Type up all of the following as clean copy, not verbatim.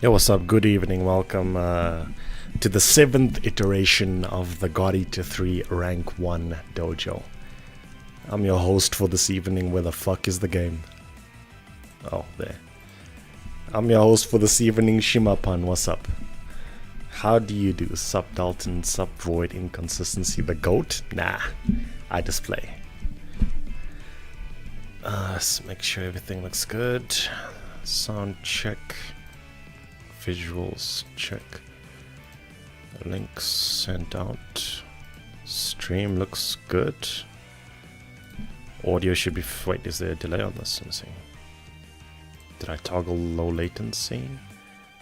Yo, what's up? Good evening. Welcome to the 7th iteration of the GE3 Rank 1 Dojo. I'm your host for this evening. Where the fuck is the game? Oh, there. I'm your host for this evening, Shimapan. What's up? How do you do? Sup Dalton, sup Void, Inconsistency, the GOAT? Nah, I just play. Let's make sure everything looks good. Sound check. Visuals check. Links sent out. Stream looks good. Audio should be... Wait, is there a delay on this? Let me see. Did I toggle low latency?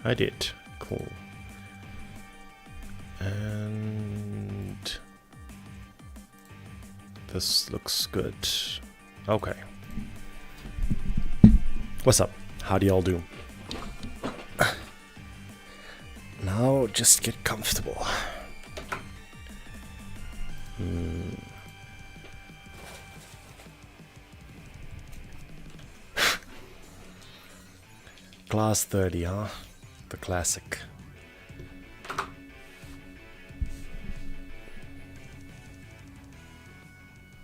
I did. Cool. And... this looks good. Okay. What's up? How do y'all do? Now, just get comfortable. Class 30, huh? The classic.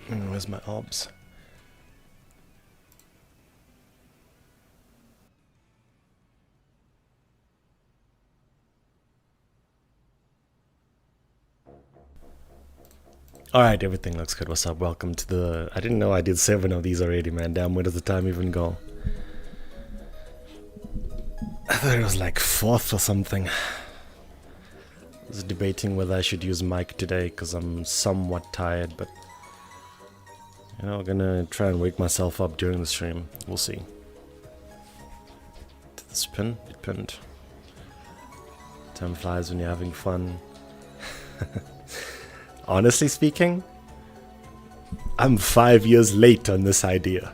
Where's my obs? Alright, everything looks good. What's up? Welcome to the... I didn't know I did 7 of these already, man. Damn, where does the time even go? I thought it was like 4th or something. I was debating whether I should use mic today because I'm somewhat tired, but... you know, I'm gonna try and wake myself up during the stream. We'll see. Did this pin? It pinned. Time flies when you're having fun. Honestly speaking, I'm 5 years late on this idea.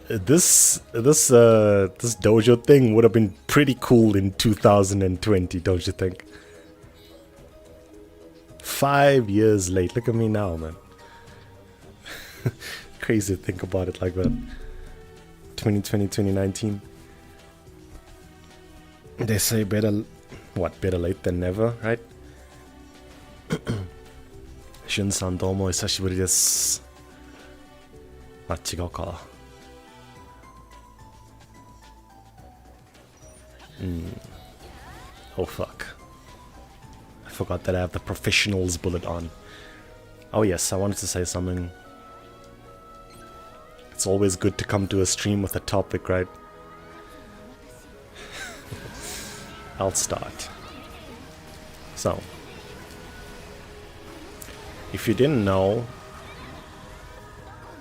This dojo thing would have been pretty cool in 2020, don't you think? 5 years late. Look at me now, man. Crazy to think about it like that. 2020, 2019. They say better late than never, right? Shun-san, domo, hisashiburi desu. Ah, chigau ka. Oh fuck. I forgot that I have the professionals bullet on. Oh yes, I wanted to say something. It's always good to come to a stream with a topic, right? I'll start. So, if you didn't know,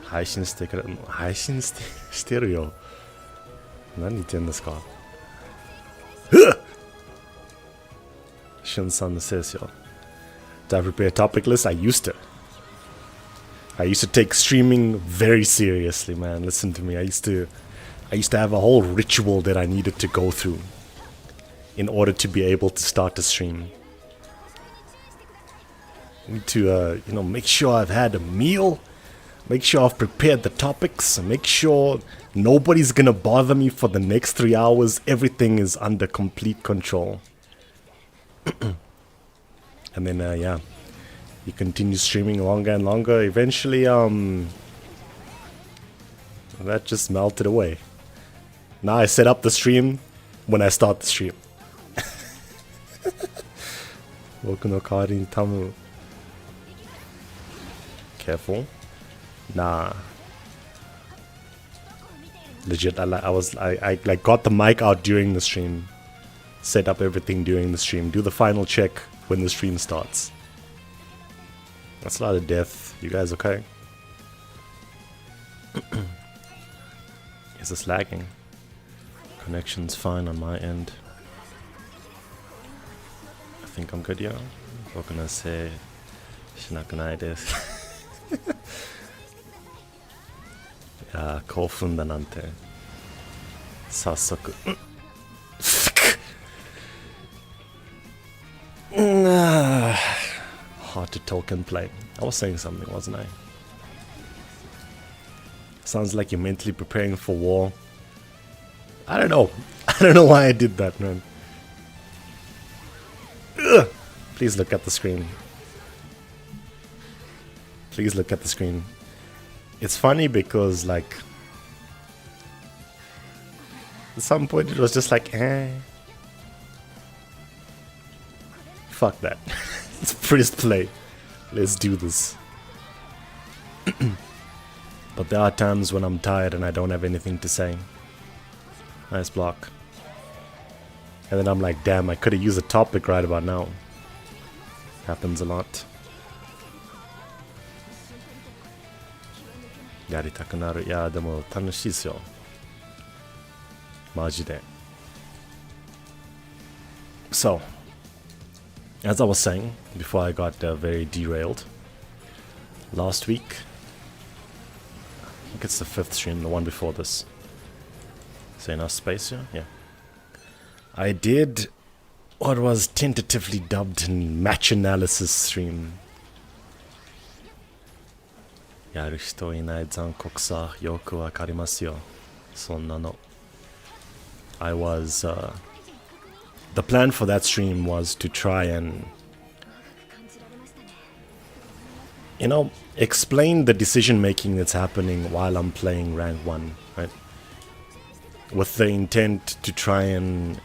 配信してるよ。何言ってんですか? Shun-san says yo. Did I prepare a topic list? I used to take streaming very seriously, man. Listen to me. I used to have a whole ritual that I needed to go through in order to be able to start the stream. I need to, make sure I've had a meal, make sure I've prepared the topics, make sure nobody's gonna bother me for the next 3 hours. Everything is under complete control. And then, yeah, you continue streaming longer and longer. Eventually, that just melted away. Now I set up the stream when I start the stream. Boku no kawari ni tamu. Careful. Nah. Legit, I got the mic out during the stream. Set up everything during the stream. Do the final check when the stream starts. That's a lot of death. You guys okay? Is this lagging? Connection's fine on my end. I think I'm good, yeah. What can I say? Shinakunai desu. いやー、興奮だなんて。早速。Hard to talk and play. I was saying something, wasn't I? Sounds like you're mentally preparing for war. I don't know. I don't know why I did that, man. Ugh. Please look at the screen. Please look at the screen. It's funny because, like, at some point it was just like, eh. Fuck that. Let's press play. Let's do this. But there are times when I'm tired and I don't have anything to say. Nice block. And then I'm like, damn, I could have used a topic right about now. Happens a lot. Yaritaku naru. Yeah, でも楽しいですよ。マジで。So, as I was saying, before I got very derailed, last week, I think it's the 5th stream, the one before this. Is there enough space here? Yeah. I did what was tentatively dubbed match analysis stream. やる人いない残酷さよくわかりますよ。そんなの。I was the plan for that stream was to try and, you know, explain the decision making that's happening while I'm playing rank 1, right? With the intent to try and,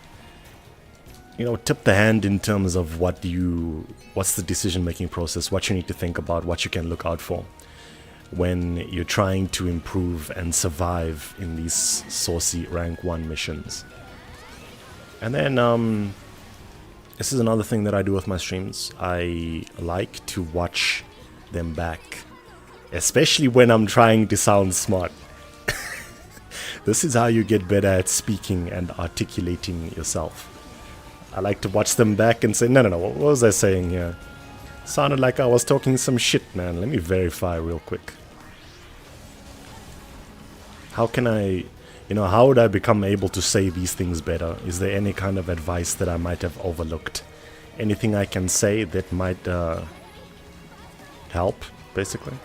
you know, tip the hand in terms of what's the decision making process, what you need to think about, what you can look out for when you're trying to improve and survive in these saucy rank 1 missions. And then this is another thing that I do with my streams. I like to watch them back, especially when I'm trying to sound smart. This is how you get better at speaking and articulating yourself. I like to watch them back and say, no, what was I saying here? Sounded like I was talking some shit, man. Let me verify real quick. How can I, you know, how would I become able to say these things better? Is there any kind of advice that I might have overlooked? Anything I can say that might help, basically?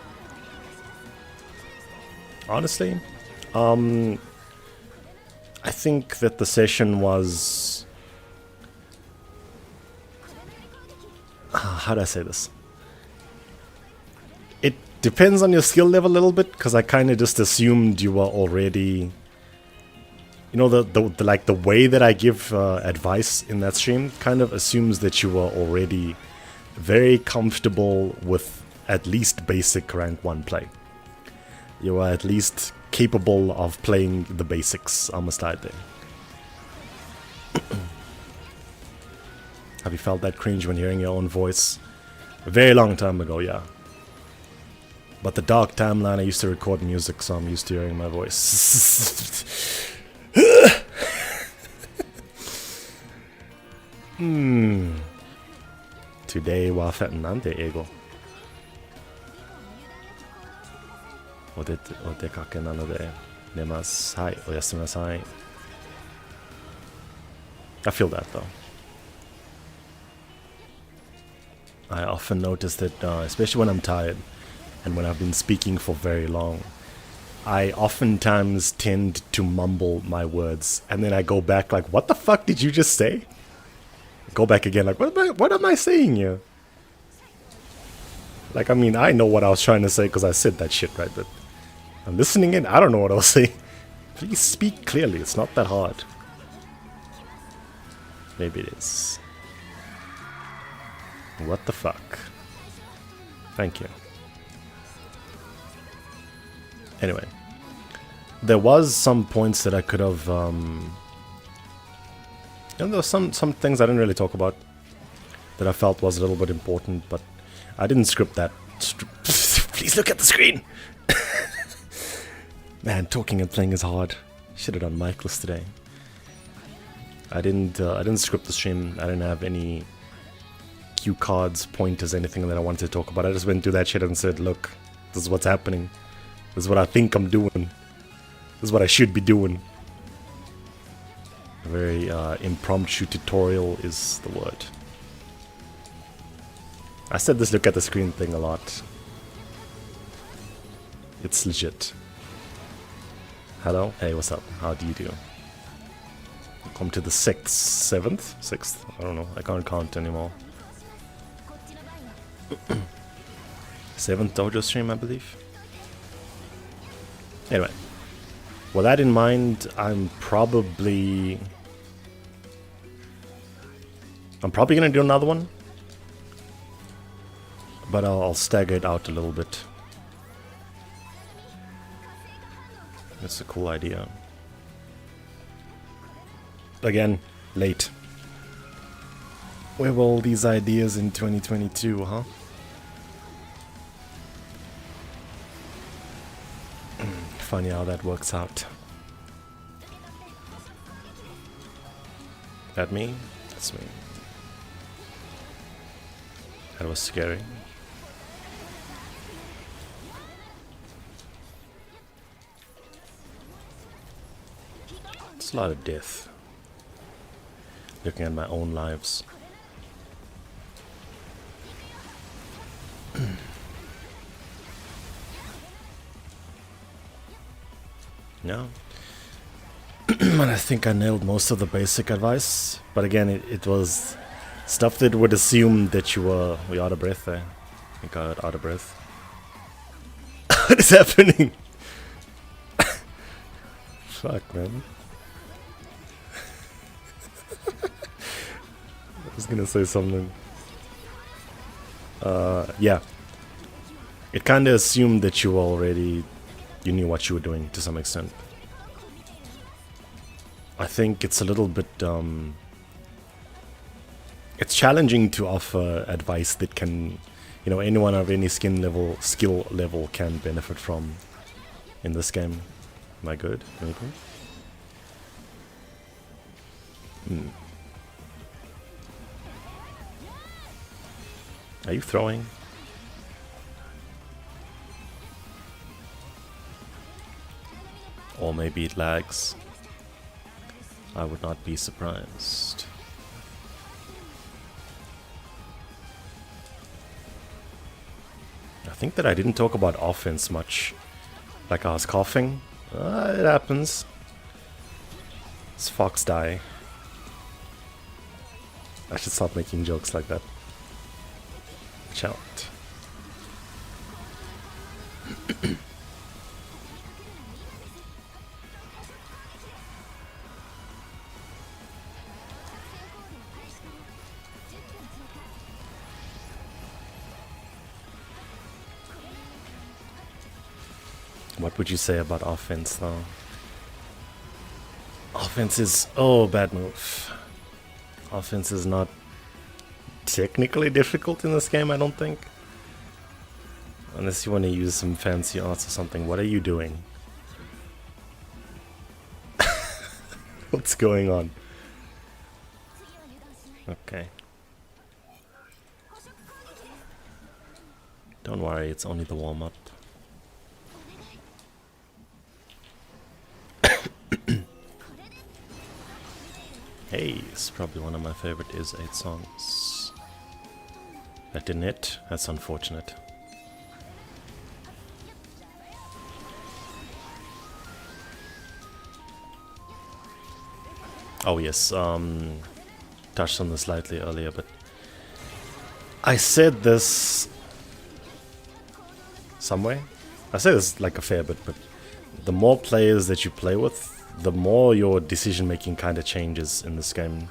Honestly, I think that the session was... how do I say this? It depends on your skill level a little bit, because I kind of just assumed you were already... You know, the way that I give advice in that stream kind of assumes that you were already very comfortable with at least basic rank 1 play. You are at least capable of playing the basics, almost like that. Have you felt that cringe when hearing your own voice? A very long time ago, yeah. But the dark timeline, I used to record music, so I'm used to hearing my voice. Today wa nante eigo? お出かけなので寝ます。はい、おやすみなさい。I feel that though. I often notice that, especially when I'm tired and when I've been speaking for very long, I oftentimes tend to mumble my words, and then I go back like, what the fuck did you just say? Go back again like, what am I saying here? Like, I mean, I know what I was trying to say because I said that shit, right? But I'm listening in, I don't know what I was saying. Please speak clearly, it's not that hard. Maybe it is. What the fuck? Thank you. Anyway, there was some points that I could have, there were some things I didn't really talk about that I felt was a little bit important, but I didn't script that. Please look at the screen! Man, talking and playing is hard. Should have done Michael's today. I didn't script the stream. I didn't have any cue cards, pointers, anything that I wanted to talk about. I just went through that shit and said, look, this is what's happening. This is what I think I'm doing. This is what I should be doing. A very impromptu tutorial is the word. I said this look at the screen thing a lot. It's legit. Hello? Hey, what's up? How do you do? Come to the 6th, 7th? 6th? I don't know, I can't count anymore. 7th Dojo stream, I believe. Anyway, with that in mind, I'm probably gonna do another one, but I'll stagger it out a little bit. That's a cool idea. Again, late. Where were all these ideas in 2022, huh? Funny how that works out. That me? That's me. That was scary. It's a lot of death. Looking at my own lives. No. And I think I nailed most of the basic advice. But again, it was stuff that would assume that you were out of breath there. I think I got out of breath. What is happening? Fuck, man. I was gonna say something. Yeah. It kinda assumed that you knew what you were doing to some extent. I think it's a little bit, it's challenging to offer advice that can, anyone of any skill level can benefit from in this game. Am I good? Maybe? Are you throwing? Or maybe it lags. I would not be surprised. I think that I didn't talk about offense much. Like I was coughing. It happens. It's Fox die. I should stop making jokes like that. Watch out. What would you say about offense, though? Offense is... oh, bad move. Offense is not technically difficult in this game, I don't think. Unless you want to use some fancy arts or something. What are you doing? What's going on? Okay. Don't worry, it's only the warm-up. Hey, it's probably one of my favorite Is 8 songs. That didn't hit? That's unfortunate. Oh yes, touched on this slightly earlier, but I said this somewhere. I say this like a fair bit, but the more players that you play with, the more your decision making kind of changes in this game.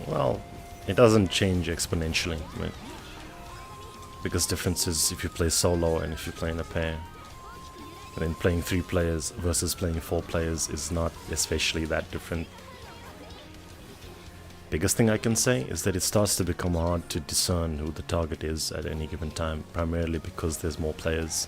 Well, it doesn't change exponentially, right? Biggest difference is if you play solo and if you play in a pair. And then playing 3 players versus playing 4 players is not especially that different. Biggest thing I can say is that it starts to become hard to discern who the target is at any given time, primarily because there's more players.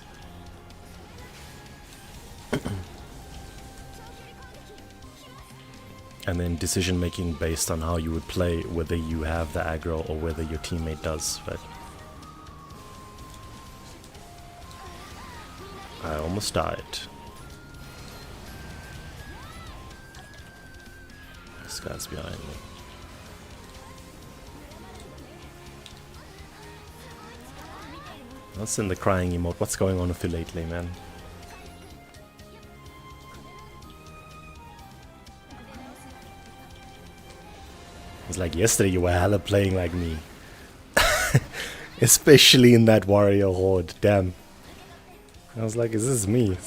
And then decision making based on how you would play, whether you have the aggro or whether your teammate does, right? I almost died. This guy's behind me. I'll send the crying emote. What's going on with you lately, man? It's like yesterday you were hella playing like me. Especially in that warrior horde, damn. I was like, is this me?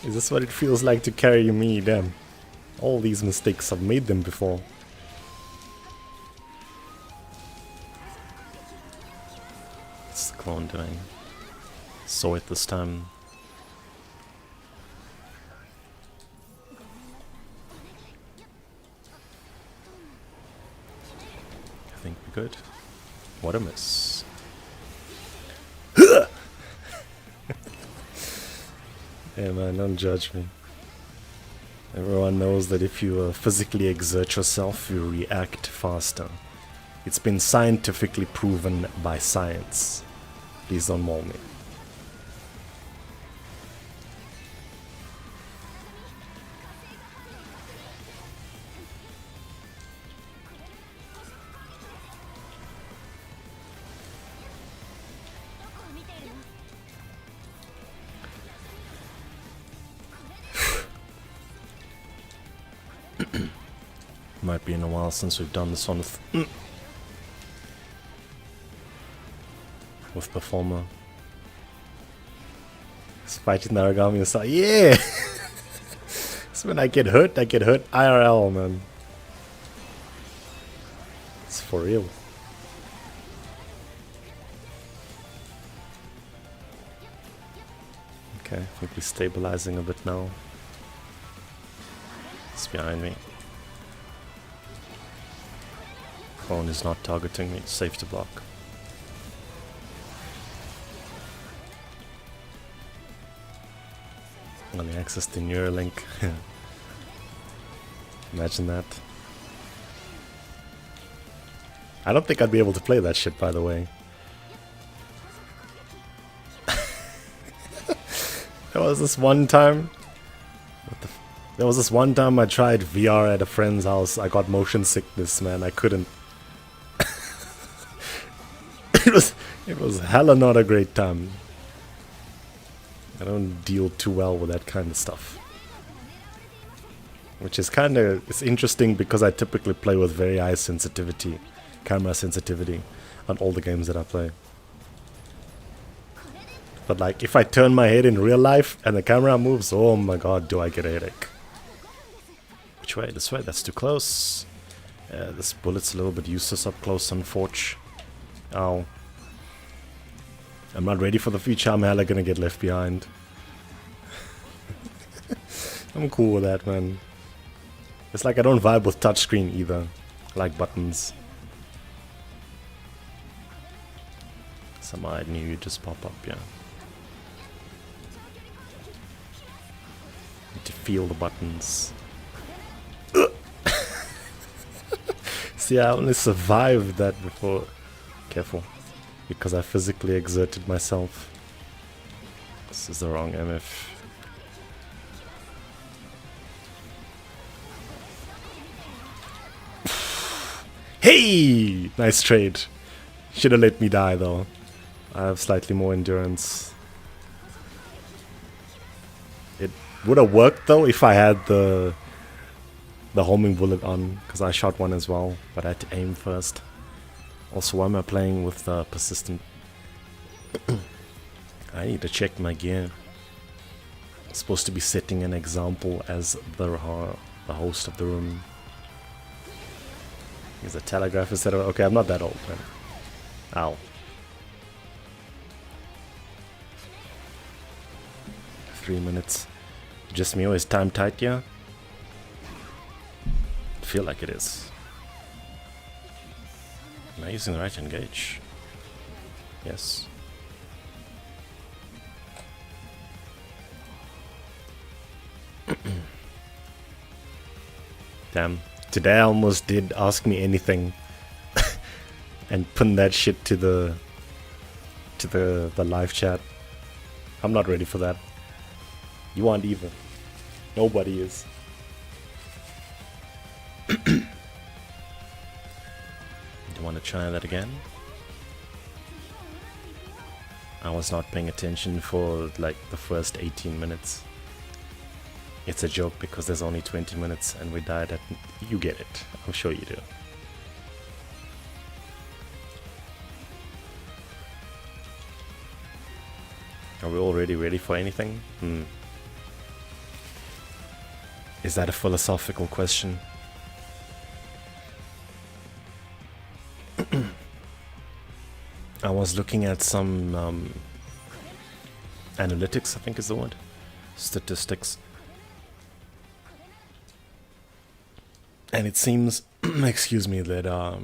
Is this what it feels like to carry me? Damn. All these mistakes, I've made them before. What's the clone doing? Saw it this time. I think we're good. What a miss. Yeah man, don't judge me. Everyone knows that if you physically exert yourself, you react faster. It's been scientifically proven by science. Please don't maul me. Might be in a while since we've done this one with Performer. It's fighting the Naragami is like, yeah! So when I get hurt IRL, man. It's for real. Okay, I think we're stabilizing a bit now. It's behind me. Phone is not targeting me, it's safe to block. Let me access the Neuralink. Imagine that. I don't think I'd be able to play that shit, by the way. There was this one time. There was this one time I tried VR at a friend's house. I got motion sickness, man. I couldn't. It was hella not a great time. I don't deal too well with that kind of stuff. Which is kind of, it's interesting because I typically play with very high sensitivity, camera sensitivity on all the games that I play. But like, if I turn my head in real life and the camera moves, oh my god, do I get a headache. Which way? This way? That's too close. This bullet's a little bit useless up close on Forge. Ow. I'm not ready for the future, I'm hella gonna get left behind. I'm cool with that, man. It's like I don't vibe with touchscreen either. I like buttons. Somehow I knew you'd just pop up, yeah. Need to feel the buttons. See, I only survived that before. Careful. Because I physically exerted myself. This is the wrong MF. Hey! Nice trade. Should have let me die though. I have slightly more endurance. It would have worked though if I had the homing bullet on, because I shot one as well, but I had to aim first. Also, why am I playing with persistent? I need to check my gear. I'm supposed to be setting an example as the host of the room. He's a telegraphist. Okay, I'm not that old, man. Ow. 3 minutes. Just me, or is time tight, yeah? I feel like it is. Am I using the right engage? Yes. Damn. Today I almost did Ask Me Anything and pin that shit to the live chat. I'm not ready for that. You aren't either. Nobody is. Do you want to try that again? I was not paying attention for like the first 18 minutes. It's a joke because there's only 20 minutes and we died at... You get it. I'm sure you do. Are we already ready for anything? Is that a philosophical question? I was looking at some analytics, I think is the word. Statistics. And it seems, excuse me, that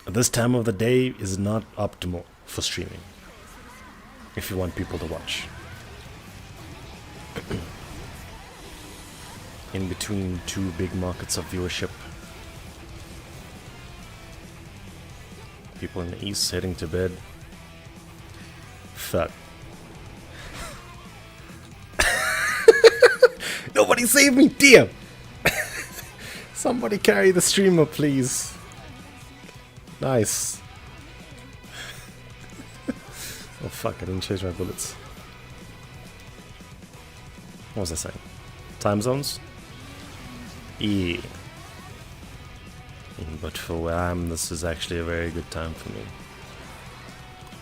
this time of the day is not optimal for streaming. If you want people to watch. In between two big markets of viewership. People in the east heading to bed. Fuck. Nobody save me, damn! Somebody carry the streamer, please. Nice. Oh fuck, I didn't change my bullets. What was I saying? Time zones? Yeah. But for where I am, this is actually a very good time for me.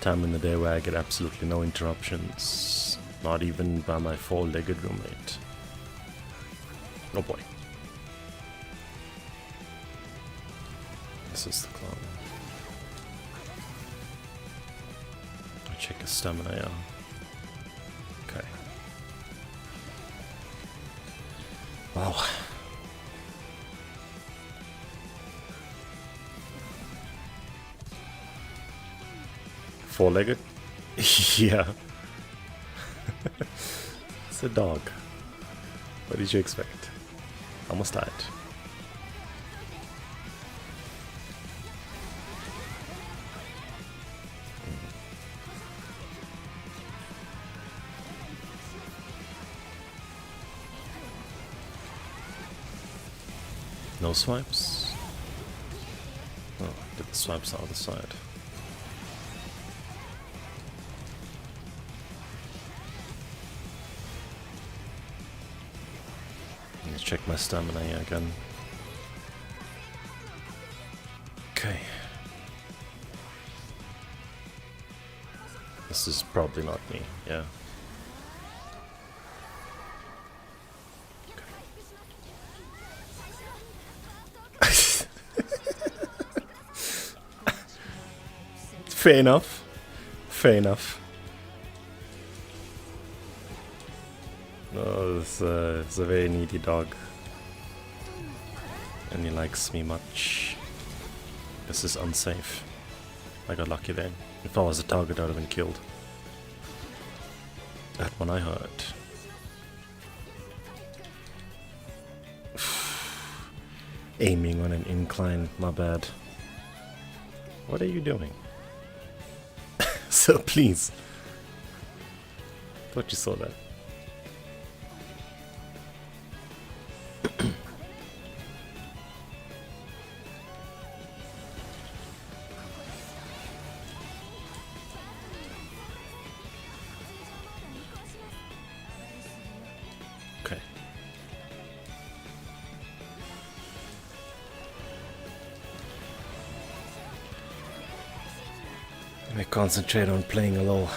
Time in the day where I get absolutely no interruptions. Not even by my four-legged roommate. Oh boy. This is the clown. Check his stamina, yeah. Okay. Wow. Four-legged? Yeah. It's a dog. What did you expect? Almost died. No swipes? Oh, did the swipes on the other side. Let's check my stamina here again. Okay. This is probably not me, yeah. Fair enough. Fair enough. Oh, it's a very needy dog. And he likes me much. This is unsafe. I got lucky there. If I was a target, I would have been killed. That one I heard. Aiming on an incline, my bad. What are you doing? So please. Thought you saw that. Okay. Let me concentrate on playing a little.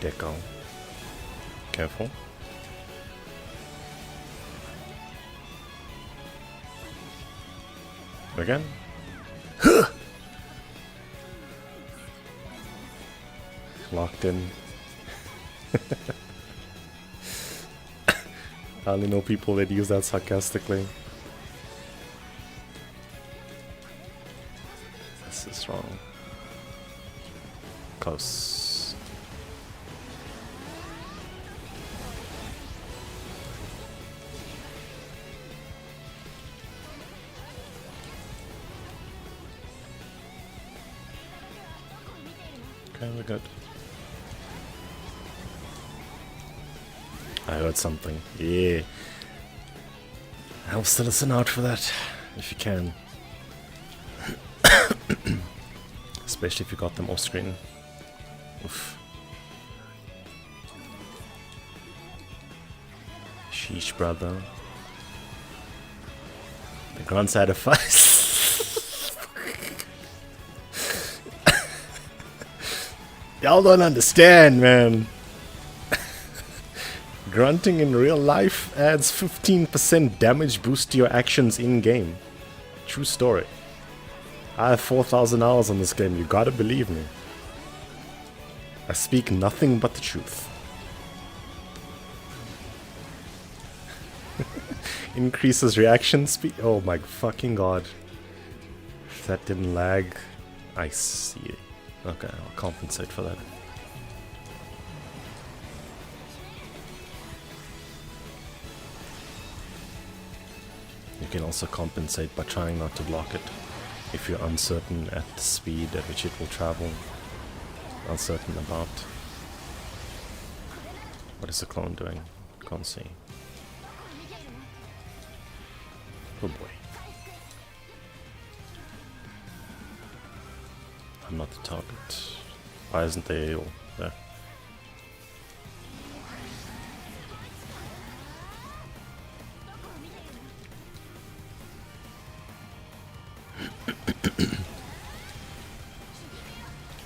Deco. Careful. Again. Locked in. I only know people that use that sarcastically. This is wrong. Close. Okay, we're good. I heard something. Yeah. Helps to listen out for that, if you can. Especially if you got them off screen. Oof. Sheesh, brother. The Grand sacrifice. Y'all don't understand, man. Grunting in real life adds 15% damage boost to your actions in-game. True story. I have 4,000 hours on this game, you gotta believe me. I speak nothing but the truth. Increases reaction speed. Oh my fucking god. If that didn't lag, I see. Okay, I'll compensate for that. You can also compensate by trying not to block it if you're uncertain at the speed at which it will travel. Uncertain about. What is the clone doing? Can't see. Oh boy. I'm not the target. Why isn't they all there?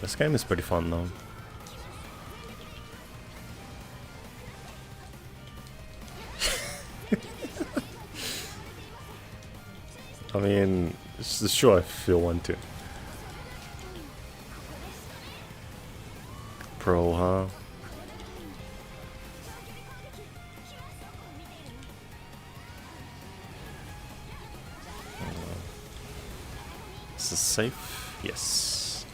This game is pretty fun though. I mean, sure if you want to. Pro, huh? Is this safe? Yes.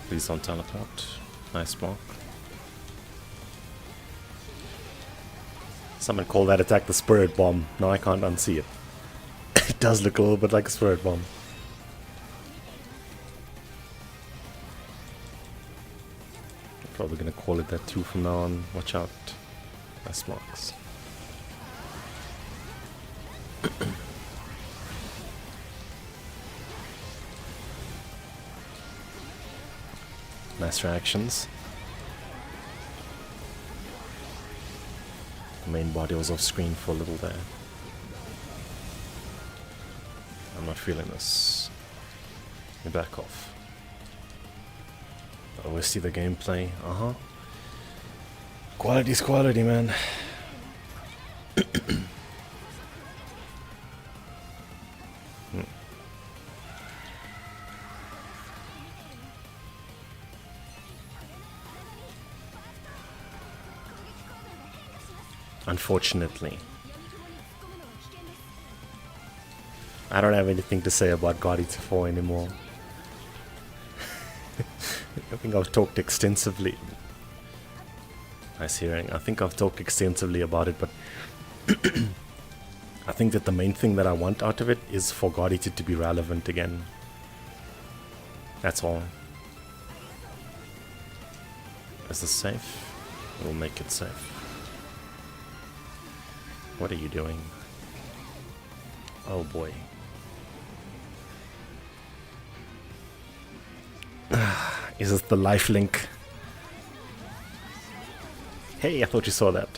Please don't teleport. Nice block. Someone call that attack the spirit bomb. No, I can't unsee it. It does look a little bit like a spirit bomb. Probably gonna call it that too from now on. Watch out. Nice blocks. Nice reactions. The main body was off screen for a little there. I'm not feeling this. Let me back off. I always see the gameplay. Quality's quality, man. Unfortunately, I don't have anything to say about GE3 anymore. I think I've talked extensively. Nice hearing. I think I've talked extensively about it, but I think that the main thing that I want out of it is for GE2 to be relevant again. That's all. Is this safe? We'll make it safe. What are you doing? Oh boy. Is this the life link? Hey, I thought you saw that.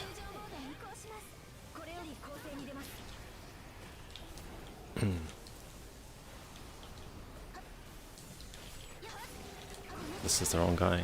This is the wrong guy.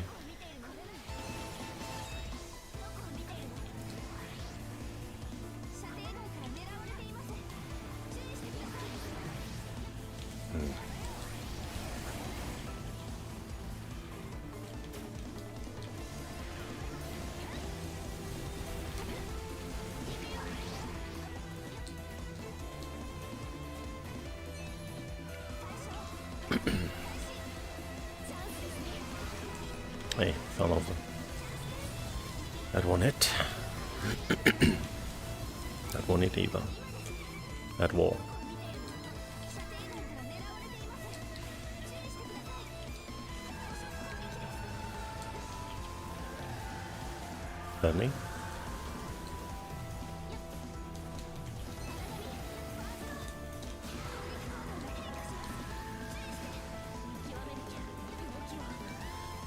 Hey, fell over. That won't hit. That won't hit either. That wall. Heard me?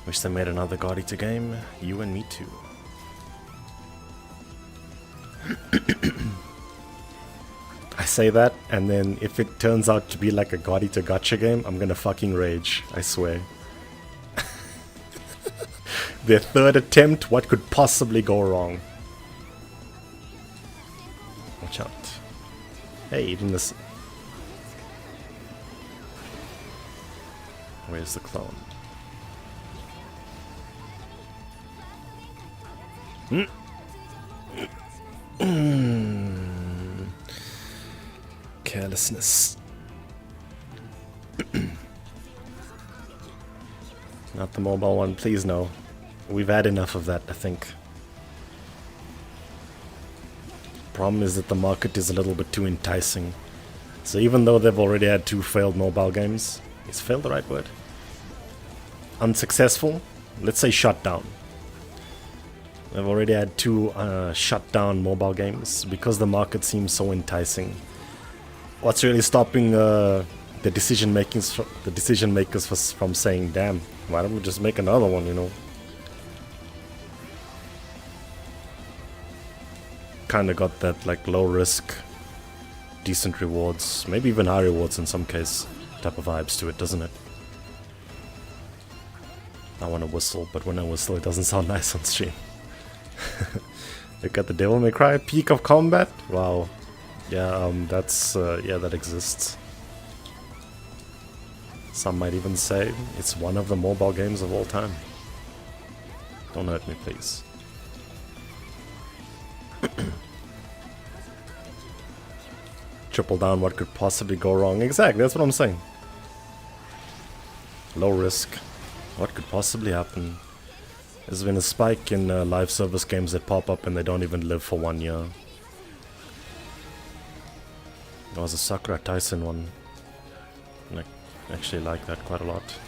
Wish they made another GE2 game. You and me too. I say that, and then if it turns out to be like a Gotti to Gotcha game, I'm gonna fucking rage, I swear. Their third attempt, what could possibly go wrong? Watch out. Hey, even this... Where's the clone? Carelessness. Not the mobile one, please no. We've had enough of that, I think. Problem is that the market is a little bit too enticing. So even though they've already had 2 failed mobile games, is failed the right word? Unsuccessful? Let's say shut down. They've already had 2 shut down mobile games because the market seems so enticing. What's really stopping the decision makers from saying, damn, why don't we just make another one, you know? Kinda got that like low risk, decent rewards, maybe even high rewards in some case, type of vibes to it, doesn't it? I want to whistle, but when I whistle it doesn't sound nice on stream. Look at the Devil May Cry peak of combat. Wow. Yeah, that's yeah, that exists. Some might even say it's one of the mobile games of all time. Don't hurt me, please. Triple down, what could possibly go wrong? Exactly, that's what I'm saying. Low risk. What could possibly happen? There's been a spike in live service games that pop up and they don't even live for 1 year. There was a Sakura Tyson one. And I actually like that quite a lot.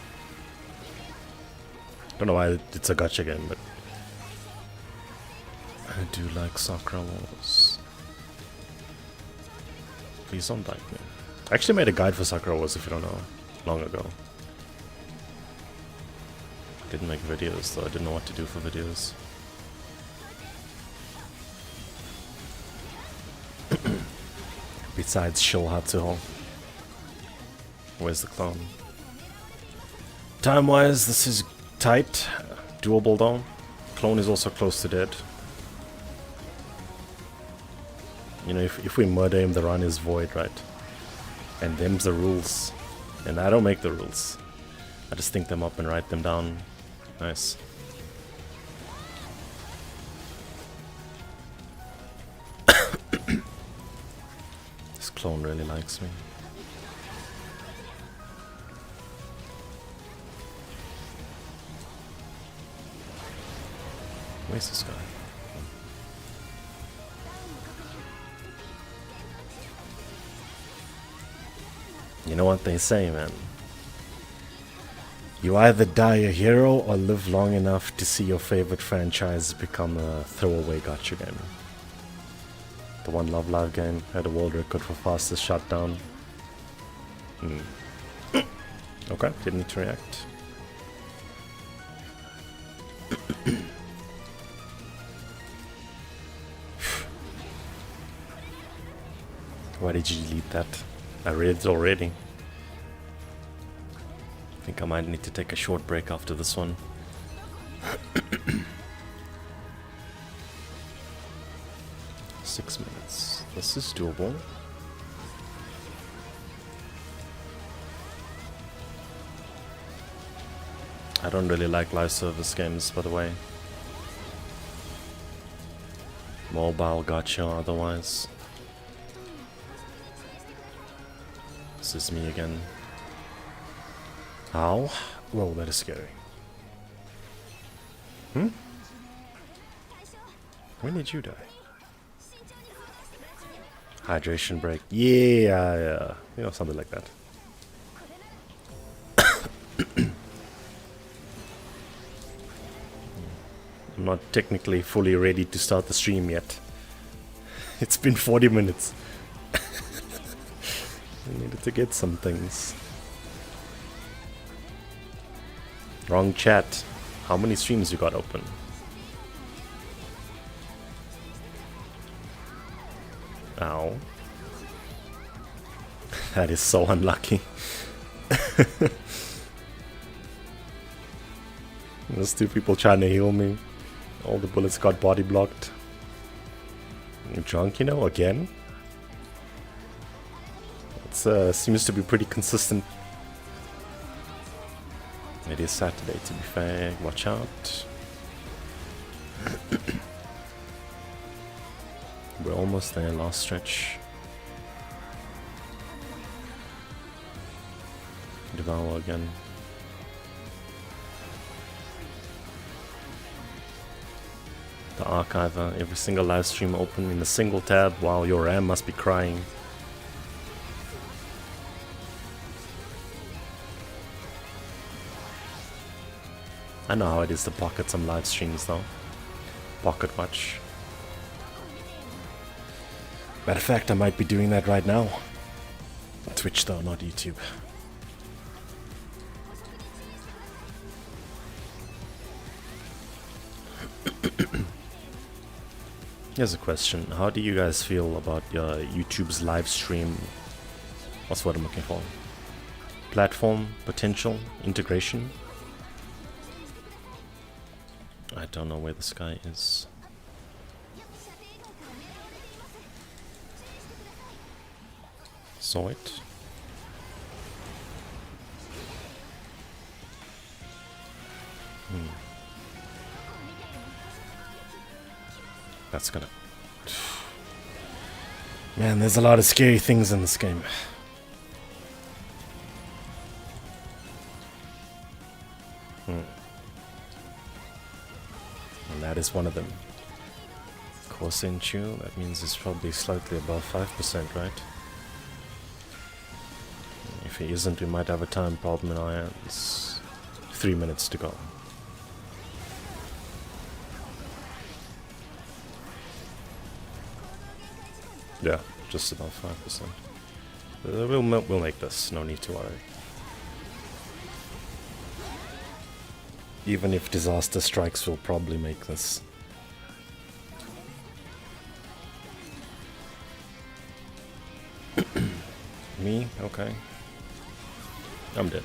Don't know why it's a gacha game, but I do like Sakura Wars. Please don't like me. I actually made a guide for Sakura Wars, if you don't know, long ago. Didn't make videos, though I didn't know what to do for videos. Besides Shouhatsuho. Where's the clone? Time-wise, this is tight. Doable though. Clone is also close to dead. You know, if we murder him, the run is void, right? And them's the rules. And I don't make the rules. I just think them up and write them down. Nice. This clone really likes me. Where's this guy? You know what they say, man. You either die a hero or live long enough to see your favorite franchise become a throwaway gacha game. The One Love Live game had a world record for fastest shutdown. Okay, didn't need to react. Why did you delete that? I read it already. I think I might need to take a short break after this one. 6 minutes. This is doable. I don't really like live service games, by the way. Mobile gacha otherwise. This is me again. Ow. Whoa, that is scary. When did you die? Hydration break. Yeah. You know, something like that. I'm not technically fully ready to start the stream yet. It's been 40 minutes. I needed to get some things. Wrong chat. How many streams you got open? Ow. That is so unlucky. There's two people trying to heal me. All the bullets got body blocked. You drunk, you know, again? It seems to be pretty consistent. It is Saturday, to be fair. Watch out. We're almost there, last stretch. Devour again. The archiver, every single live stream open in a single tab while your RAM must be crying. I know how it is to pocket some live streams though. Pocket watch. Matter of fact, I might be doing that right now. Twitch though, not YouTube. Here's a question. How do you guys feel about YouTube's live stream? What's what I'm looking for? Platform, potential, integration? I don't know where this guy is. Saw it. That's gonna... Man, there's a lot of scary things in this game. And that is one of them. Course into, that means it's probably slightly above 5%, right? If he isn't, we might have a time problem in our hands. 3 minutes to go. Yeah, just about 5%. We'll make this, no need to worry. Even if disaster strikes, we'll probably make this. Me? Okay. I'm dead.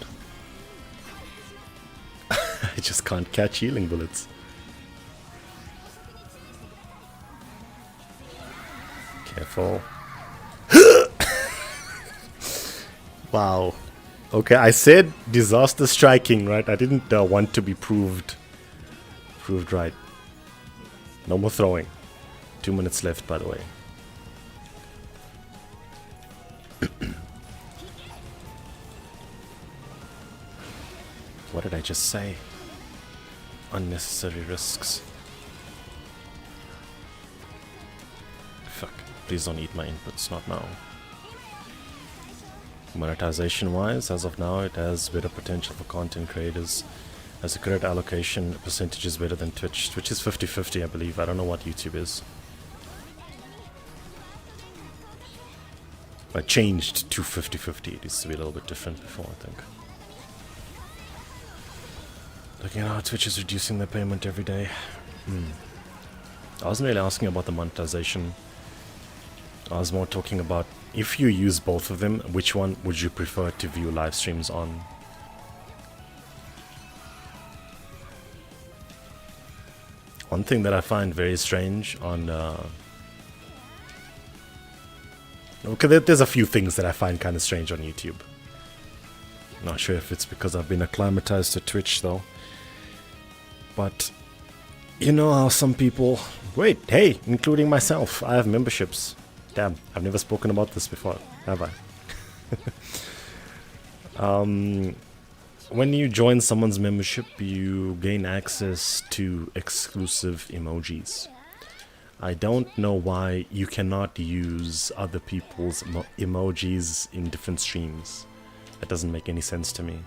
I just can't catch healing bullets. Careful. Wow. Okay, I said disaster striking, right? I didn't want to be proved right. No more throwing. 2 minutes left, by the way. What did I just say? Unnecessary risks. Fuck. Please don't eat my inputs, not now. Monetization wise, as of now, it has better potential for content creators. As a credit allocation, percentage is better than Twitch. Twitch is 50-50, I believe. I don't know what YouTube is. I changed to 50-50. It used to be a little bit different before, I think. Looking at how Twitch is reducing their payment every day. I wasn't really asking about the monetization. I was more talking about, if you use both of them, which one would you prefer to view live streams on? One thing that I find very strange on... okay, there's a few things that I find kind of strange on YouTube. Not sure if it's because I've been acclimatized to Twitch though. But, you know how some people... Wait, hey, including myself, I have memberships. Damn, I've never spoken about this before, have I? When you join someone's membership, you gain access to exclusive emojis. I don't know why you cannot use other people's emojis in different streams. That doesn't make any sense to me.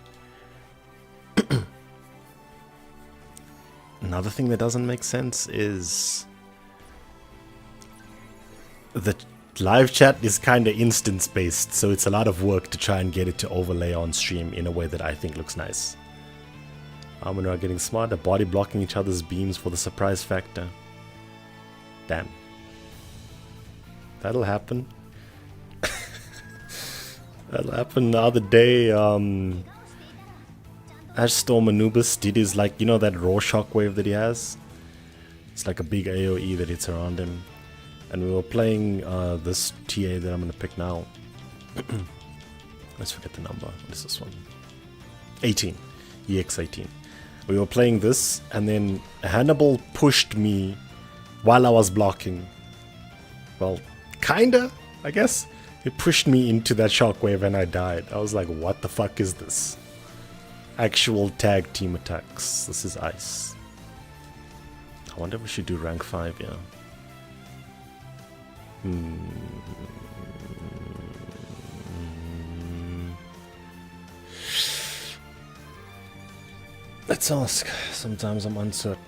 Another thing that doesn't make sense is the live chat is kind of instance based, so it's a lot of work to try and get it to overlay on stream in a way that I think looks nice. Armor are getting smarter, body blocking each other's beams for the surprise factor. Damn. That'll happen. That'll happen. The other day, Ash Storm Anubis did his, like, you know that raw shockwave that he has? It's like a big AoE that hits around him. And we were playing this TA that I'm going to pick now. Let's forget the number. What is this one? 18. EX18. We were playing this, and then Hannibal pushed me while I was blocking. Well, kinda, I guess. He pushed me into that shockwave and I died. I was like, what the fuck is this? Actual tag team attacks. This is ice. I wonder if we should do rank 5, yeah. Let's ask. Sometimes I'm uncertain.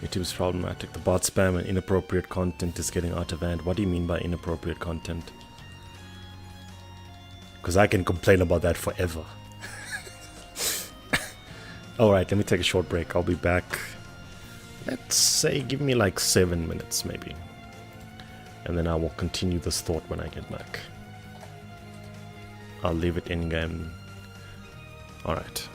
YouTube's problematic. The bot spam and inappropriate content is getting out of hand. What do you mean by inappropriate content? Because I can complain about that forever. Alright, let me take a short break. I'll be back. Let's say, give me like 7 minutes maybe. And then I will continue this thought when I get back. I'll leave it in game. Alright.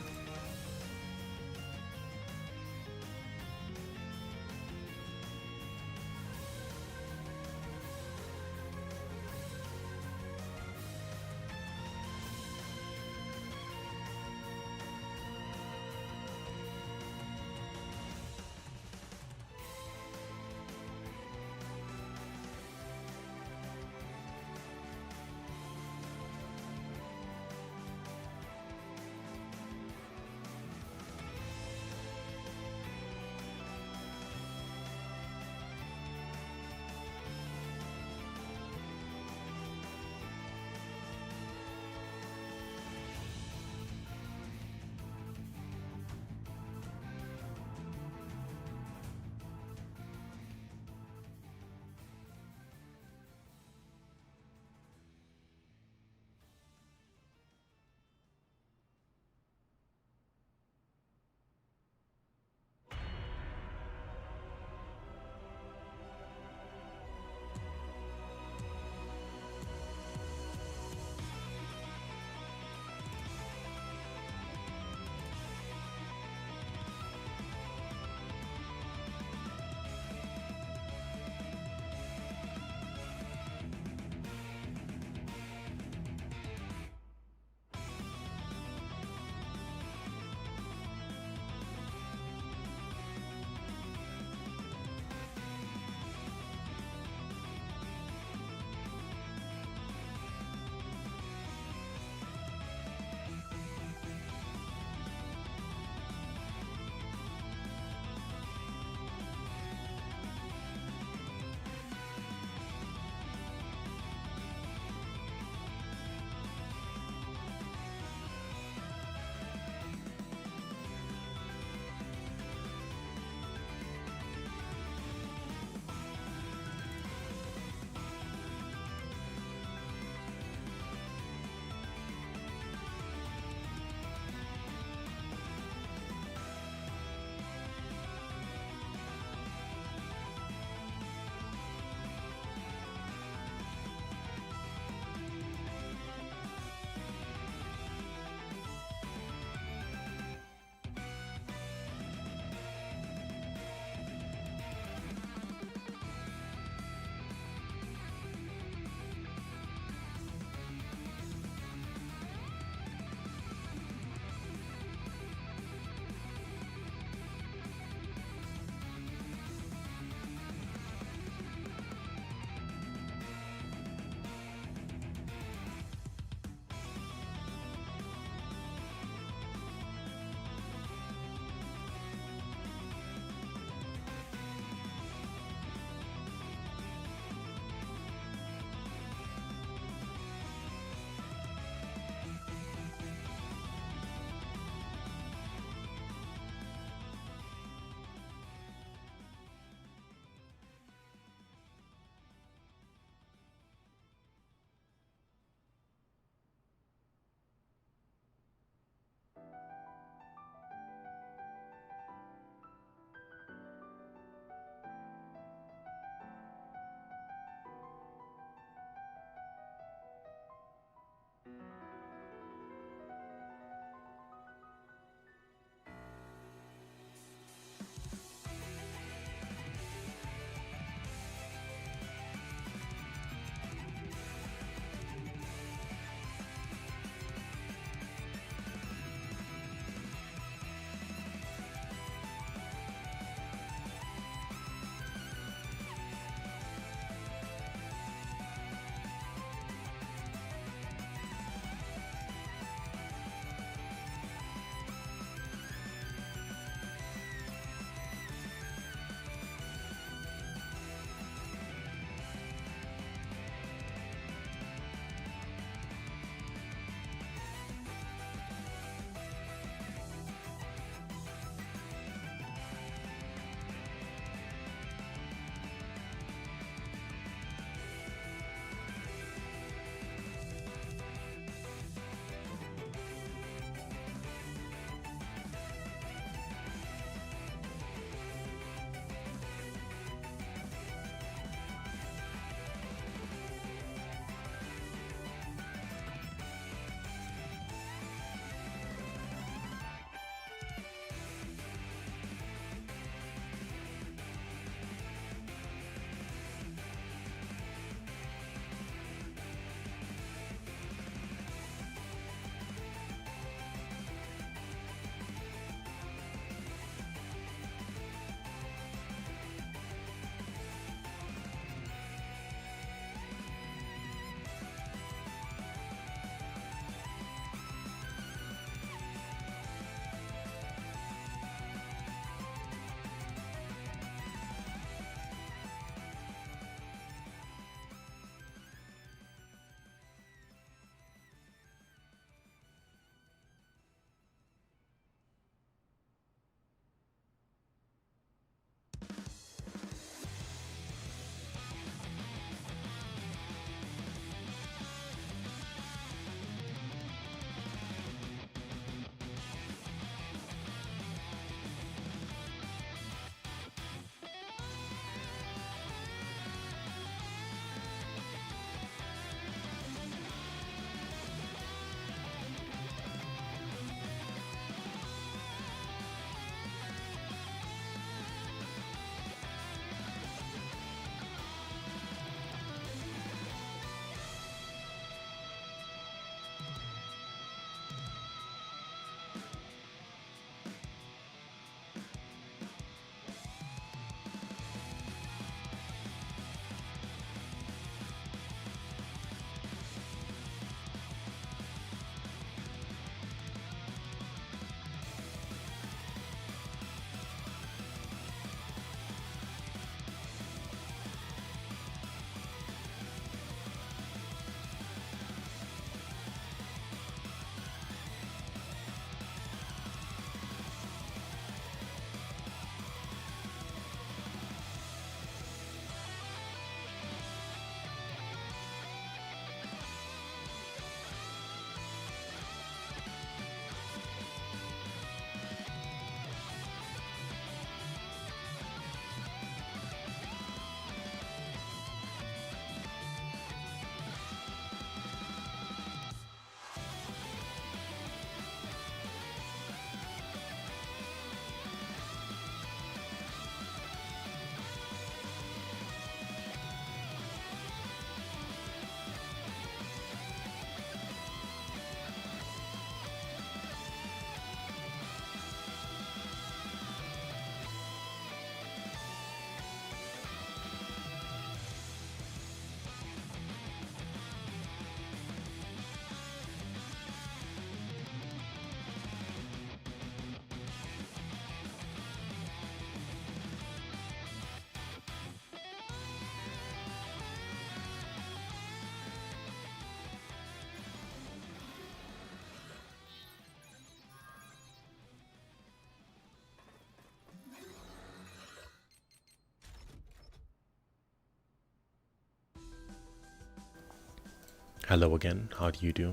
Hello again, how do you do?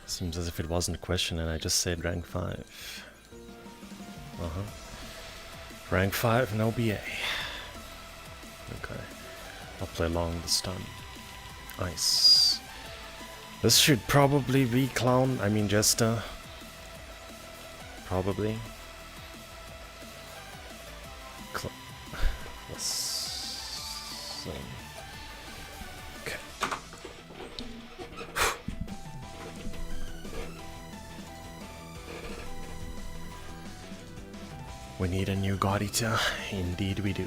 Seems as if it wasn't a question and I just said rank 5. Rank 5, no BA. Okay, I'll play along this time. Nice. This should probably be Clown, I mean Jester. Probably. Let's... okay. We need a new god eater. Indeed we do.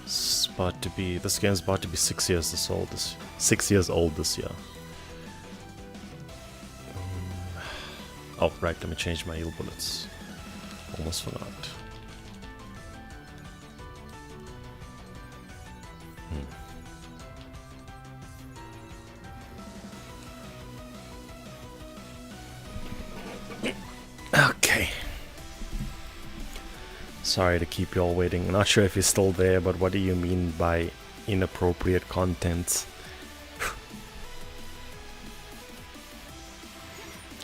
It's about to be... this game's about to be 6 years old this 6 years old this year. Oh, right, let me change my heal bullets. Almost forgot. Okay. Sorry to keep you all waiting. Not sure if you're still there, but what do you mean by inappropriate content?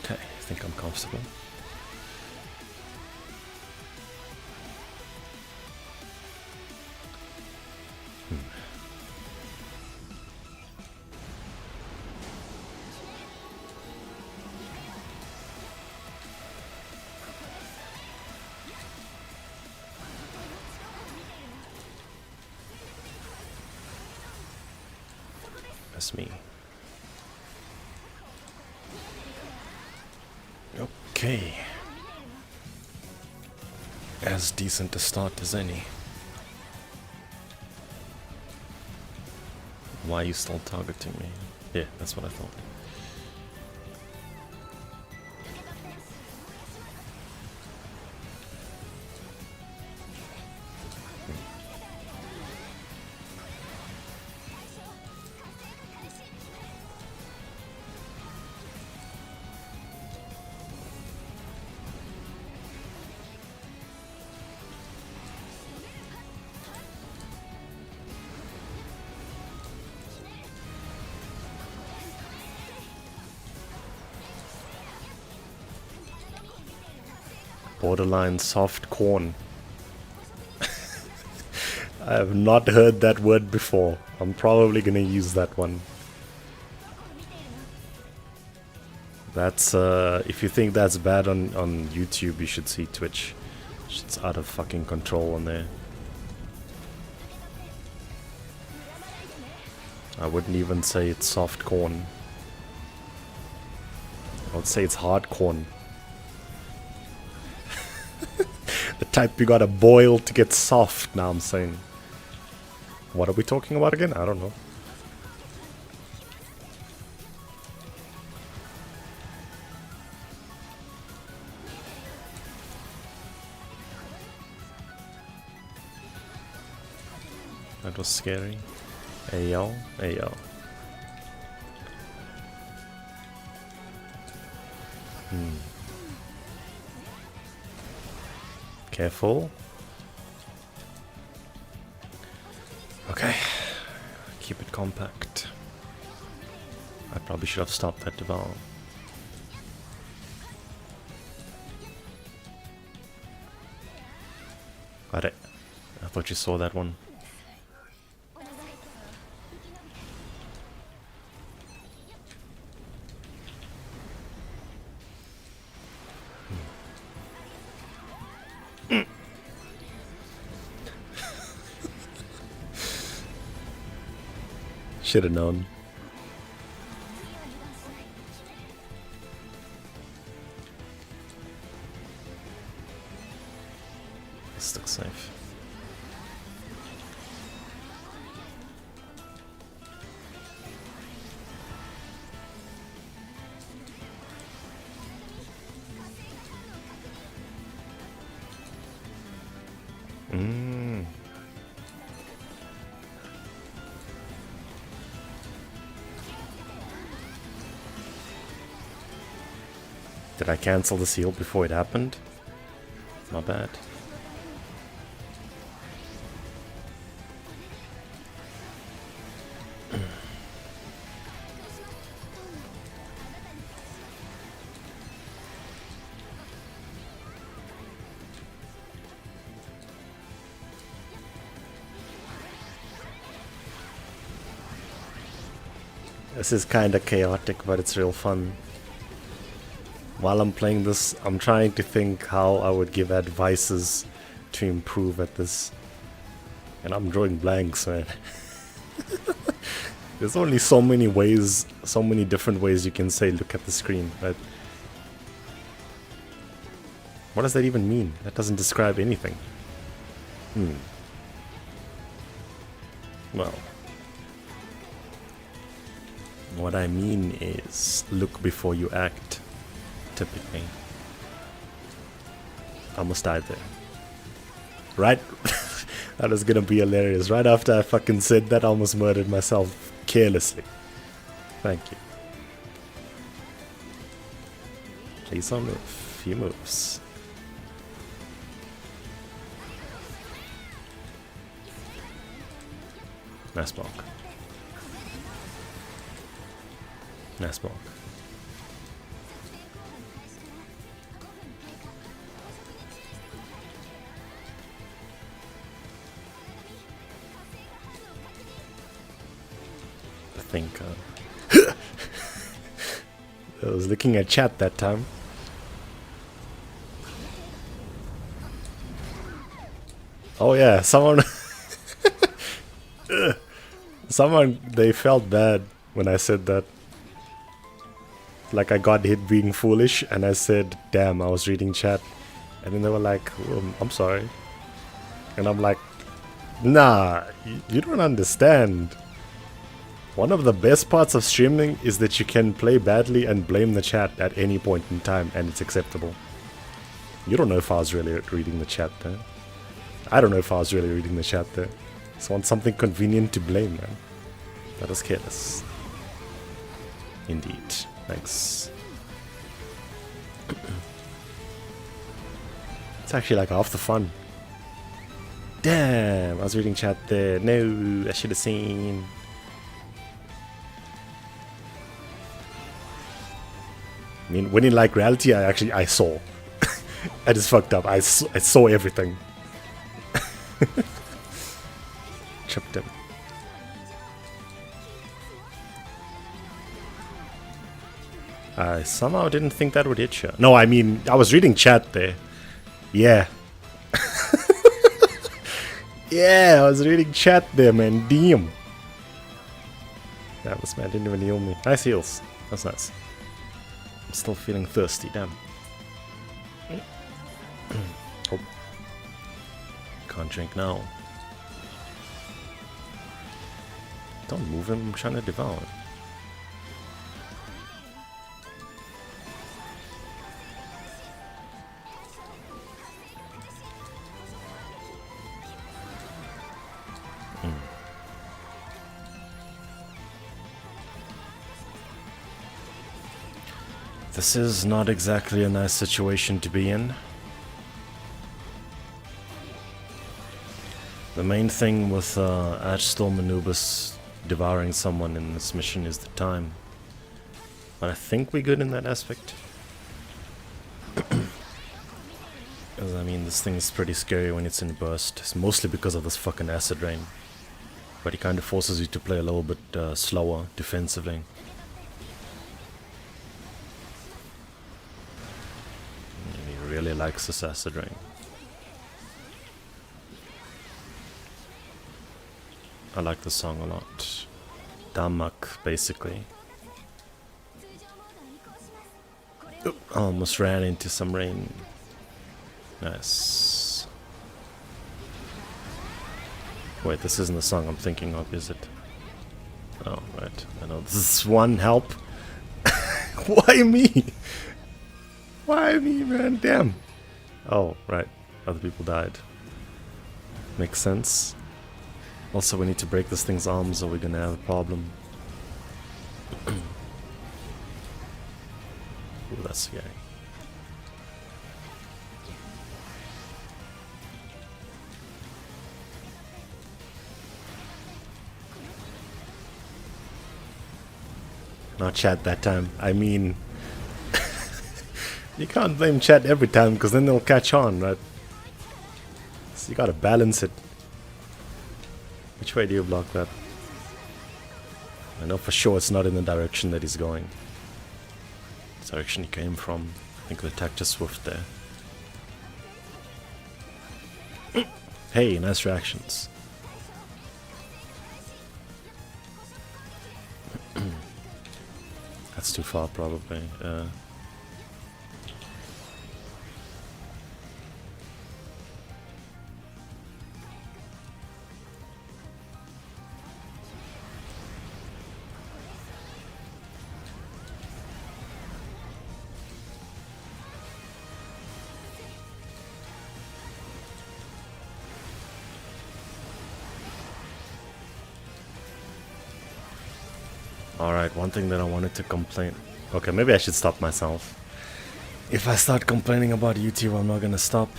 Okay, I think I'm comfortable. That's me. Okay. As decent a start as any. Why are you still targeting me? Yeah, that's what I thought. Borderline soft corn. I have not heard that word before. I'm probably gonna use that one. That's if you think that's bad on YouTube, you should see Twitch. It's out of fucking control on there. I wouldn't even say it's soft corn. I would say it's hard corn. The type you gotta boil to get soft, now I'm saying. What are we talking about again? I don't know. That was scary. Ayo, ayo. Careful. Okay. Keep it compact. I probably should have stopped that devour. Got it. I thought you saw that one. Should have known. This looks safe. Did I cancel the seal before it happened? My bad. This is kinda chaotic, but it's real fun. While I'm playing this, I'm trying to think how I would give advices to improve at this. And I'm drawing blanks, man. There's only so many ways, so many different ways you can say look at the screen, right? What does that even mean? That doesn't describe anything. Well, what I mean is look before you act, typically. I almost died there. Right? That was gonna be hilarious. Right after I fucking said that, I almost murdered myself carelessly. Thank you. Please don't move. Few moves. Nice block. Nice block. I think I was looking at chat that time. Oh yeah, someone they felt bad when I said that. Like I got hit being foolish and I said, damn, I was reading chat. And then they were like, I'm sorry. And I'm like, nah, you don't understand. One of the best parts of streaming is that you can play badly and blame the chat at any point in time and it's acceptable. You don't know if I was really reading the chat there. I don't know if I was really reading the chat there. Just want something convenient to blame, man. That was careless. Indeed. Thanks. It's actually like half the fun. Damn, I was reading chat there. No, I should have seen. I mean, when in like reality, I saw. I just fucked up. I saw everything. Tripped him. I somehow didn't think that would hit you. No, I mean, I was reading chat there. Yeah. Yeah, I was reading chat there, man. Damn. Yeah, this man didn't even heal me. Nice heals. That's nice. I'm still feeling thirsty, damn. Oh. Can't drink now. Don't move him, I'm trying to devour him. This is not exactly a nice situation to be in. The main thing with Storm Anubis devouring someone in this mission is the time. But I think we're good in that aspect. Because I mean, this thing is pretty scary when it's in burst. It's mostly because of this fucking acid rain. But it kind of forces you to play a little bit slower defensively. He really likes this acid rain. I like the song a lot. Damak, basically. Oop, I almost ran into some rain. Nice. Wait, this isn't the song I'm thinking of, is it? Oh, right. I know. This is one help. Why me? Why me, man? Damn. Oh, right. Other people died. Makes sense. Also, we need to break this thing's arms or we're gonna have a problem. Ooh, that's scary. Not chat that time. I mean, you can't blame chat every time because then they'll catch on, right? So you gotta balance it. Which way do you block that? I know for sure it's not in the direction that he's going. The direction he came from. I think the attacked is swift there. Hey, nice reactions. That's too far, probably. Alright, one thing that I wanted to complain... Okay, maybe I should stop myself. If I start complaining about YouTube, I'm not gonna stop.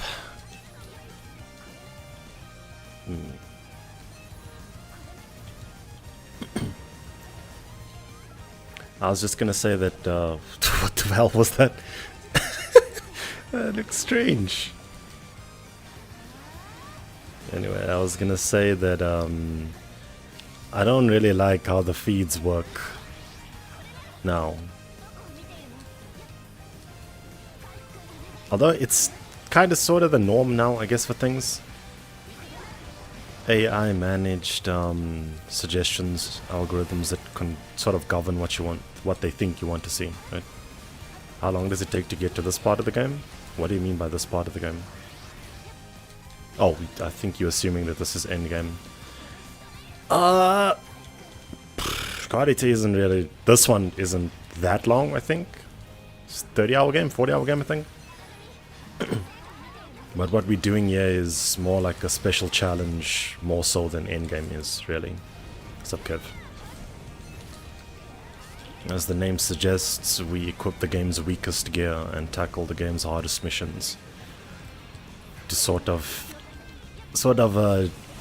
I was just gonna say that... what the hell was that? That looks strange. Anyway, I was gonna say that... I don't really like how the feeds work now. Although it's kind of sort of the norm now, I guess, for things. AI managed suggestions, algorithms that can sort of govern what you want, what they think you want to see, right? How long does it take to get to this part of the game? What do you mean by this part of the game? Oh, I think you're assuming that this is endgame. GE3 isn't really... This one isn't that long, I think. It's a 30-hour game, 40-hour game, I think. But what we're doing here is more like a special challenge, more so than endgame is, really. What's up, Kev? As the name suggests, we equip the game's weakest gear and tackle the game's hardest missions. To sort of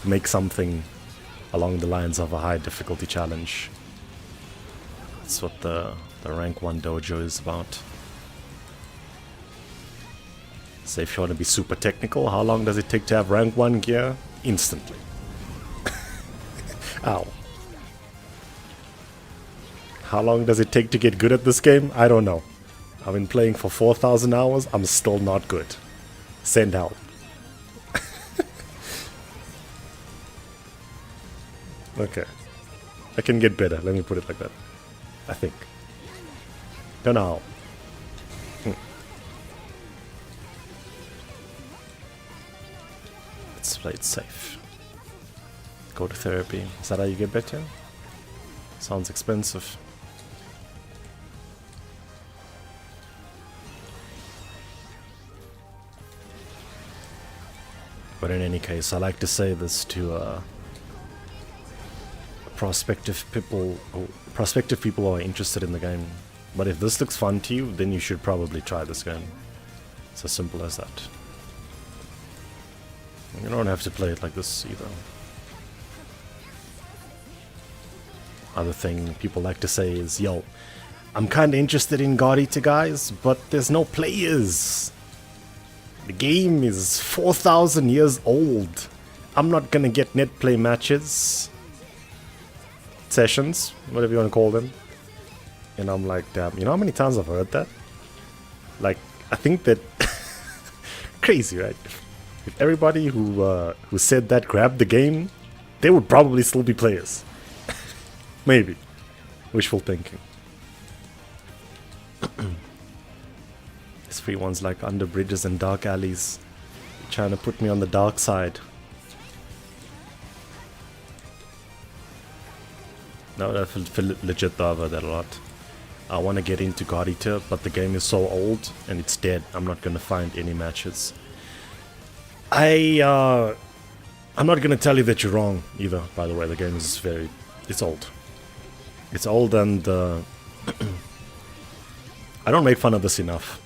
make something along the lines of a high difficulty challenge. That's what the rank 1 dojo is about. So if you want to be super technical, how long does it take to have rank 1 gear? Instantly. Ow. How long does it take to get good at this game? I don't know. I've been playing for 4,000 hours, I'm still not good. Send help. Okay. I can get better, let me put it like that. I think. Don't know how. Let's play it safe. Go to therapy. Is that how you get better? Sounds expensive. But in any case, I like to say this to prospective people who are interested in the game. But if this looks fun to you, then you should probably try this game. It's as simple as that. You don't have to play it like this either. Other thing people like to say is, yo, I'm kinda interested in GE3 guys, but there's no players. The game is 4,000 years old. I'm not gonna get net play matches. Sessions, whatever you want to call them. And I'm like, damn, you know how many times I've heard that? Like, I think that... crazy, right? If everybody who said that grabbed the game, they would probably still be players. Maybe. Wishful thinking. These free ones like under bridges and dark alleys. Trying to put me on the dark side. No, I feel legit though, I've heard that a lot. I want to get into GE3, but the game is so old and it's dead. I'm not going to find any matches. I'm not going to tell you that you're wrong either, by the way. The game is it's old. It's old and I don't make fun of this enough.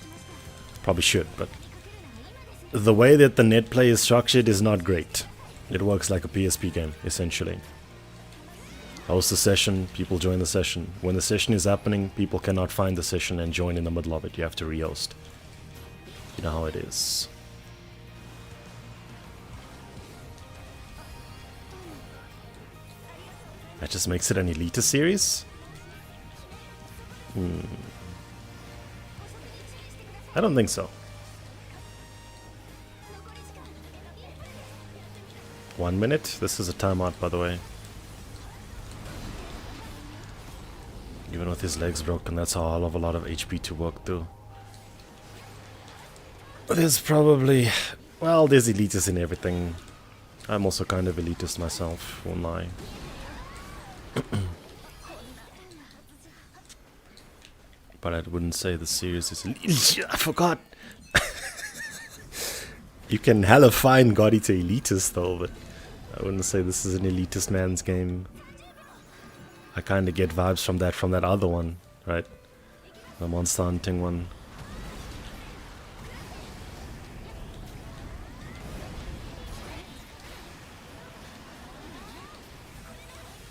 Probably should, but the way that the net play is structured is not great. It works like a PSP game, essentially. Host a session, people join the session. When the session is happening, people cannot find the session and join in the middle of it. You have to re-host. You know how it is. That just makes it an Elite series? I don't think so. 1 minute? This is a timeout, by the way. Even with his legs broken, that's a hell of a lot of HP to work through. There's probably... well, there's elitists in everything. I'm also kind of elitist myself, won't lie. But I wouldn't say the series is elitist. I forgot! You can hella find God Eater elitist though, but I wouldn't say this is an elitist man's game. I kind of get vibes from that other one, right? The monster hunting one.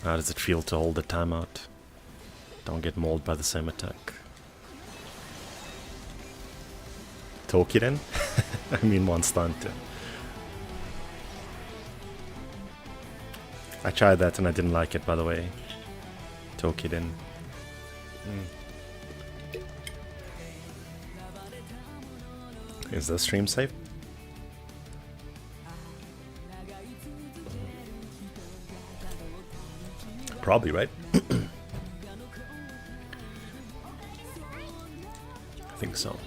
How does it feel to hold the timeout? Don't get mauled by the same attack. Tokiden? I mean Monster Hunter. I tried that and I didn't like it, by the way. Tokiden. Is the stream safe? Probably, right? I think so.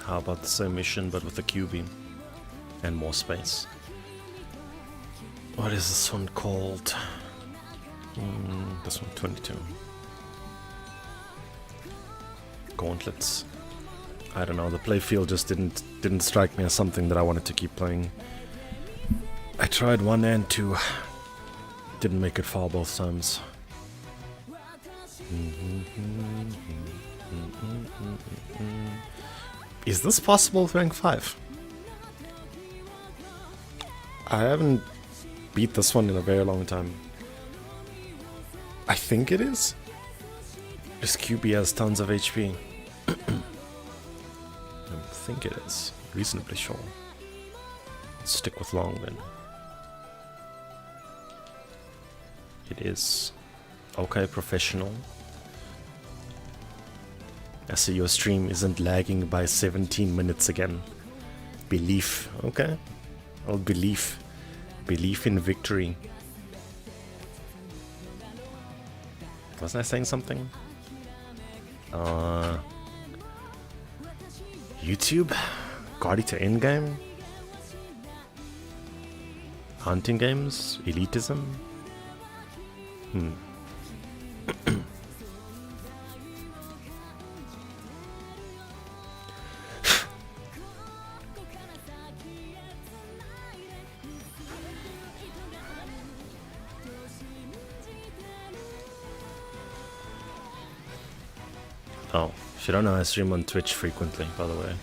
How about the same mission but with a Q-beam and more space? What is this one called? This one, 22. Gauntlets. I don't know, the playfield just didn't strike me as something that I wanted to keep playing. I tried 1 and 2. Didn't make it far both times. Is this possible with rank 5? I haven't beat this one in a very long time. I think it is. This QB has tons of HP. I think it is. Reasonably sure. Let's stick with long then. It is. Okay, professional. I see your stream isn't lagging by 17 minutes again. Belief. Okay. Oh, belief. Belief in victory. Wasn't I saying something? YouTube? God Eater endgame? Hunting games? Elitism? Oh, if you don't know, I stream on Twitch frequently, by the way.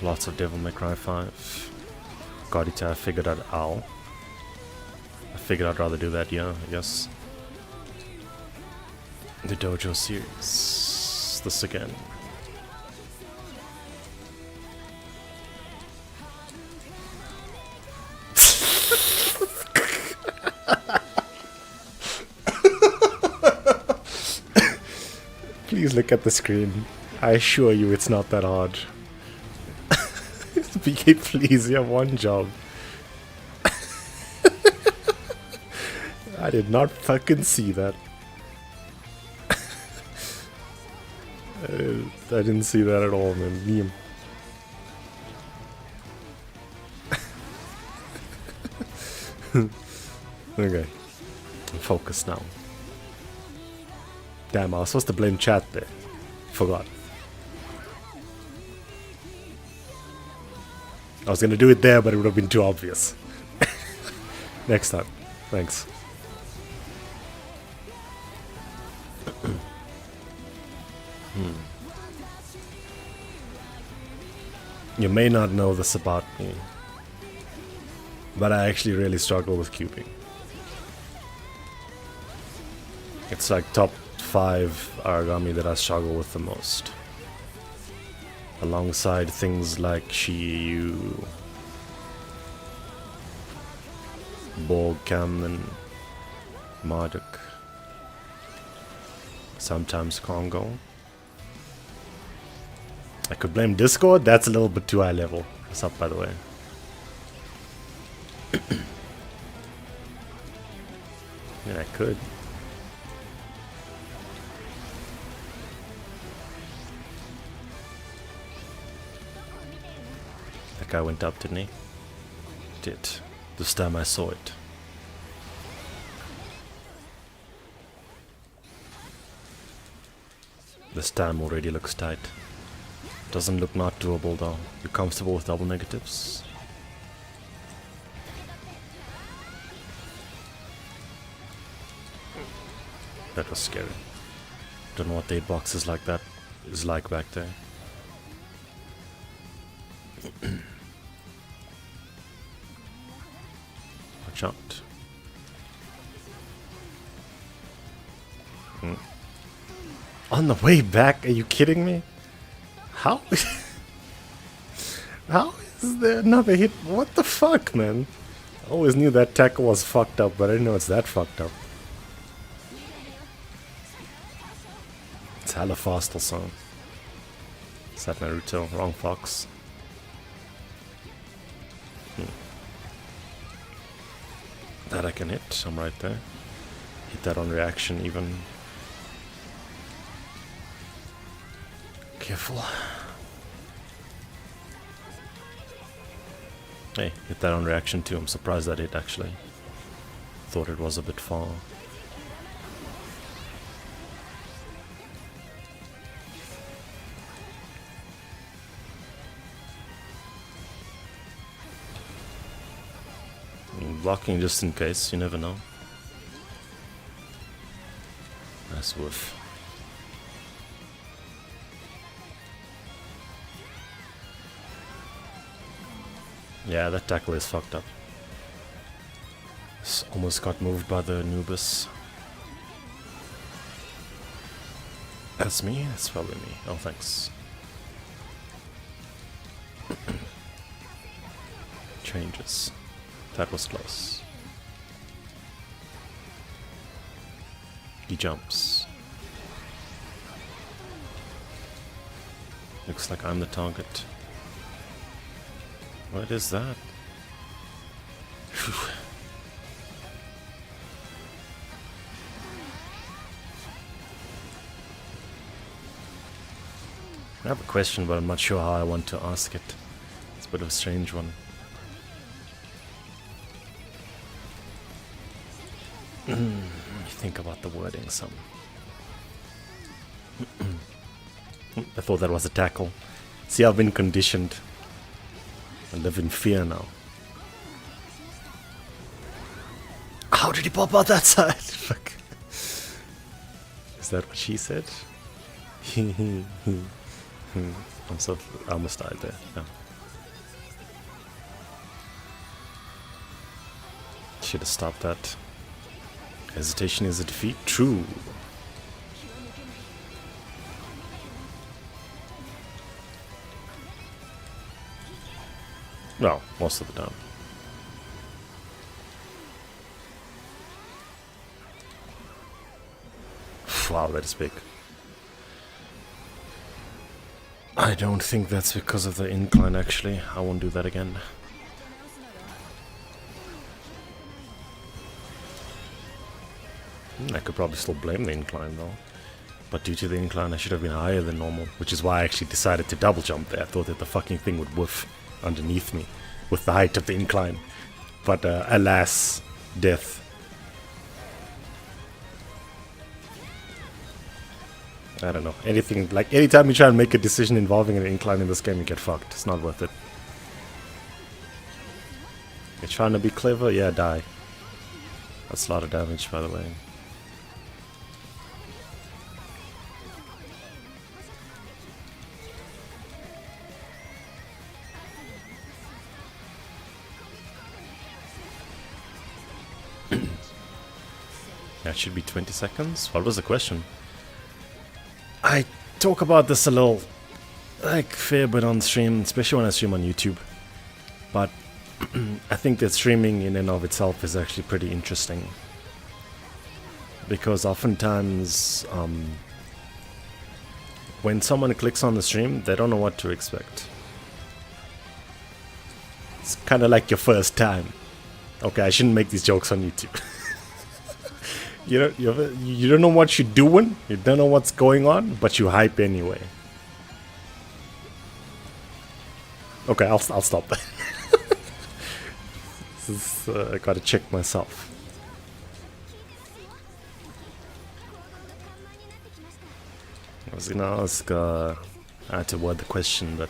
Lots of Devil May Cry 5. God Eater, I figured out ow. I figured I'd rather do that, yeah, I guess. The Dojo series. This again. Please look at the screen. I assure you it's not that hard. BK, please, you have one job. I did not fucking see that. I didn't see that at all, man. Meme. Okay. Focus now. Damn, I was supposed to blame chat there. Forgot. I was gonna do it there, but it would have been too obvious. Next time. Thanks. You may not know this about me, but I actually really struggle with cubing. It's like top 5 origami that I struggle with the most. alongside things like Shiyu, Borgcam, and Marduk. Sometimes Congo. I could blame Discord, that's a little bit too high level. What's up, by the way? Yeah, I could. That guy went up, didn't he? Did. This time I saw it. This time already looks tight. Doesn't look not doable though. You comfortable with double negatives? That was scary. Don't know what the hitbox is like that is like back there. Watch out. On the way back? Are you kidding me? How? How is there another hit? What the fuck, man? I always knew that tackle was fucked up, but I didn't know it's that fucked up. It's hella fast also. Is that Naruto? Wrong fox. That I can hit. I'm right there. Hit that on reaction even. Careful. Hey, hit that on reaction too. I'm surprised that hit actually. Thought it was a bit far. Blocking just in case, you never know. Nice whiff. Yeah, that tackle is fucked up. Almost got moved by the Anubis. That's me? That's probably me. Oh, thanks. Changes. That was close. He jumps. Looks like I'm the target. What is that? I have a question, but I'm not sure how I want to ask it. It's a bit of a strange one. Think about the wording some. I thought that was a tackle. See, I've been conditioned. I live in fear now. How did he pop out that side? Fuck. Is that what she said? I almost died there. No. Should have stopped that. Hesitation is a defeat. True. No, most of the time. Wow, that is big. I don't think that's because of the incline, actually. I won't do that again. I could probably still blame the incline, though. But due to the incline, I should have been higher than normal, which is why I actually decided to double jump there. I thought that the fucking thing would whiff underneath me with the height of the incline. But alas, death. I don't know. Anything, like, anytime you try and make a decision involving an incline in this game, you get fucked. It's not worth it. You're trying to be clever? Yeah, die. That's a lot of damage, by the way. That should be 20 seconds. What was the question? I talk about this a little like fair bit on stream, especially when I stream on YouTube. But I think that streaming in and of itself is actually pretty interesting. Because oftentimes, when someone clicks on the stream, they don't know what to expect. It's kind of like your first time. Okay, I shouldn't make these jokes on YouTube. You don't know what you're doing, you don't know what's going on, but you hype anyway. Okay, I'll stop that. I gotta check myself. I was gonna ask, I had to word the question, but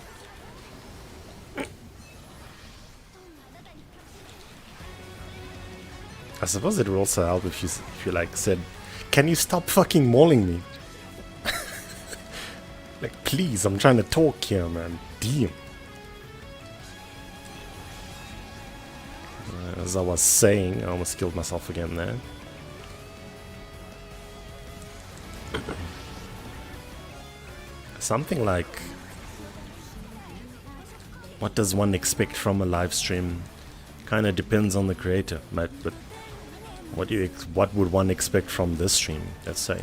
I suppose it would also help if you like said, "Can you stop fucking mauling me?" Like, please, I'm trying to talk here, man. Damn. As I was saying, I almost killed myself again there. Something like, what does one expect from a live stream? Kind of depends on the creator, but what would one expect from this stream? Let's say.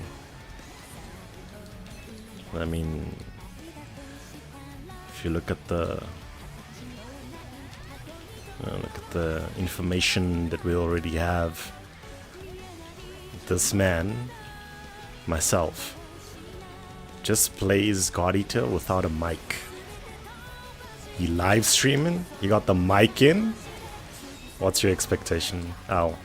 I mean, if you look at the information that we already have, this man, myself, just plays God Eater without a mic. He live streaming, you got the mic in. What's your expectation? Ow.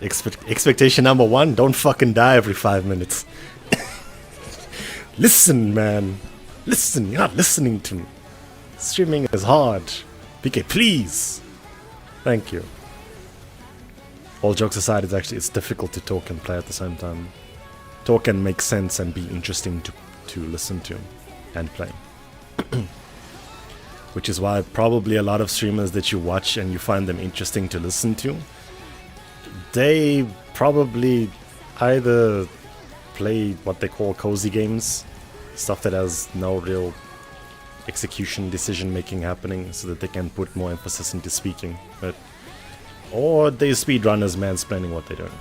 Expectation number one, don't fucking die every 5 minutes. Listen, man. Listen, you're not listening to me. Streaming is hard. PK, please. Thank you. All jokes aside, it's difficult to talk and play at the same time. Talk and make sense and be interesting to listen to and play. Which is why probably a lot of streamers that you watch and you find them interesting to listen to, they probably either play what they call cozy games, stuff that has no real execution, decision making happening, so that they can put more emphasis into speaking, or they speedrunners mansplaining what they're doing.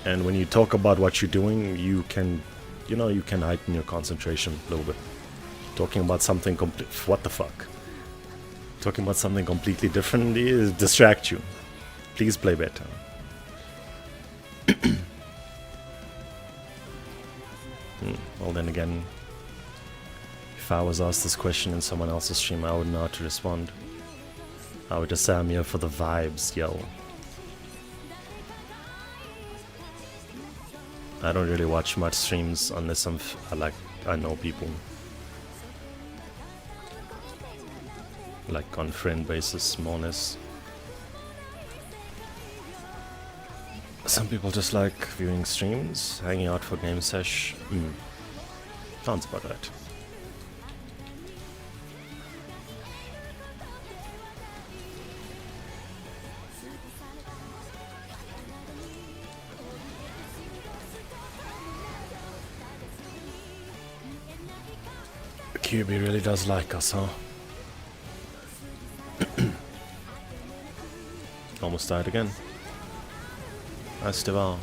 And when you talk about what you're doing, you can heighten your concentration a little bit. Talking about something what the fuck? Talking about something completely different is distract you. Please play better. Well, then again, if I was asked this question in someone else's stream, I wouldn't know how to respond. I would just say I'm here for the vibes, yo. I don't really watch much streams unless I know people. Like on friend basis, more or less. Some people just like viewing streams, hanging out for game sesh. Sounds about right. QB really does like us, huh? Almost died again. Nice Deval.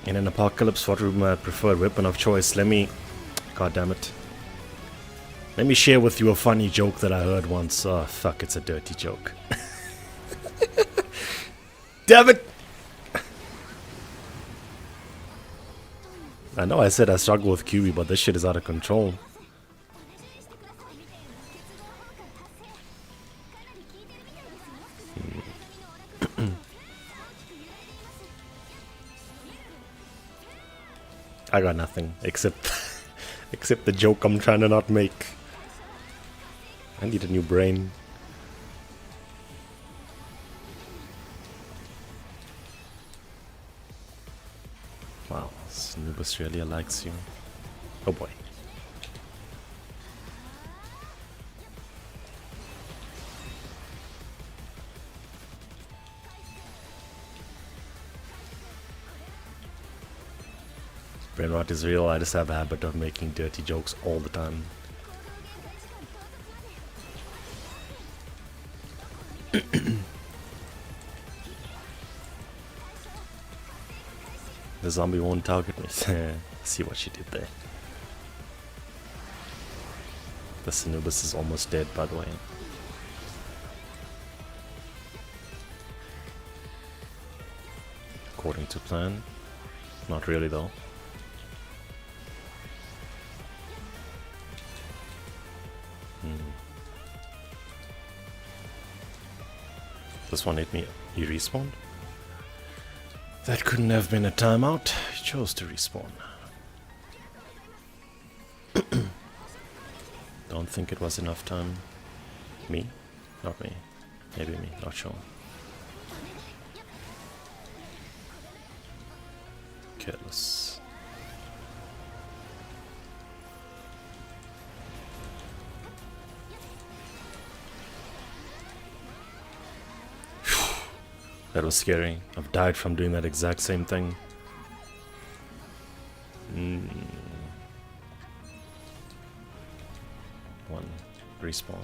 In an apocalypse, what would my preferred weapon of choice? God damn it. Let me share with you a funny joke that I heard once. Oh, fuck, it's a dirty joke. Damn it! I know I said I struggle with QB, but this shit is out of control. I got nothing, except the joke I'm trying to not make. I need a new brain. Wow, Anubis really likes you. Oh boy. Brain rot is real. I just have a habit of making dirty jokes all the time. The zombie won't target me. See what she did there. The Anubis is almost dead, by the way. According to plan. Not really though. This one hit me. He respawned? That couldn't have been a timeout. He chose to respawn. Don't think it was enough time. Me? Not me. Maybe me. Not sure. Careless. That was scary. I've died from doing that exact same thing. One respawn.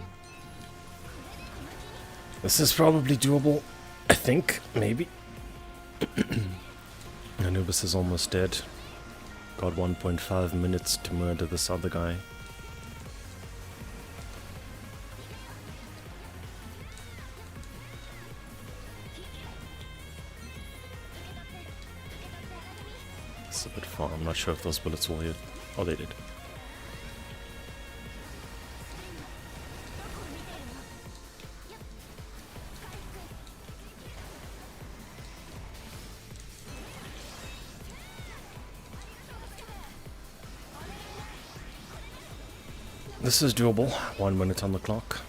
This is probably doable. I think, maybe. Anubis is almost dead. Got 1.5 minutes to murder this other guy. It's a bit far. I'm not sure if those bullets will hit. Oh, they did. This is doable. 1 minute on the clock.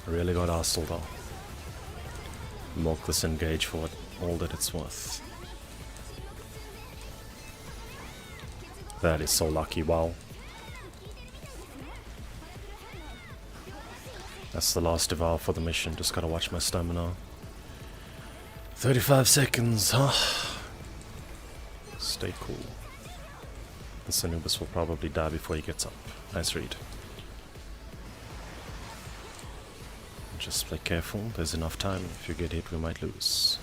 I really got hostile though. Milk this engage for all that it's worth. That is so lucky, wow. That's the last devour for the mission, just gotta watch my stamina. 35 seconds, huh? Stay cool. This Anubis will probably die before he gets up. Nice read. Just play careful, there's enough time. If you get hit, we might lose.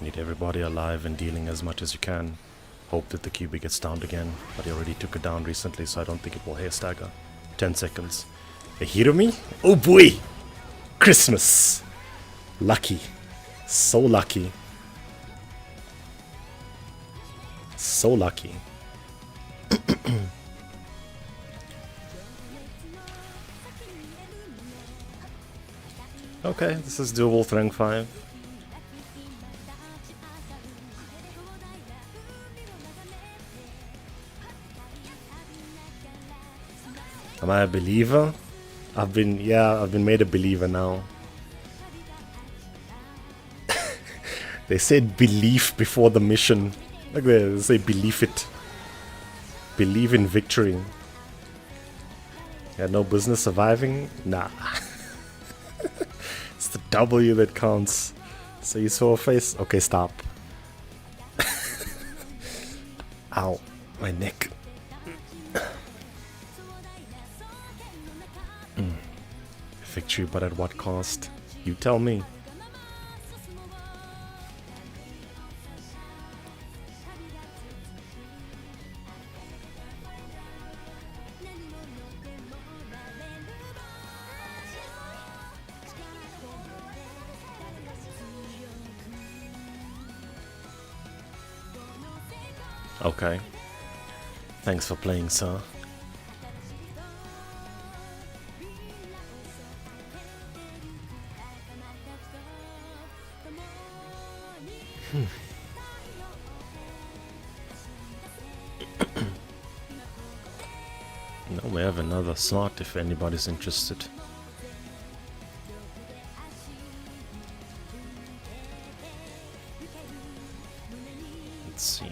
Need everybody alive and dealing as much as you can. Hope that the QB gets downed again, but he already took it down recently, so I don't think it will hair stagger. 10 seconds. A hero me? Oh boy! Christmas! Lucky. So lucky. So lucky. Okay, this is doable for rank 5. Am I a believer? I've been made a believer now. They said belief before the mission. Like they say believe it. Believe in victory. Yeah, no business surviving? Nah. It's the W that counts. So you saw a face? Okay, stop. Ow, my neck. Victory, but at what cost? You tell me. Okay. Thanks for playing, sir. No, we have another slot if anybody's interested. Let's see.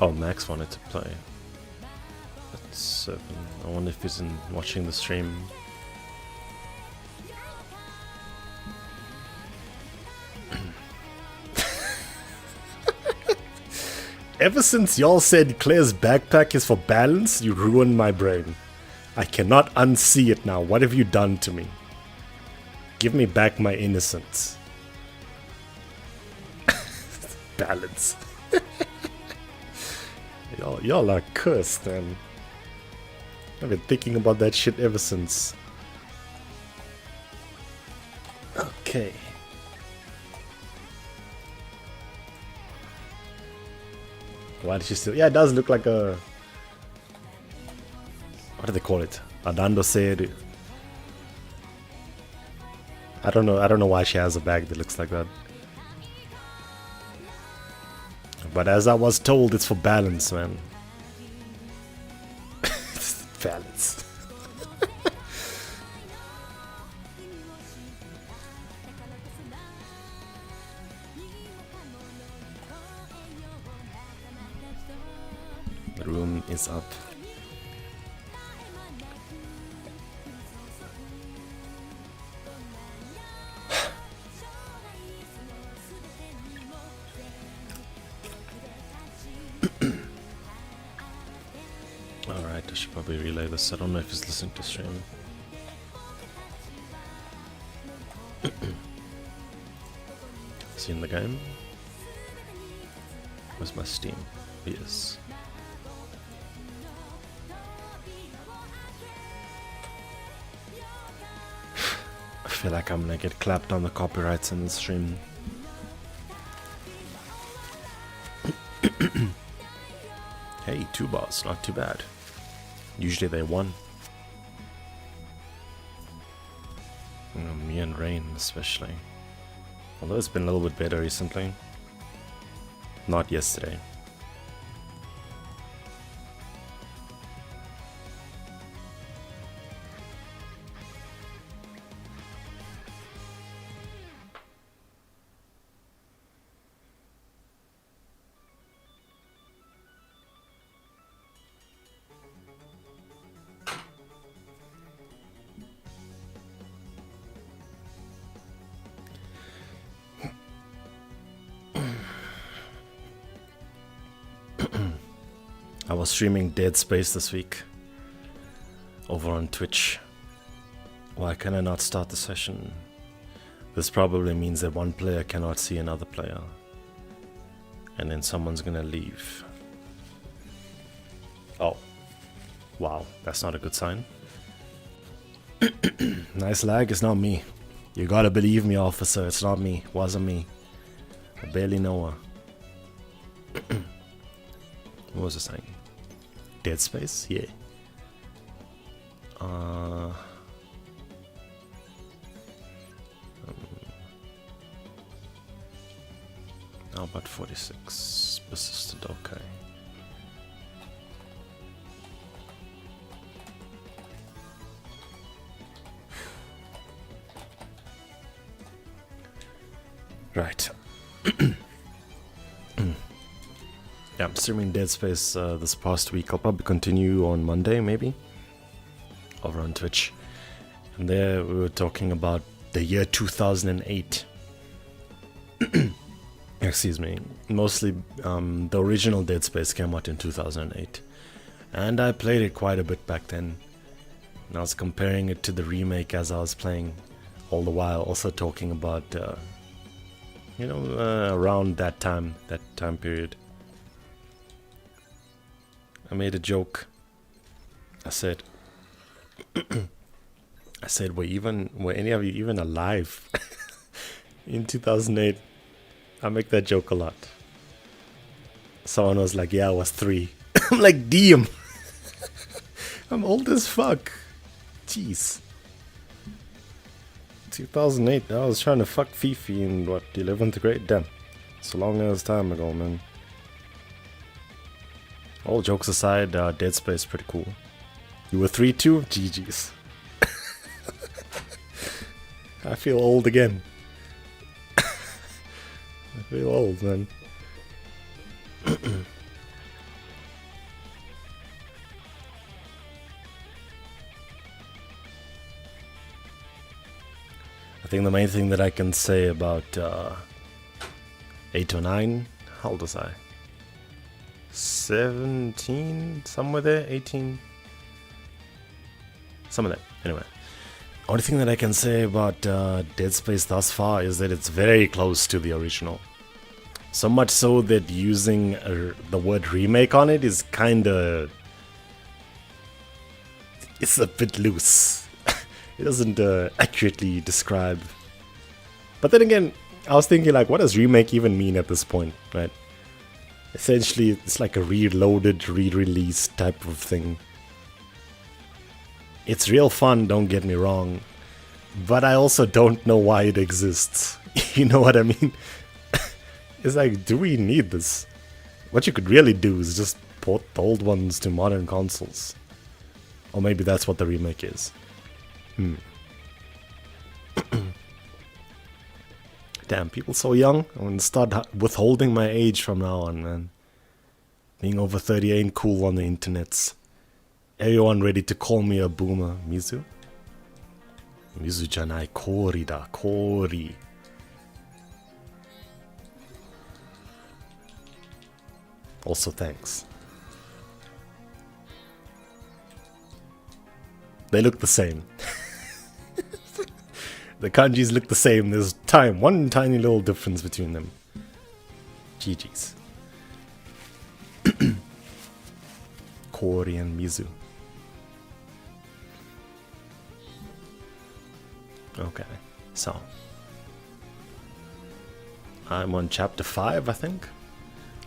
Oh, Max wanted to play. At 7. I wonder if he's watching the stream. Ever since y'all said Claire's backpack is for balance, you ruined my brain. I cannot unsee it now. What have you done to me? Give me back my innocence. Balance. Y'all are cursed, man. I've been thinking about that shit ever since. Okay. Why did she still? Yeah, it does look like a. What do they call it? Adando Seru. I don't know why she has a bag that looks like that. But as I was told, it's for balance, man. Balance. The room is up. Alright, I should probably relay this. I don't know if he's listening to stream. Is he in the game? Where's my Steam? He is. I feel like I'm gonna get clapped on the copyrights in the stream. Hey, 2 bars, not too bad. Usually they 1. Me and Rain especially. Although it's been a little bit better recently. Not yesterday. I was streaming Dead Space this week over on Twitch. Why can I not start the session? This probably means that one player cannot see another player. And then someone's gonna leave. Oh. Wow, that's not a good sign. Nice lag, it's not me. You gotta believe me, officer, it's not me. Wasn't me. I barely know her. What was I saying? Dead Space? Yeah. How about 46? Persistent, okay. Right. Yeah, I'm streaming Dead Space this past week. I'll probably continue on Monday, maybe, over on Twitch. And there we were talking about the year 2008. Excuse me. Mostly, the original Dead Space came out in 2008. And I played it quite a bit back then. And I was comparing it to the remake as I was playing all the while. Also talking about, around that time period. I made a joke. I said, were any of you even alive in 2008? I make that joke a lot. Someone was like, yeah, I was 3. I'm like, damn. I'm old as fuck. Jeez. 2008, I was trying to fuck Fifi in, 11th grade? Damn. It's a long ass time ago, man. All jokes aside, Dead Space pretty cool. You were 3 too? GG's. feel old again. I feel old, man. I think the main thing that I can say about 8 or 9, how old was I? 17, somewhere there, 18, somewhere there. Anyway, only thing that I can say about Dead Space thus far is that it's very close to the original. So much so that using the word remake on it is kinda... it's a bit loose. It doesn't accurately describe. But then again, I was thinking like, what does remake even mean at this point, right? Essentially, it's like a reloaded, re-released type of thing. It's real fun, don't get me wrong. But I also don't know why it exists. You know what I mean? It's like, do we need this? What you could really do is just port the old ones to modern consoles. Or maybe that's what the remake is. Damn, people so young. I'm gonna start withholding my age from now on, man. Being over 30 ain't cool on the internets. Everyone ready to call me a boomer. Mizu? Mizu janai, Kori da, Kori. Also thanks. They look the same. The kanjis look the same. There's one tiny little difference between them. GG's. Kori and Mizu. Okay, so I'm on chapter 5, I think.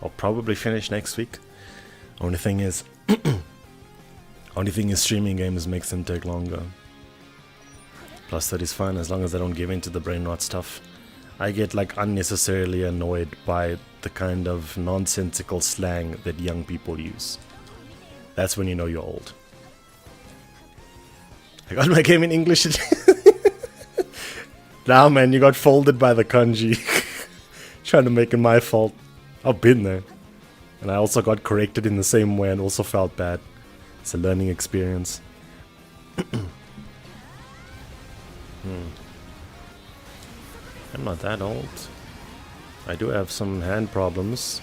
I'll probably finish next week. Only thing is streaming games makes them take longer. Plus that is fine as long as I don't give in to the brain rot stuff. I get like unnecessarily annoyed by the kind of nonsensical slang that young people use. That's when you know you're old. I got my game in English. Nah, man, you got folded by the kanji. Trying to make it my fault. I've been there. And I also got corrected in the same way and also felt bad. It's a learning experience. I'm not that old. I do have some hand problems.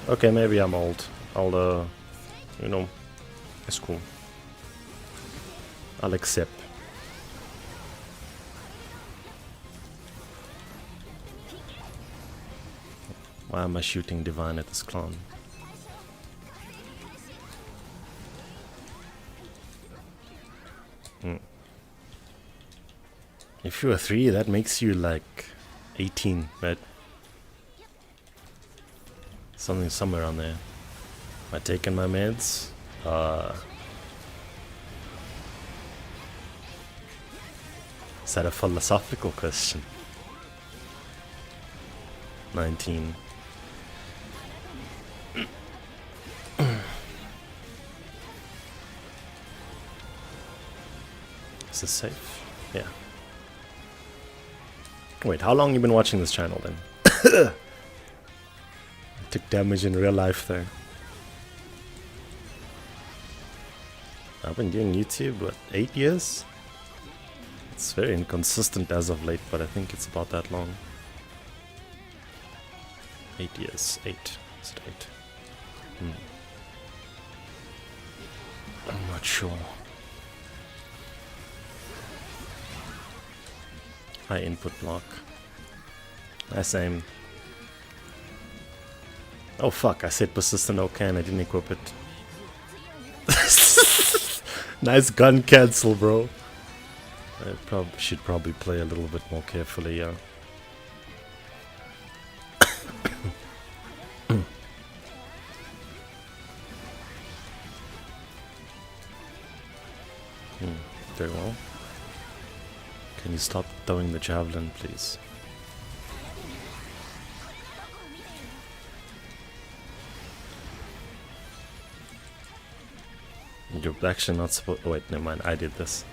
Okay, maybe I'm old. I'll, you know, it's cool. I'll accept. Why am I shooting Divine at this clown? If you're 3, that makes you like 18, right? Somewhere around there. Am I taking my meds? Is that a philosophical question? 19. Is this safe? Yeah. Wait, how long you been watching this channel then? I took damage in real life there. I've been doing YouTube, what, 8 years? It's very inconsistent as of late, but I think it's about that long. 8 years. 8. Is it 8? I'm not sure. High input block. Nice aim. Oh fuck, I said persistent OK and I didn't equip it. Nice gun cancel, bro. I should probably play a little bit more carefully, yeah. Very well. Can you stop throwing the javelin, please? You're actually not supposed... Oh, wait, never mind. I did this.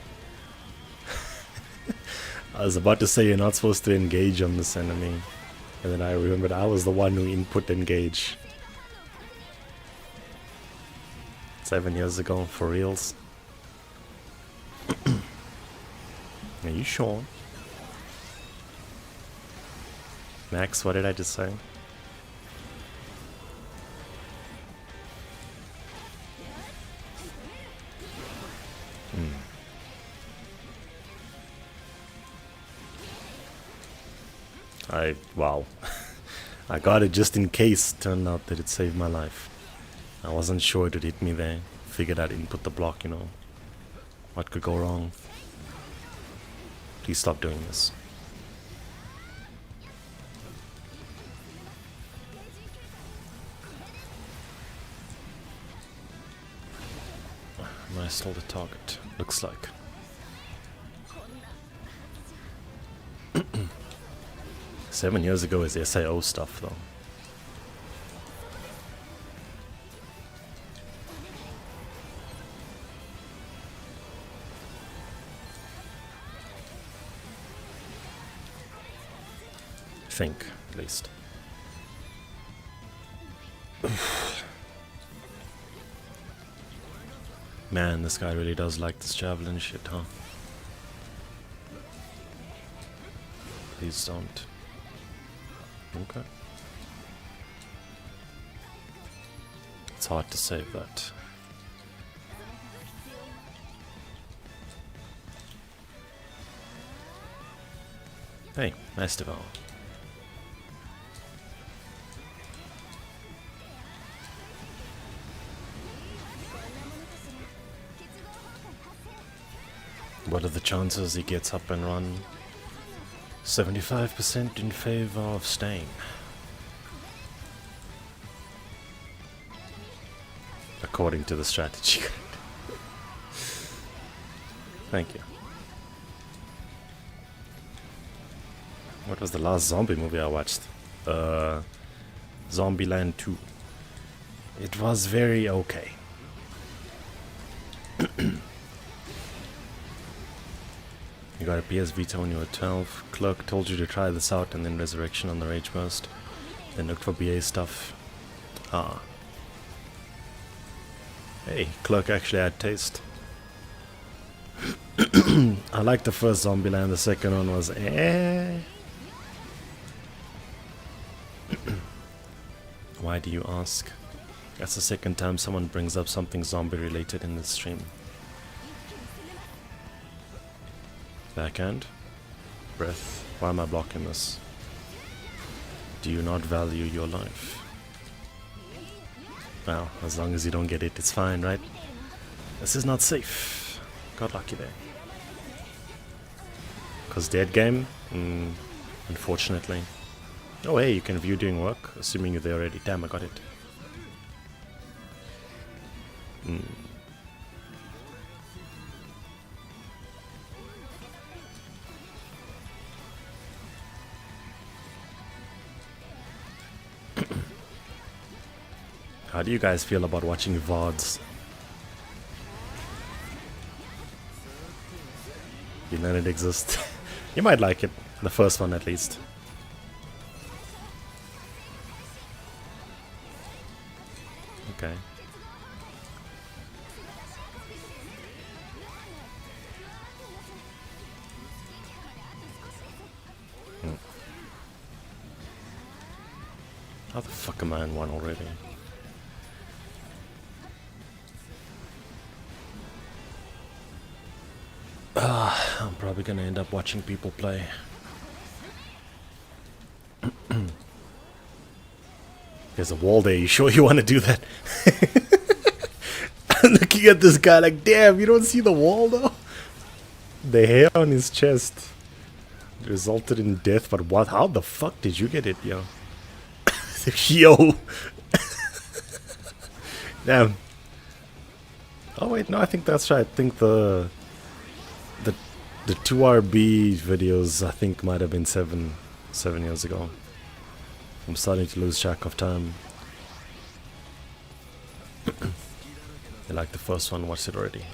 I was about to say you're not supposed to engage on this enemy. And then I remembered I was the one who input engage. 7 years ago, for reals. Are you sure? Max, what did I just say? Wow. I got it just in case. Turned out that it saved my life. I wasn't sure it would hit me there. Figured I'd input the block, you know. What could go wrong? Please stop doing this. Am I still the target? Looks like. Seven years ago is SAO stuff though. I think, at least. Man, this guy really does like this javelin shit, huh? Please don't. Okay. It's hard to save that. Hey, nice devour. What are the chances he gets up and run? 75% in favor of staying. According to the strategy guide. Thank you. What was the last zombie movie I watched? Zombieland 2. It was very okay. You got a PS Vita when you were 12. Clerk told you to try this out and then Resurrection on the Rage Burst. Then looked for BA stuff. Ah. Hey, Clerk actually had taste. I liked the first Zombieland, the second one was eh. Why do you ask? That's the second time someone brings up something zombie related in this stream. Backhand? Breath. Why am I blocking this? Do you not value your life? Well, as long as you don't get it, it's fine, right? This is not safe. Got lucky there. Cause dead game? Unfortunately. Oh hey, you can view doing work, assuming you're there already. Damn, I got it. How do you guys feel about watching VODs? You know it exists. You might like it. The first one at least. Okay. How the fuck am I in one already? I'm probably gonna end up watching people play. There's a wall there, you sure you want to do that? I'm looking at this guy like, damn, you don't see the wall though? The hair on his chest resulted in death, but what? How the fuck did you get it, yo? Yo! Damn. Oh wait, no, I think that's right. I think the 2RB videos, I think, might have been seven years ago. I'm starting to lose track of time. I like the first one, watched it already.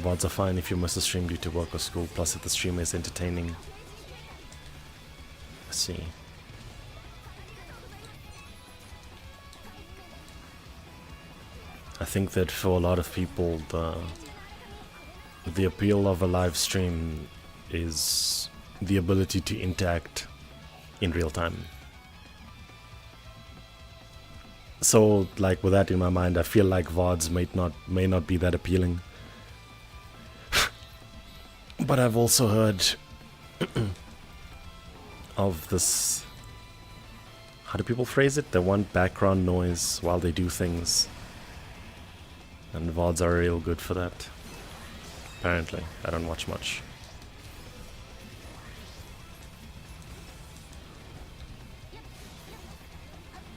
VODs are fine if you miss a stream due to work or school, plus if the stream is entertaining. I see. I think that for a lot of people, the appeal of a live stream is the ability to interact in real time. So, like, with that in my mind, I feel like VODs may not be that appealing. But I've also heard of this... How do people phrase it? They want background noise while they do things. And VODs are real good for that. Apparently. I don't watch much.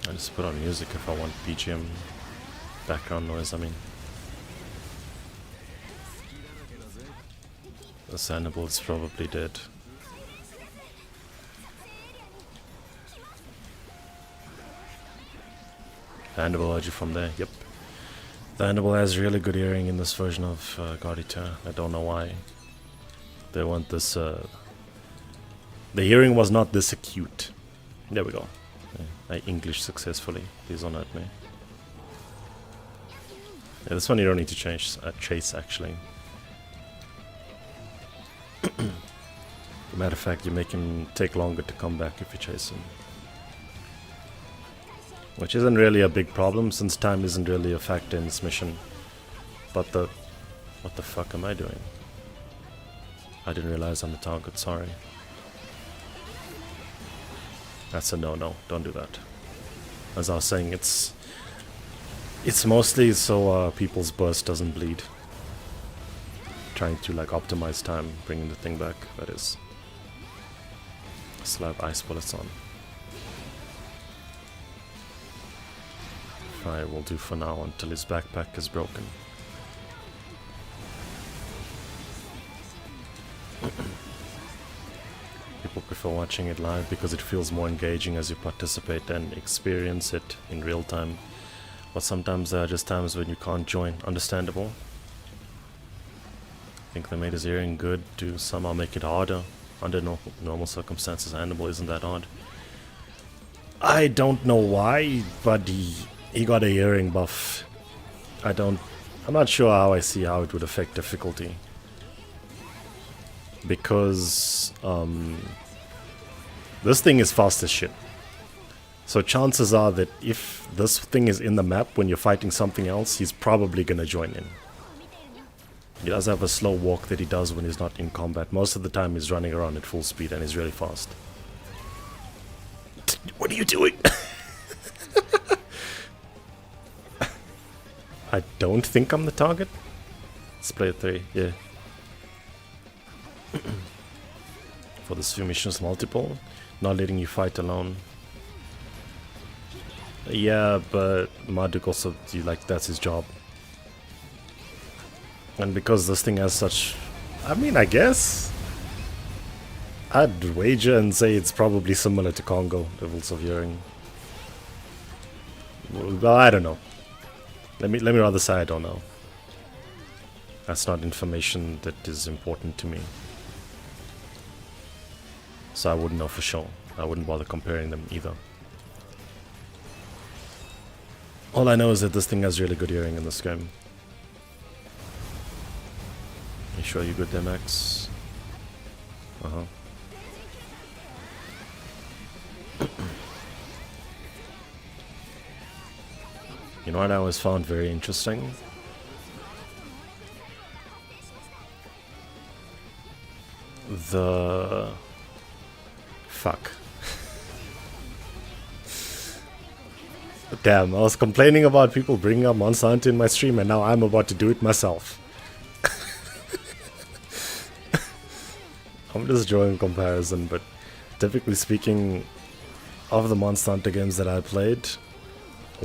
I just put on music if I want BGM background noise, I mean. The Sanibel is probably dead. Sanibel heard you from there, yep. The Sanibel has really good hearing in this version of GE3. I don't know why. They want this... The hearing was not this acute. There we go. I English successfully. Please don't hurt me. Yeah, this one you don't need to chase actually. Matter of fact, you make him take longer to come back if you chase him. Which isn't really a big problem since time isn't really a factor in this mission. But what the fuck am I doing? I didn't realize I'm the target, sorry. That's a no-no, don't do that. As I was saying, it's mostly so people's burst doesn't bleed. Trying to like optimize time, bringing the thing back, that is. Still have ice bullets on. Fire will do for now until his backpack is broken. People prefer watching it live because it feels more engaging as you participate and experience it in real time. But sometimes there are just times when you can't join. Understandable. I think they made his hearing good to somehow make it harder. Under normal circumstances, Hannibal isn't that hard. I don't know why, but he got a hearing buff. I'm not sure how I see how it would affect difficulty. Because this thing is fast as shit. So chances are that if this thing is in the map when you're fighting something else, he's probably gonna join in. He does have a slow walk that he does when he's not in combat. Most of the time he's running around at full speed and he's really fast. What are you doing? I don't think I'm the target. Let's play at 3, yeah. For this few missions multiple, not letting you fight alone. Yeah, but Marduk also, that's his job. And because this thing has such... I mean, I guess... I'd wager and say it's probably similar to Congo, levels of hearing. Well, I don't know. Let me rather say I don't know. That's not information that is important to me. So I wouldn't know for sure. I wouldn't bother comparing them either. All I know is that this thing has really good hearing in this game. You sure you good there, Max? Uh-huh. You know what I always found very interesting? Fuck. Damn, I was complaining about people bringing up Monster Hunter in my stream and now I'm about to do it myself. I'm just drawing comparison, but typically speaking, of the Monster Hunter games that I played,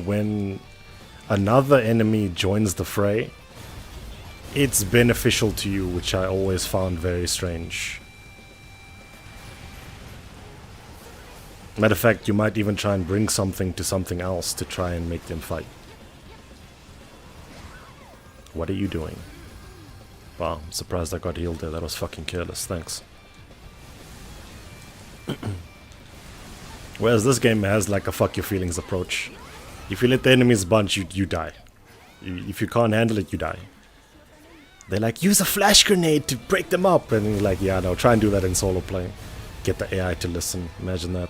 when another enemy joins the fray, it's beneficial to you, which I always found very strange. Matter of fact, you might even try and bring something to something else to try and make them fight. What are you doing? Wow, I'm surprised I got healed there. That was fucking careless. Thanks. Whereas this game has like a fuck your feelings approach. If you let the enemies bunch, you die. If you can't handle it, you die. They're like, use a flash grenade to break them up. And you're like, yeah, no, try and do that in solo play. Get the AI to listen. Imagine that.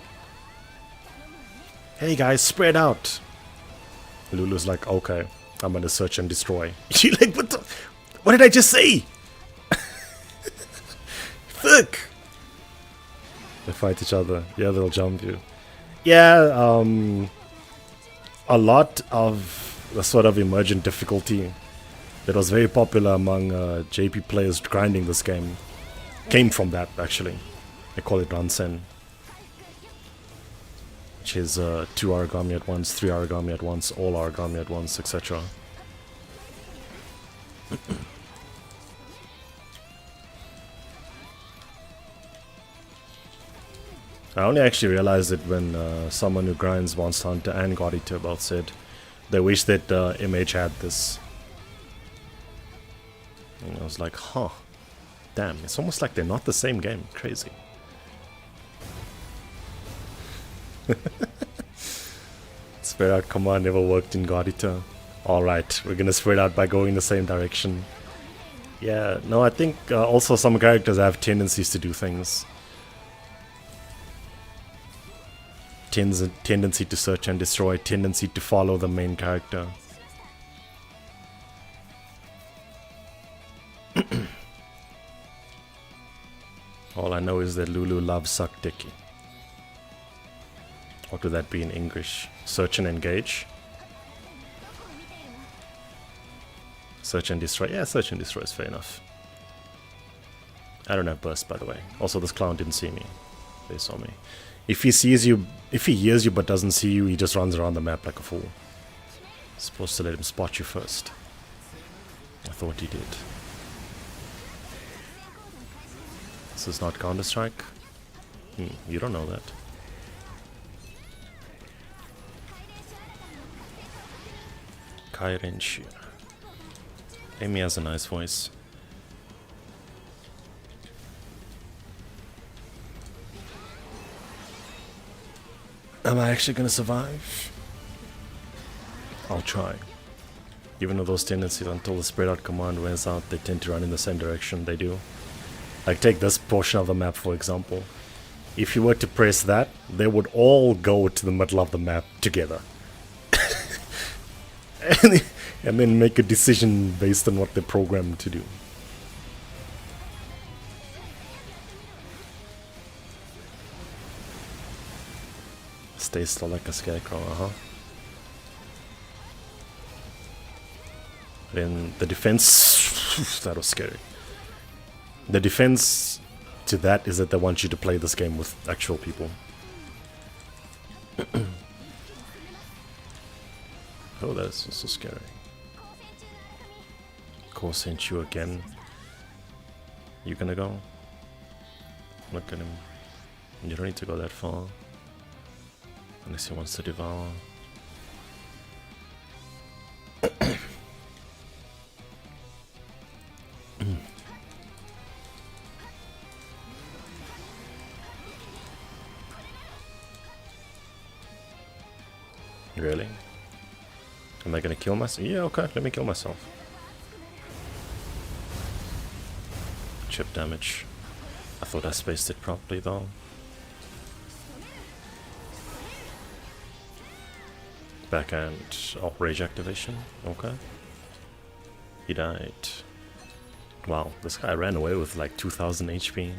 Hey guys, spread out. Lulu's like, okay, I'm gonna search and destroy. You're like, what did I just say? Fuck. They fight each other. Yeah, they'll jump you. Yeah, a lot of the sort of emergent difficulty that was very popular among JP players grinding this game came from that, actually. They call it Ransen. Which is 2 origami at once, 3 origami at once, all origami at once, etc. I only actually realized it when someone who grinds Monster Hunter and God Eater both said they wish that MH had this. And I was like, huh, damn, it's almost like they're not the same game. Crazy. Spread out command never worked in God Eater. Alright, we're gonna spread out by going the same direction. Yeah, no, I think also some characters have tendencies to do things. Tendency to search and destroy, tendency to follow the main character. All I know is that Lulu loves suck dicky. What would that be in English? Search and engage? Search and destroy? Yeah, search and destroy is fair enough. I don't have burst, by the way. Also, this clown didn't see me. They saw me. If he sees you, if he hears you but doesn't see you, he just runs around the map like a fool. Supposed to let him spot you first. I thought he did. This is not Counter-Strike? You don't know that. Kairenshi. Amy has a nice voice. Am I actually gonna survive? I'll try. Even though those tendencies, until the spread out command wears out, they tend to run in the same direction they do. Like take this portion of the map for example. If you were to press that, they would all go to the middle of the map together. and then make a decision based on what they're programmed to do. Stay still like a scarecrow, Then the defense... that was scary. The defense to that is that they want you to play this game with actual people. Oh, that's so scary. Core sent you again. You gonna go? Look at him. You don't need to go that far. Unless he wants to devour. Really? Am I gonna kill myself? Yeah, okay, let me kill myself. Chip damage. I thought I spaced it properly though. Backhand. Oh, rage activation. Okay. He died. Wow, this guy ran away with like 2000 HP.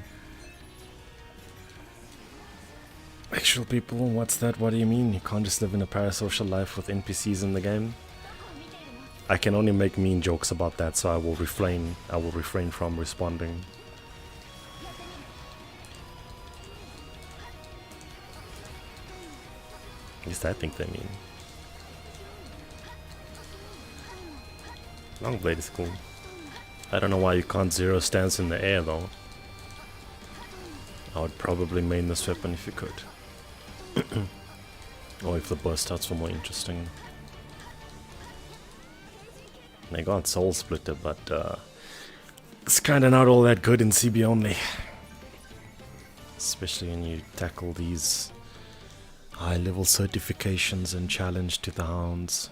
Actual people, what's that? What do you mean? You can't just live in a parasocial life with NPCs in the game? I can only make mean jokes about that, so I will refrain from responding. At least I think they mean. Long blade is cool. I don't know why you can't zero stance in the air though. I would probably main this weapon if you could. Or if the burst starts were more interesting. I got Soul Splitter, but It's kinda not all that good in CB only. Especially when you tackle these high level certifications and challenge to the hounds.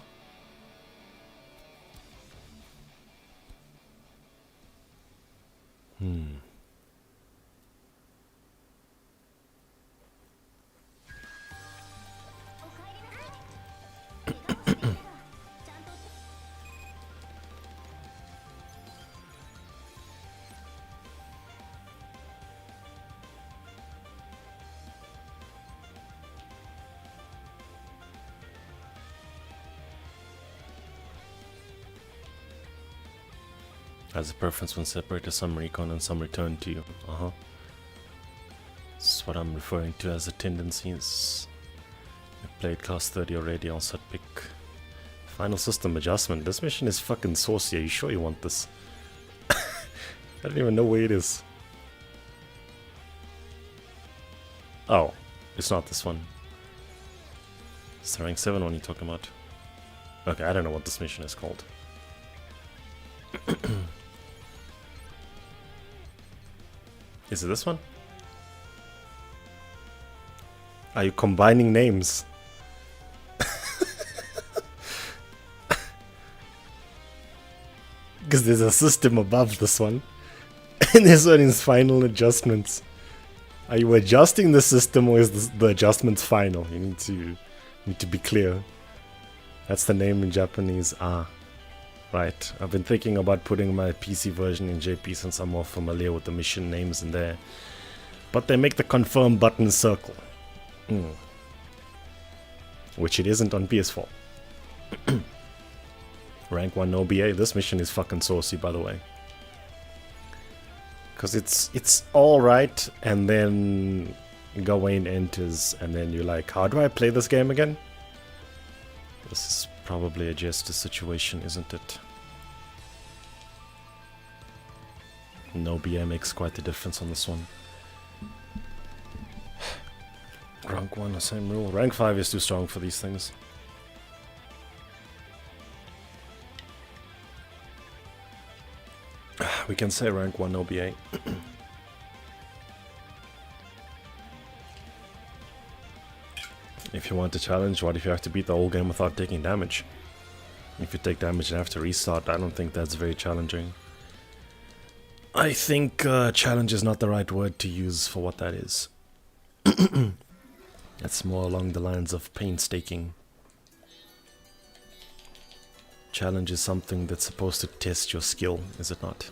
Has a preference when separated, some recon and some return to you. That's what I'm referring to as the tendencies. I played class 30 already, I'll set pick. Final system adjustment. This mission is fucking saucy. Are you sure you want this? I don't even know where it is. Oh, it's not this one. It's the rank 7 one you're talking about. Okay, I don't know what this mission is called. Is it this one? Are you combining names? Because there's a system above this one. And this one is final adjustments. Are you adjusting the system or is the adjustments final? You need to be clear. That's the name in Japanese. Ah. Right, I've been thinking about putting my PC version in JP since I'm more familiar with the mission names in there. But they make the confirm button circle. Which it isn't on PS4. Rank 1 OBA, this mission is fucking saucy by the way. Because it's alright and then Gawain enters and then you're like, how do I play this game again? This is probably a Jester situation, isn't it? No BA makes quite the difference on this one. Rank 1, the same rule. Rank 5 is too strong for these things. We can say rank 1 OBA. If you want to challenge, what if you have to beat the whole game without taking damage? If you take damage and have to restart, I don't think that's very challenging. I think challenge is not the right word to use for what that is. That's more along the lines of painstaking. Challenge is something that's supposed to test your skill, is it not?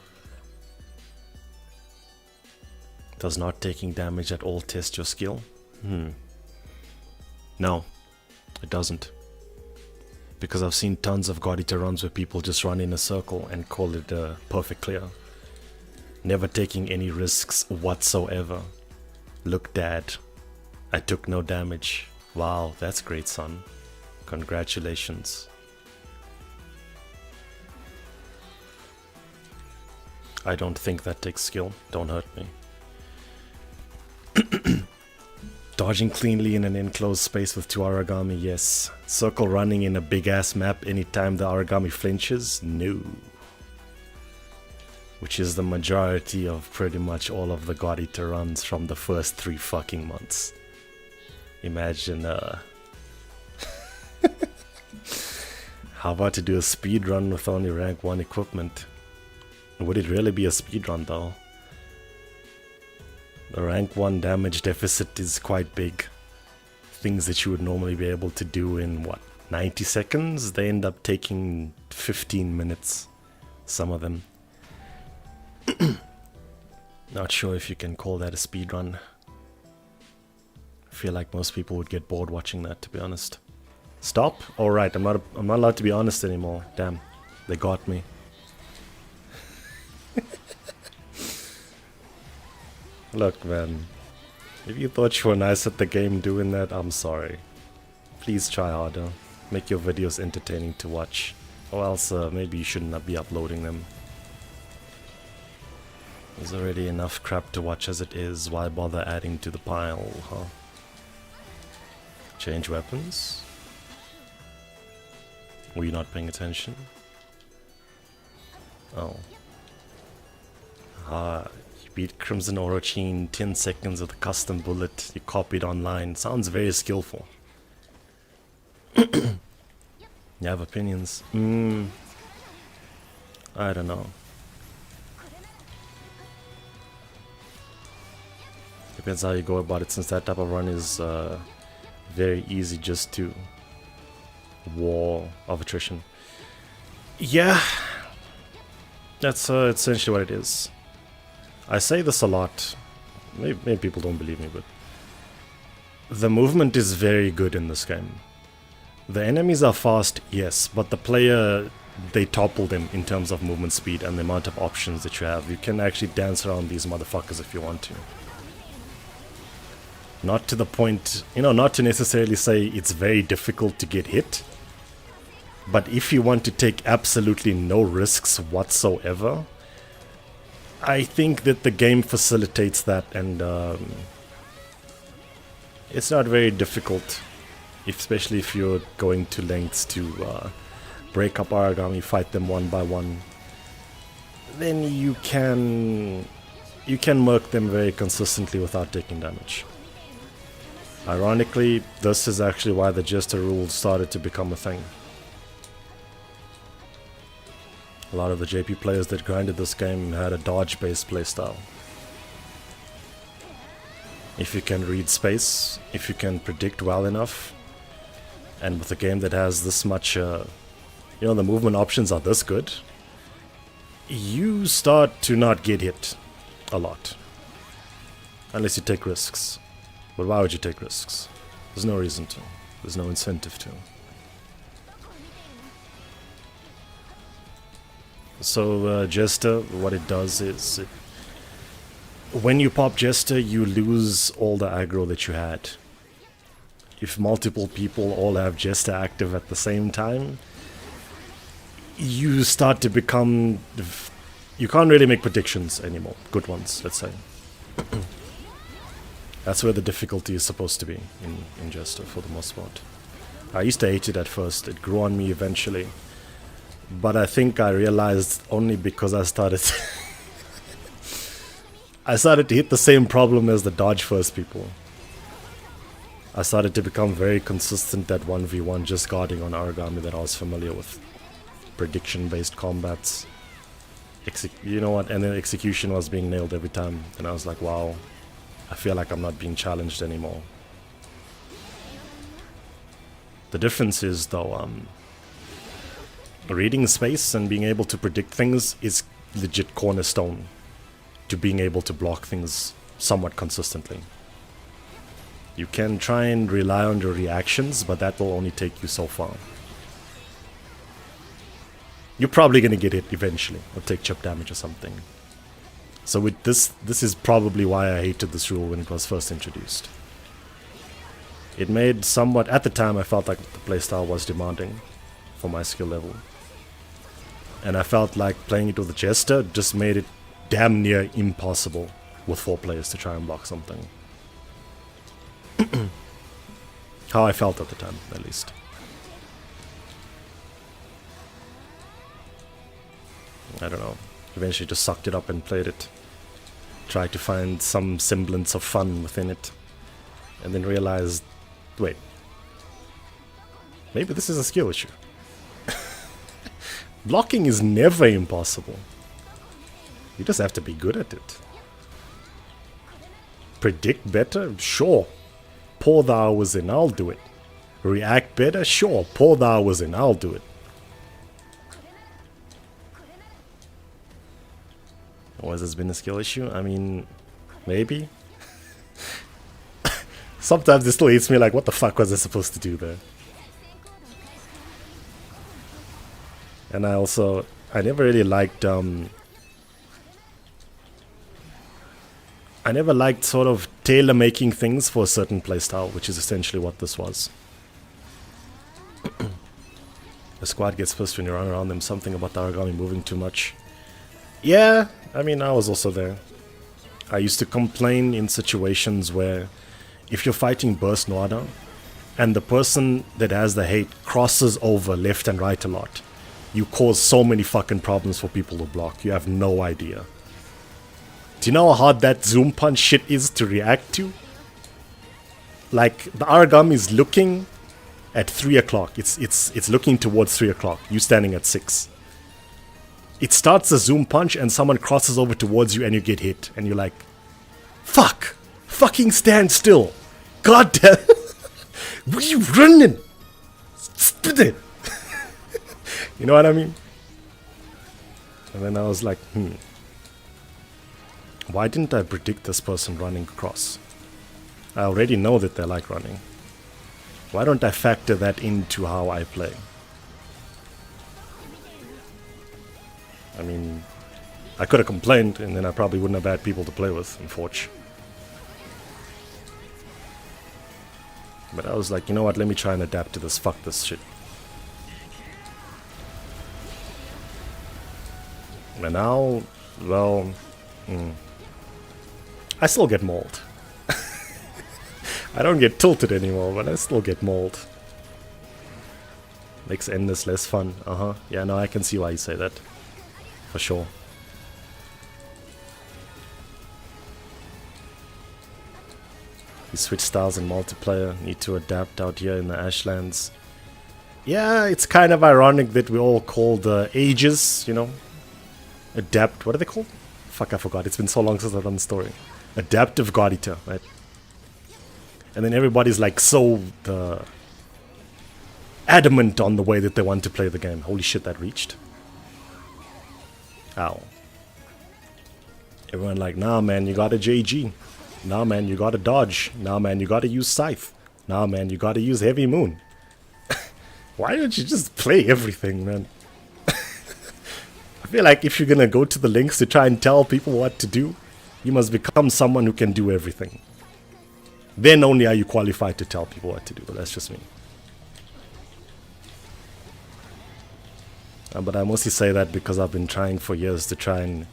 Does not taking damage at all test your skill? No, it doesn't. Because I've seen tons of God Eater runs where people just run in a circle and call it a perfect clear. Never taking any risks whatsoever. Look, Dad, I took no damage. Wow, that's great, son. Congratulations. I don't think that takes skill. Don't hurt me. Dodging cleanly in an enclosed space with 2 origami, yes. Circle running in a big ass map anytime the origami flinches, no. Which is the majority of pretty much all of the God Eater runs from the first 3 fucking months. Imagine, how about to do a speed run with only rank 1 equipment? Would it really be a speed run though? The rank 1 damage deficit is quite big. Things that you would normally be able to do in, what, 90 seconds? They end up taking 15 minutes. Some of them. Not sure if you can call that a speed run. I feel like most people would get bored watching that, to be honest. Stop? Alright, I'm not allowed to be honest anymore. Damn, they got me. Look, man, if you thought you were nice at the game doing that, I'm sorry. Please try harder. Make your videos entertaining to watch. Or else maybe you should not be uploading them. There's already enough crap to watch as it is. Why bother adding to the pile, huh? Change weapons? Were you not paying attention? Oh. You beat Crimson Orochi 10 seconds with a custom bullet. You copied online. Sounds very skillful. You have opinions? I don't know. Depends how you go about it, since that type of run is very easy just to war of attrition. Yeah, that's essentially what it is. I say this a lot. Maybe people don't believe me, but the movement is very good in this game. The enemies are fast, yes, but the player, they topple them in terms of movement speed and the amount of options that you have. You can actually dance around these motherfuckers if you want to. Not to the point, not to necessarily say it's very difficult to get hit, but if you want to take absolutely no risks whatsoever, I think that the game facilitates that, and it's not very difficult, especially if you're going to lengths to break up Aragami, fight them one by one. Then you can murk them very consistently without taking damage. Ironically, this is actually why the Jester rule started to become a thing. A lot of the JP players that grinded this game had a dodge-based playstyle. If you can read space, if you can predict well enough, and with a game that has this much, the movement options are this good, you start to not get hit a lot. Unless you take risks. But why would you take risks? There's no reason to. There's no incentive to. So Jester, what it does is, when you pop Jester, you lose all the aggro that you had. If multiple people all have Jester active at the same time, you start to become... You can't really make predictions anymore. Good ones, let's say. That's where the difficulty is supposed to be in Jester, for the most part. I used to hate it at first. It grew on me eventually. But I think I realized only because I started... I started to hit the same problem as the dodge first people. I started to become very consistent at 1v1 just guarding on Aragami that I was familiar with. Prediction-based combats. You know what? And then execution was being nailed every time. And I was like, wow. I feel like I'm not being challenged anymore. The difference is, though, reading space and being able to predict things is legit cornerstone to being able to block things somewhat consistently. You can try and rely on your reactions, but that will only take you so far. You're probably going to get hit eventually, or take chip damage or something. So with this is probably why I hated this rule when it was first introduced. It made somewhat, at the time I felt like the playstyle was demanding for my skill level. And I felt like playing it with a Jester just made it damn near impossible with 4 players to try and block something. How I felt at the time, at least. I don't know. Eventually just sucked it up and played it. Tried to find some semblance of fun within it. And then realized, wait. Maybe this is a skill issue. Blocking is never impossible. You just have to be good at it. Predict better? Sure. Pour the hours in, I'll do it. React better? Sure. Pour the hours in, I'll do it. Or has this been a skill issue? I mean, maybe. Sometimes it still hits me like, what the fuck was I supposed to do there? And I never really liked, I never liked sort of tailor-making things for a certain playstyle, which is essentially what this was. The squad gets pissed when you run around them, something about the Aragami moving too much. Yeah, I mean, I was also there. I used to complain in situations where if you're fighting Burst Noada and the person that has the hate crosses over left and right a lot, you cause so many fucking problems for people to block. You have no idea. Do you know how hard that zoom punch shit is to react to? Like, the Aragami is looking at 3 o'clock. It's looking towards 3 o'clock. You standing at 6. It starts a zoom punch and someone crosses over towards you and you get hit. And you're like, fuck! Fucking stand still! God damn! Where you running? Spit it! You know what I mean? And then I was like, why didn't I predict this person running across? I already know that they like running. Why don't I factor that into how I play? I mean, I could have complained and then I probably wouldn't have had people to play with, unfortunately. But I was like, you know what, let me try and adapt to this. Fuck this shit. And now, well, I still get mauled. I don't get tilted anymore, but I still get mauled. Makes endless less fun. Yeah, no, I can see why you say that. For sure. You switch styles in multiplayer, need to adapt out here in the Ashlands. Yeah, it's kind of ironic that we all called ages, you know. Adapt, what are they called? Fuck, I forgot. It's been so long since I've done the story. Adaptive Godita, right? And then everybody's like so adamant on the way that they want to play the game. Holy shit, that reached. Ow. Everyone like, nah man, you gotta JG. Nah man, you gotta dodge. Nah man, you gotta use Scythe. Nah man, you gotta use Heavy Moon. Why don't you just play everything, man? I feel like if you're gonna go to the links to try and tell people what to do, you must become someone who can do everything. Then only are you qualified to tell people what to do, but that's just me. But I mostly say that because I've been trying for years to try and,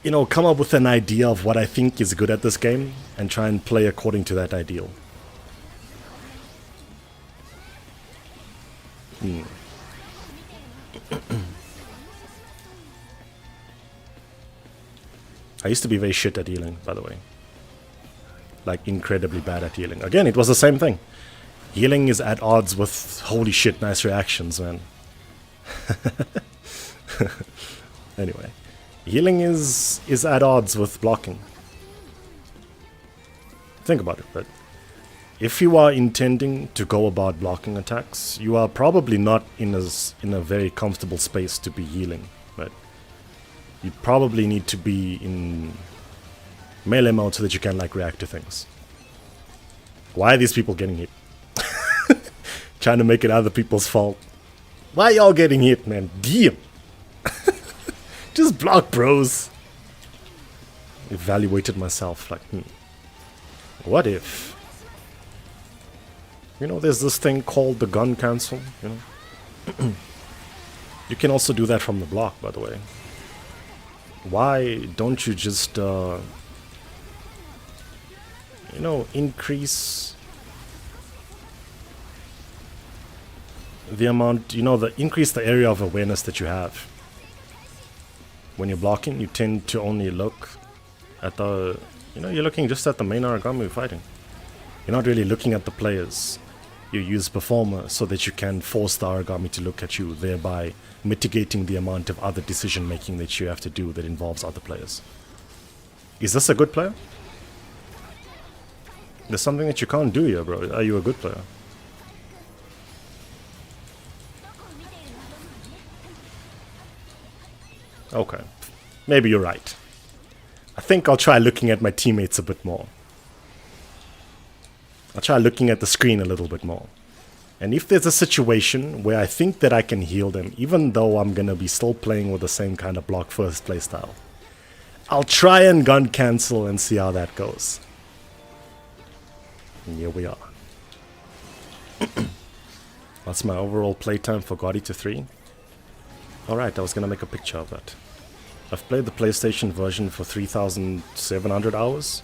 you know, come up with an idea of what I think is good at this game and try and play according to that ideal. I used to be very shit at healing, by the way. Like, incredibly bad at healing. Again, it was the same thing. Healing is at odds with, holy shit, nice reactions, man. Anyway, healing is at odds with blocking. Think about it, but if you are intending to go about blocking attacks, you are probably not in a very comfortable space to be healing, right? You probably need to be in melee mode so that you can like react to things. Why are these people getting hit? Trying to make it other people's fault. Why y'all getting hit, man? Damn. Just block, bros. Evaluated myself like, what if? You know, there's this thing called the gun cancel, you know? You can also do that from the block, by the way. Why don't you just, you know, increase the amount, you know, increase the area of awareness that you have. When you're blocking, you tend to only look at the, you know, you're looking just at the main Aragami you're fighting. You're not really looking at the players. You use Performer so that you can force the Aragami to look at you, thereby mitigating the amount of other decision making that you have to do that involves other players. Is this a good player? There's something that you can't do here, bro. Are you a good player? Okay. Maybe you're right. I think I'll try looking at my teammates a bit more. I'll try looking at the screen a little bit more. And if there's a situation where I think that I can heal them, even though I'm gonna be still playing with the same kind of block first playstyle, I'll try and gun cancel and see how that goes. And here we are. What's my overall playtime for GE3? Alright, I was gonna make a picture of that. I've played the PlayStation version for 3,700 hours.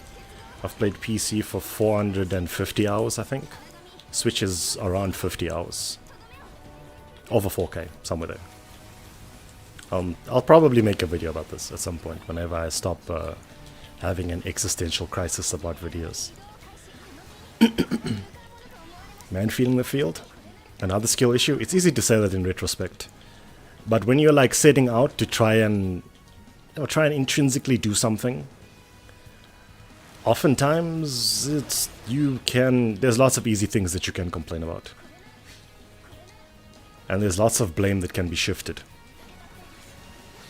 I've played PC for 450 hours, I think. Switch is around 50 hours. Over 4K, somewhere there. I'll probably make a video about this at some point, whenever I stop having an existential crisis about videos. Man feeling the field? Another skill issue? It's easy to say that in retrospect. But when you're like setting out to try and intrinsically do something, oftentimes there's lots of easy things that you can complain about. And there's lots of blame that can be shifted.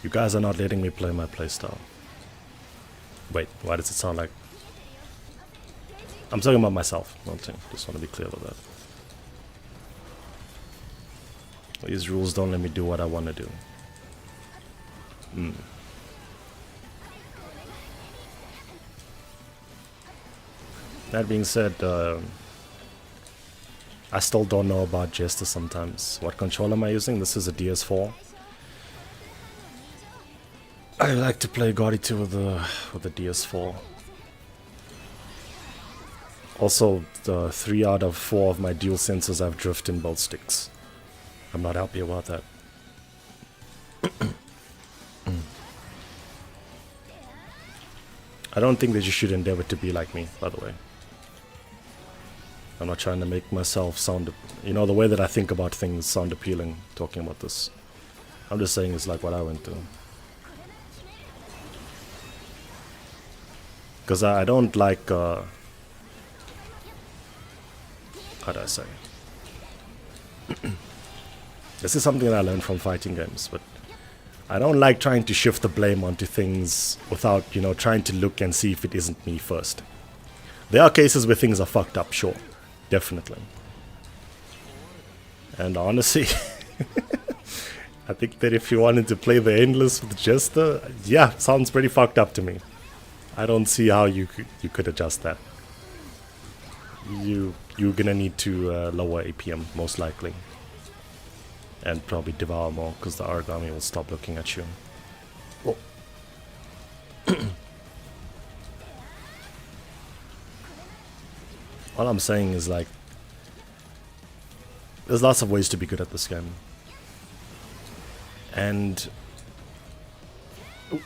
You guys are not letting me play my playstyle. Wait, why does it sound like... I'm talking about myself, just want to be clear about that. These rules don't let me do what I want to do. That being said, I still don't know about Jester sometimes. What controller am I using? This is a DS4. I like to play GE3 with the DS4. Also, the 3 out of 4 of my dual sensors have drift in both sticks. I'm not happy about that. I don't think that you should endeavor to be like me, by the way. I'm not trying to make myself sound... You know, the way that I think about things sound appealing talking about this. I'm just saying it's like what I went through. Because I don't like... how do I say? This is something that I learned from fighting games, but I don't like trying to shift the blame onto things without, you know, trying to look and see if it isn't me first. There are cases where things are fucked up, sure. Definitely. And honestly, I think that if you wanted to play the Endless with Jester, yeah, sounds pretty fucked up to me. I don't see how you could adjust that. You're gonna need to lower APM, most likely. And probably devour more, because the origami will stop looking at you. Oh. All I'm saying is, like, there's lots of ways to be good at this game. And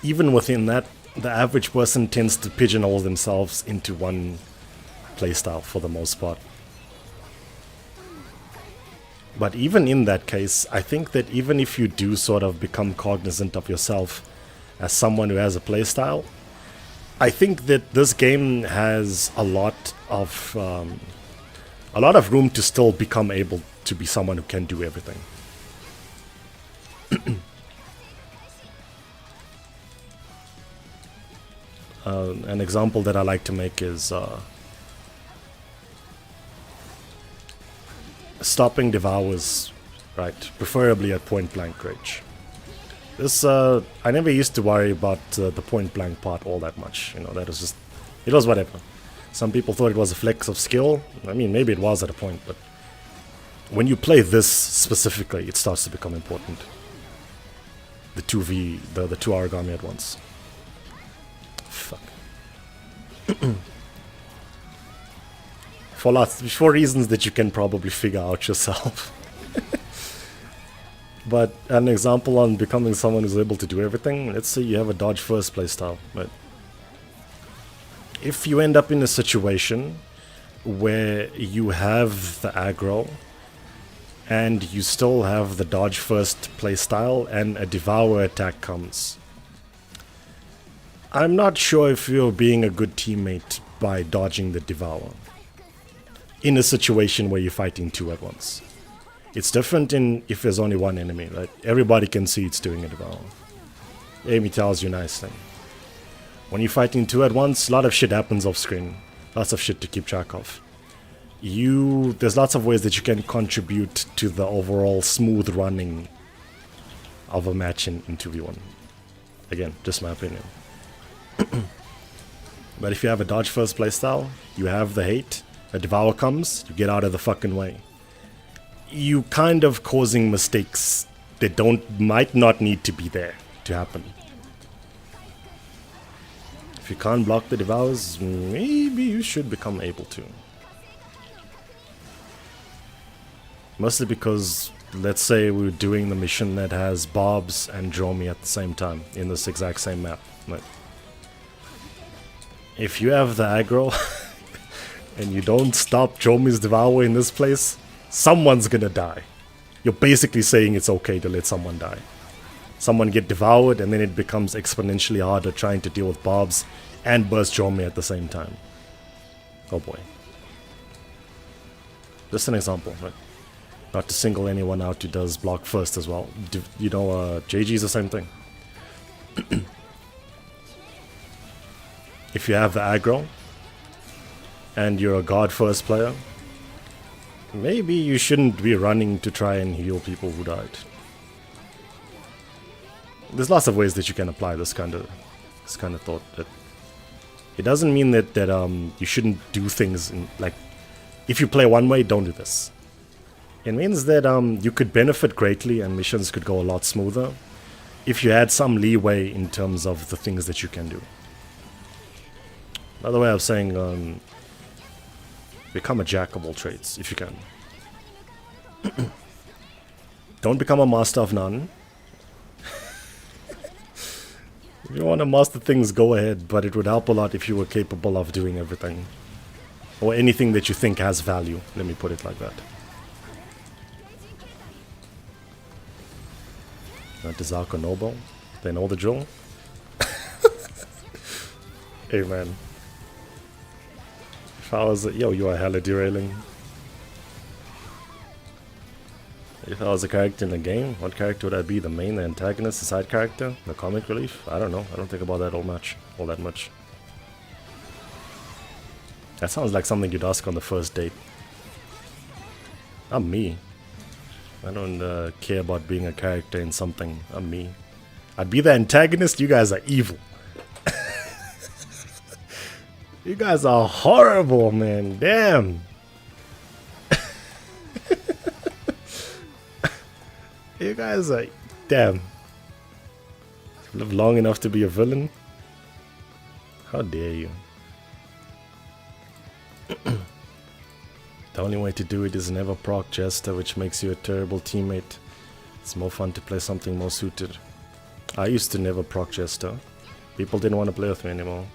even within that, the average person tends to pigeonhole themselves into one playstyle for the most part. But even in that case, I think that even if you do sort of become cognizant of yourself as someone who has a playstyle, I think that this game has a lot of room to still become able to be someone who can do everything. An example that I like to make is stopping devours, right? Preferably at point blank range. This I never used to worry about the point blank part all that much. You know, that was just, it was whatever. Some people thought it was a flex of skill. I mean, maybe it was at a point, but when you play this specifically, it starts to become important. The 2v, the 2 origami at once. Fuck. For reasons that you can probably figure out yourself. But an example on becoming someone who's able to do everything, let's say you have a dodge first playstyle, right? If you end up in a situation where you have the aggro and you still have the dodge first playstyle and a devour attack comes, I'm not sure if you're being a good teammate by dodging the devour in a situation where you're fighting 2 at once. It's different in if there's only one enemy, right? Everybody can see it's doing a devour. Amy tells you nicely. When you're fighting 2 at once, a lot of shit happens off screen. Lots of shit to keep track of. There's lots of ways that you can contribute to the overall smooth running of a match in 2v1. Again, just my opinion. But if you have a dodge first playstyle, you have the hate, a devour comes, you get out of the fucking way. You kind of causing mistakes that might not need to be there to happen. If you can't block the devours, maybe you should become able to. Mostly because let's say we're doing the mission that has Bobs and Dromi at the same time in this exact same map. Right? If you have the aggro and you don't stop Dromi's Devour in this place, someone's gonna die. You're basically saying it's okay to let someone die. Someone get devoured and then it becomes exponentially harder trying to deal with Bobs and burst Dromi at the same time. Oh boy. Just an example, right? Not to single anyone out who does block first as well. You know, JG is the same thing. If you have the aggro and you're a guard first player, maybe you shouldn't be running to try and heal people who died. There's lots of ways that you can apply this kind of thought. It doesn't mean that you shouldn't do things like, if you play one way, don't do this. It means that you could benefit greatly and missions could go a lot smoother if you had some leeway in terms of the things that you can do. Another way of saying, become a jack of all trades if you can. Don't become a master of none. If you want to master things, go ahead, but it would help a lot if you were capable of doing everything. Or anything that you think has value, let me put it like that. Dizarko Noble, they know the drill. Hey man. If I was yo, you are hella derailing. If I was a character in the game, what character would I be? The main, the antagonist, the side character, the comic relief? I don't know. I don't think about that all that much. That sounds like something you'd ask on the first date. I'm me. I don't care about being a character in something. I'm me. I'd be the antagonist. You guys are evil. You guys are horrible, man. Damn. You guys are... Damn. Live long enough to be a villain? How dare you. The only way to do it is never proc Jester, which makes you a terrible teammate. It's more fun to play something more suited. I used to never proc Jester. People didn't want to play with me anymore.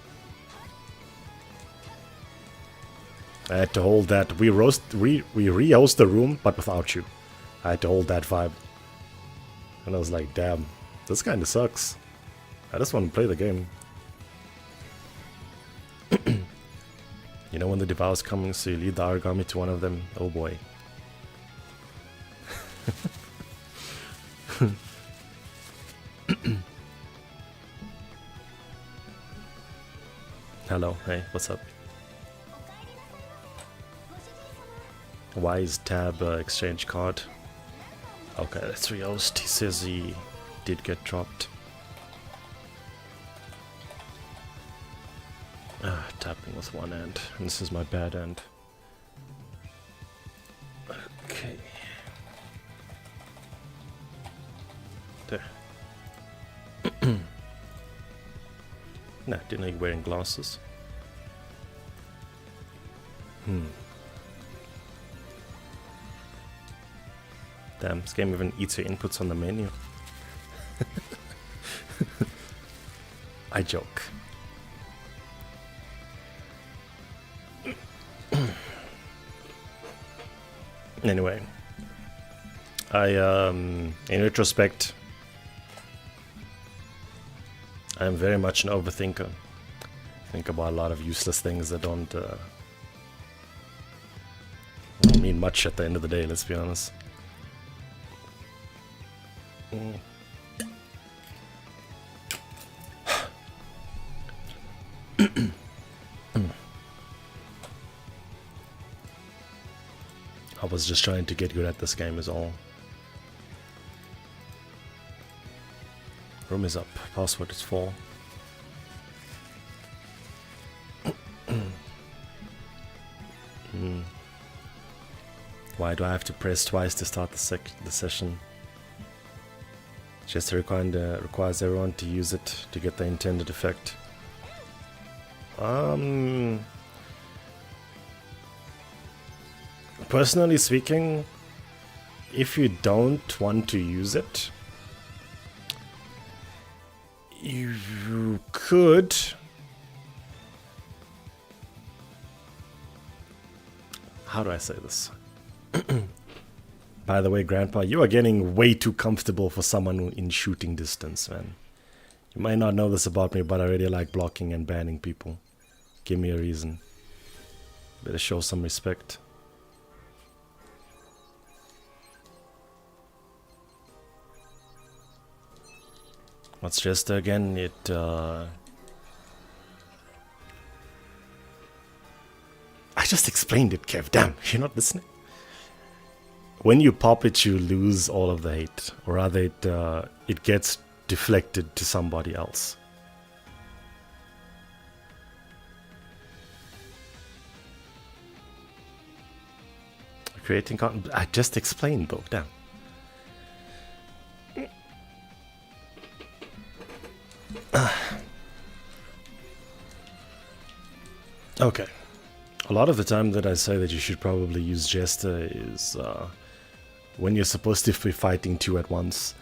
I had to hold that. We re-host the room, but without you. I had to hold that vibe. And I was like, damn, this kinda sucks. I just want to play the game. You know when the Devour's coming, so you lead the Aragami to one of them? Oh boy. Hello, hey, what's up? Why is tab exchange card? Okay, let's re-host. He says he did get dropped. Tapping with one hand. And this is my bad hand. Okay. There. Nah, didn't know you're wearing glasses. Damn, this game even eats your inputs on the menu. I joke. Anyway, in retrospect, I am very much an overthinker. Think about a lot of useless things that don't mean much at the end of the day, let's be honest. I was just trying to get good at this game is all. Room is up. Password is 4. Why do I have to press twice to start the session? Just requires everyone to use it to get the intended effect. Personally speaking, if you don't want to use it, you could how do I say this? By the way, Grandpa, you are getting way too comfortable for someone in shooting distance, man. You might not know this about me, but I really like blocking and banning people. Give me a reason. Better show some respect. What's Jester again? I just explained it, Kev. Damn, you're not listening. When you pop it, you lose all of the hate. Or rather, it gets deflected to somebody else. Creating content. I just explained, though. Damn. Okay. A lot of the time that I say that you should probably use Jester is when you're supposed to be fighting two at once.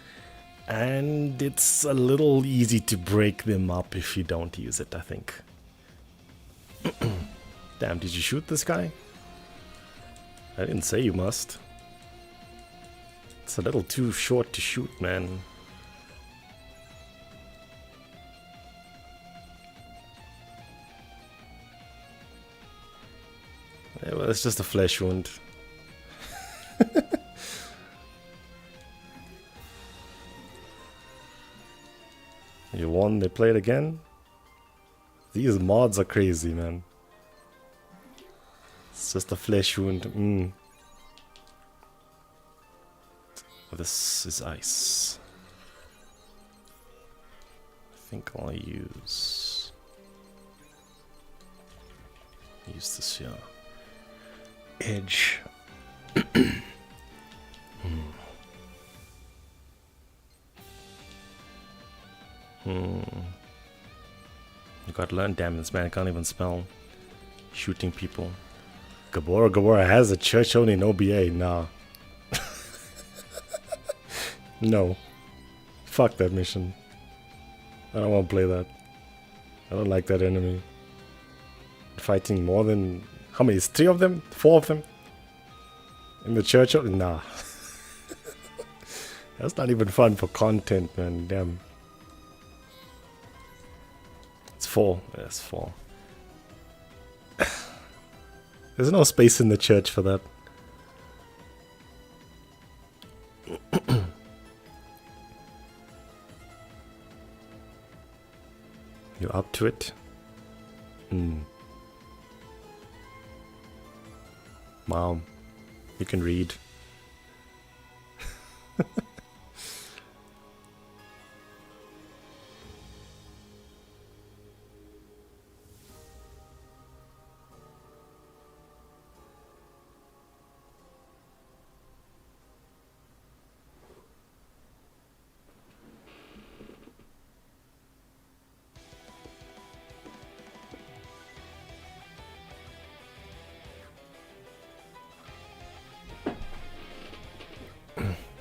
And it's a little easy to break them up if you don't use it, I think. Damn, did you shoot this guy? I didn't say you must. It's a little too short to shoot, man. Yeah, well, it's just a flesh wound. You won, they played again? These mods are crazy, man. It's just a flesh wound. This is ice. I think I'll use this here. Edge. You gotta learn, damn this man, I can't even spell. Shooting people. Gabora has a church only in OBA. Nah. No. Fuck that mission. I don't want to play that. I don't like that enemy. Fighting more than... How many? Is 3 of them? 4 of them? In the church? Nah. That's not even fun for content, man. Damn. It's 4. Yes, 4. There's no space in the church for that. You up to it? Mom, you can read.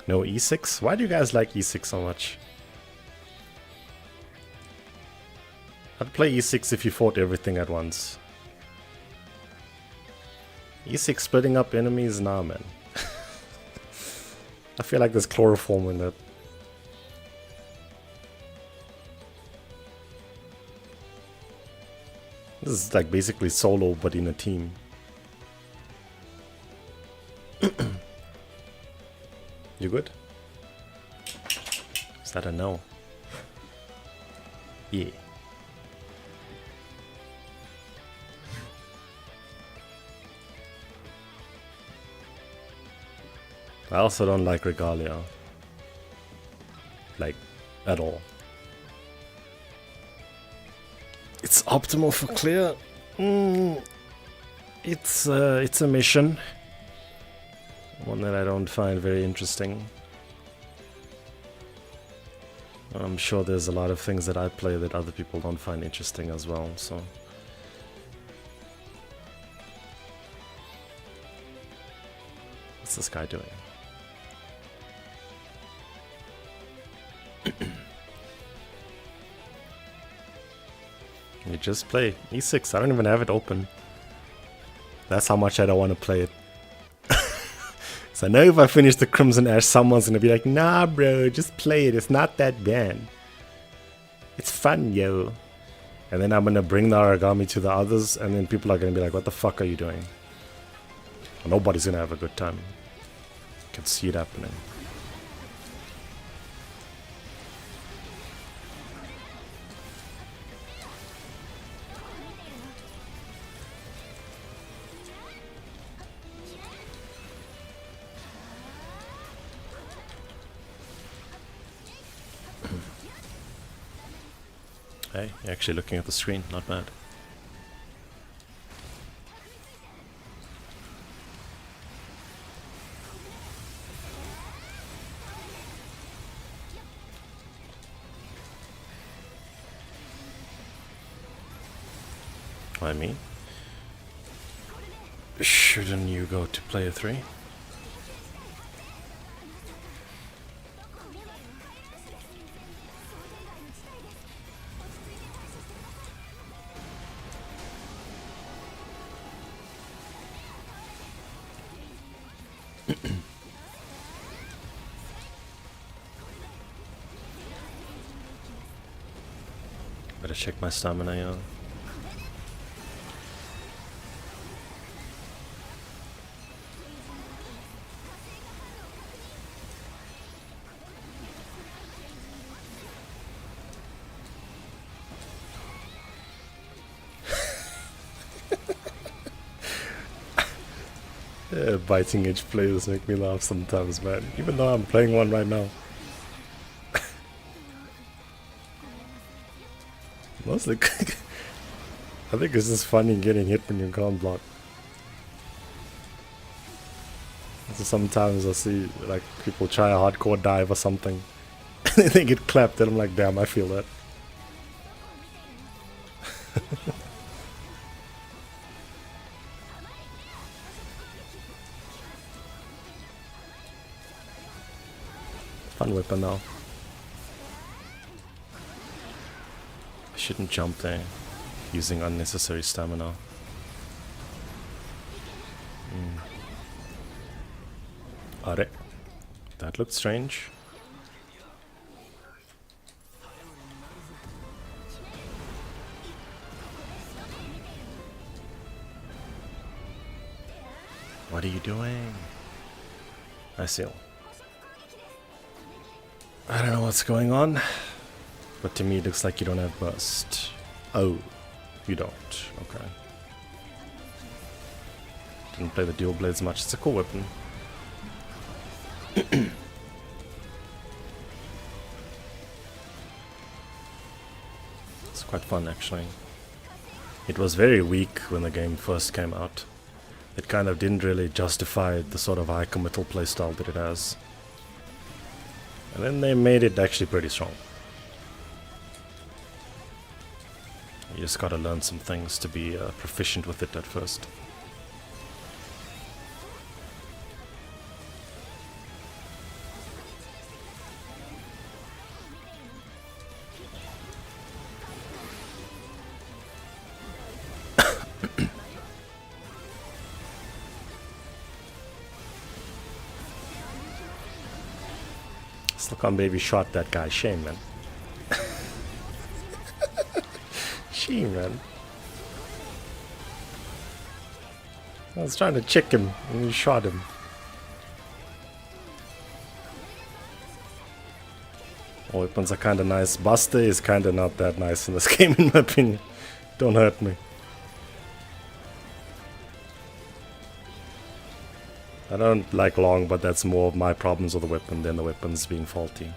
No E6? Why do you guys like E6 so much? I'd play E6 if you fought everything at once. E6 splitting up enemies? Nah, man. I feel like there's chloroform in that. This is like basically solo but in a team. You good? Is that a no? Yeah. I also don't like Regalia. Like, at all. It's optimal for clear. It's a mission. One that I don't find very interesting. I'm sure there's a lot of things that I play that other people don't find interesting as well, so... What's this guy doing? You just play E6. I don't even have it open. That's how much I don't want to play it. So I know if I finish the Crimson Ash, someone's gonna be like, nah bro, just play it, it's not that bad. It's fun, yo. And then I'm gonna bring the origami to the others, and then people are gonna be like, what the fuck are you doing? Well, nobody's gonna have a good time. You can see it happening. Hey, you're actually looking at the screen, not bad. I mean, shouldn't you go to player 3? Better check my stamina, yeah. Yeah, biting edge players make me laugh sometimes, man. Even though I'm playing one right now. Mostly, I think it's just funny getting hit when you can't block. So sometimes I see like people try a hardcore dive or something, and they get clapped, and I'm like, damn, I feel that. Fun weapon now. I shouldn't jump there, using unnecessary stamina. Are that looked strange. What are you doing? I see. I don't know what's going on, but to me it looks like you don't have burst. Oh, you don't. Okay. Didn't play the dual blades much. It's a cool weapon. It's quite fun actually. It was very weak when the game first came out. It kind of didn't really justify the sort of high committal playstyle that it has. And then they made it actually pretty strong. You just gotta learn some things to be proficient with it at first. Still can't believe you shot that guy. Shame, man. Shame, man. I was trying to check him and you shot him. All weapons are kinda nice. Buster is kinda not that nice in this game in my opinion. Don't hurt me. I don't like long, but that's more of my problems with the weapon than the weapons being faulty.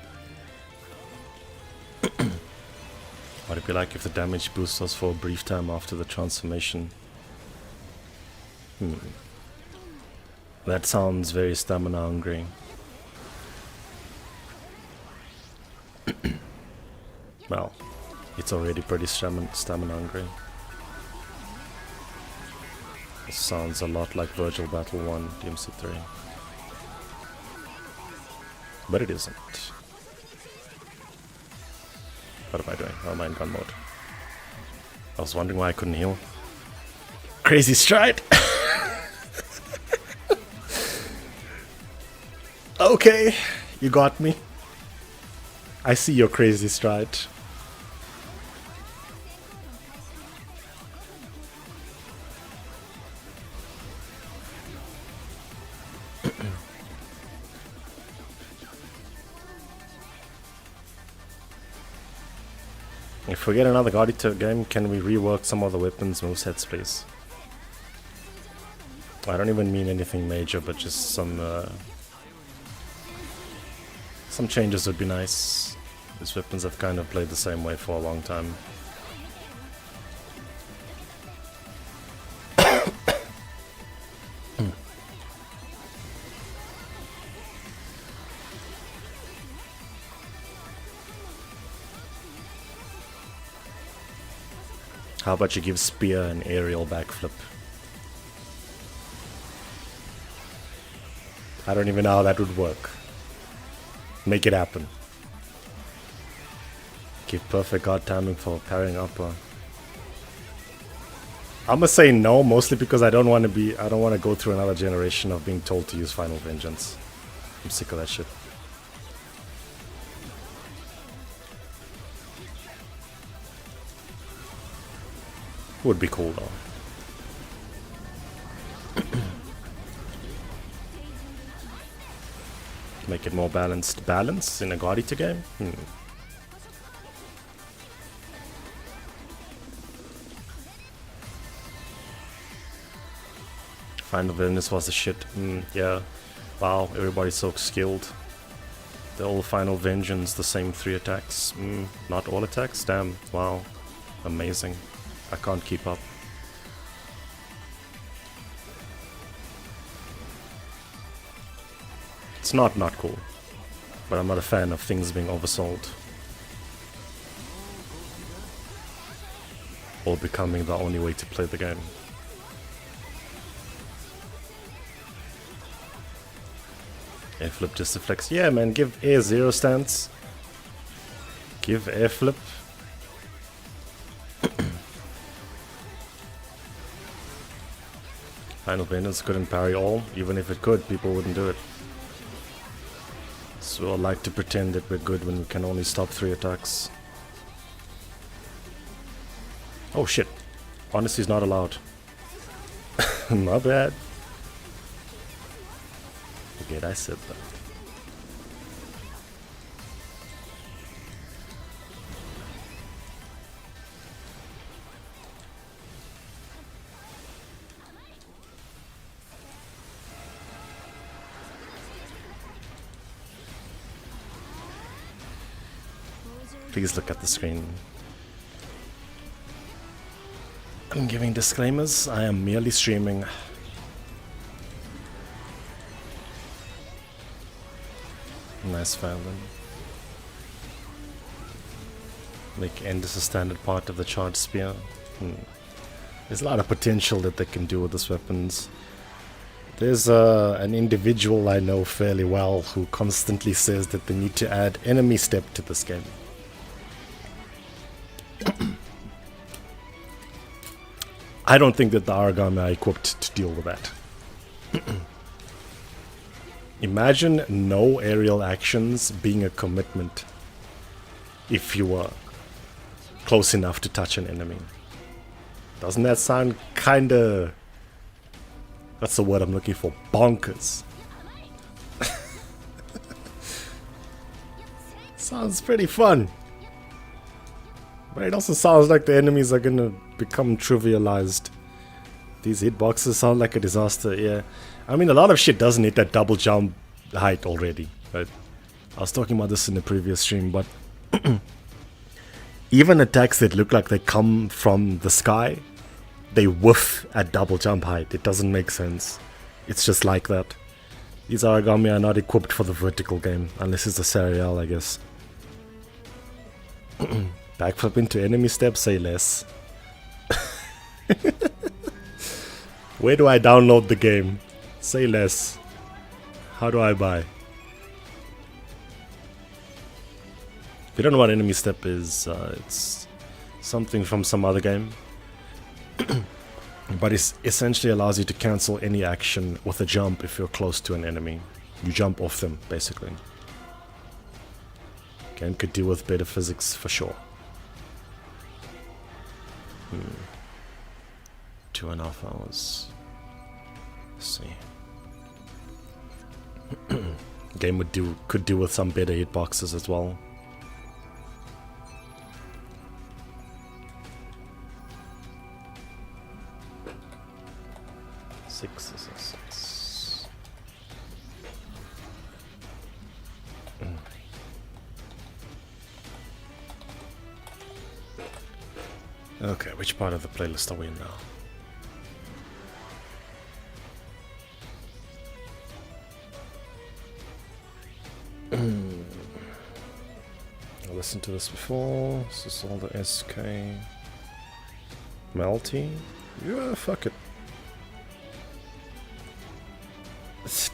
What would it be like if the damage boosts us for a brief time after the transformation? That sounds very stamina hungry. Well, it's already pretty stamina hungry. This sounds a lot like Virtual Battle 1 DMC3. But it isn't. What am I doing? Oh, I'm in gun mode. I was wondering why I couldn't heal. Crazy stride! Okay, you got me. I see your crazy stride. If we get another Godito game, can we rework some of the weapons movesets, please? I don't even mean anything major, but just some changes would be nice. These weapons have kind of played the same way for a long time. How about you give Spear an aerial backflip? I don't even know how that would work. Make it happen. Give perfect guard timing for parrying up. I'm gonna say no, mostly because I don't want to go through another generation of being told to use Final Vengeance. I'm sick of that shit. Would be cool though. Make it more balanced. Balance in a Godito game? Final Vengeance was the shit. Yeah. Wow, everybody's so skilled. The all Final Vengeance, the same 3 attacks. Not all attacks? Damn. Wow. Amazing. I can't keep up. It's not cool. But I'm not a fan of things being oversold. Or becoming the only way to play the game. Air flip just to flex. Yeah man, give air 0 stance. Give air flip. Final Vengeance couldn't parry all. Even if it could, people wouldn't do it. So I like to pretend that we're good when we can only stop 3 attacks. Oh shit. Honesty is not allowed. My bad. Forget I said that. Please look at the screen. I'm giving disclaimers. I am merely streaming. Nice violin. Make Endless a standard part of the charged spear. There's a lot of potential that they can do with these weapons. There's an individual I know fairly well who constantly says that they need to add enemy step to this game. I don't think that the Aragami are equipped to deal with that. Imagine no aerial actions being a commitment if you were close enough to touch an enemy. Doesn't that sound kinda... That's the word I'm looking for. Bonkers. Sounds pretty fun. But it also sounds like the enemies are gonna become trivialized. These hitboxes sound like a disaster, yeah. I mean, a lot of shit doesn't hit that double jump height already, right? I was talking about this in the previous stream, but even attacks that look like they come from the sky, they whiff at double jump height. It doesn't make sense. It's just like that. These Aragami are not equipped for the vertical game, unless it's a serial, I guess. Backflip into enemy step, say less. Where do I download the game? Say less. How do I buy? If you don't know what enemy step is, it's something from some other game. But it essentially allows you to cancel any action with a jump if you're close to an enemy. You jump off them, basically. Game could deal with better physics for sure. 2.5 hours. Let's see. Game could do with some better hitboxes as well. Six. Okay, which part of the playlist are we in now? I listened to this before. This is all the SK Melty. Yeah, fuck it.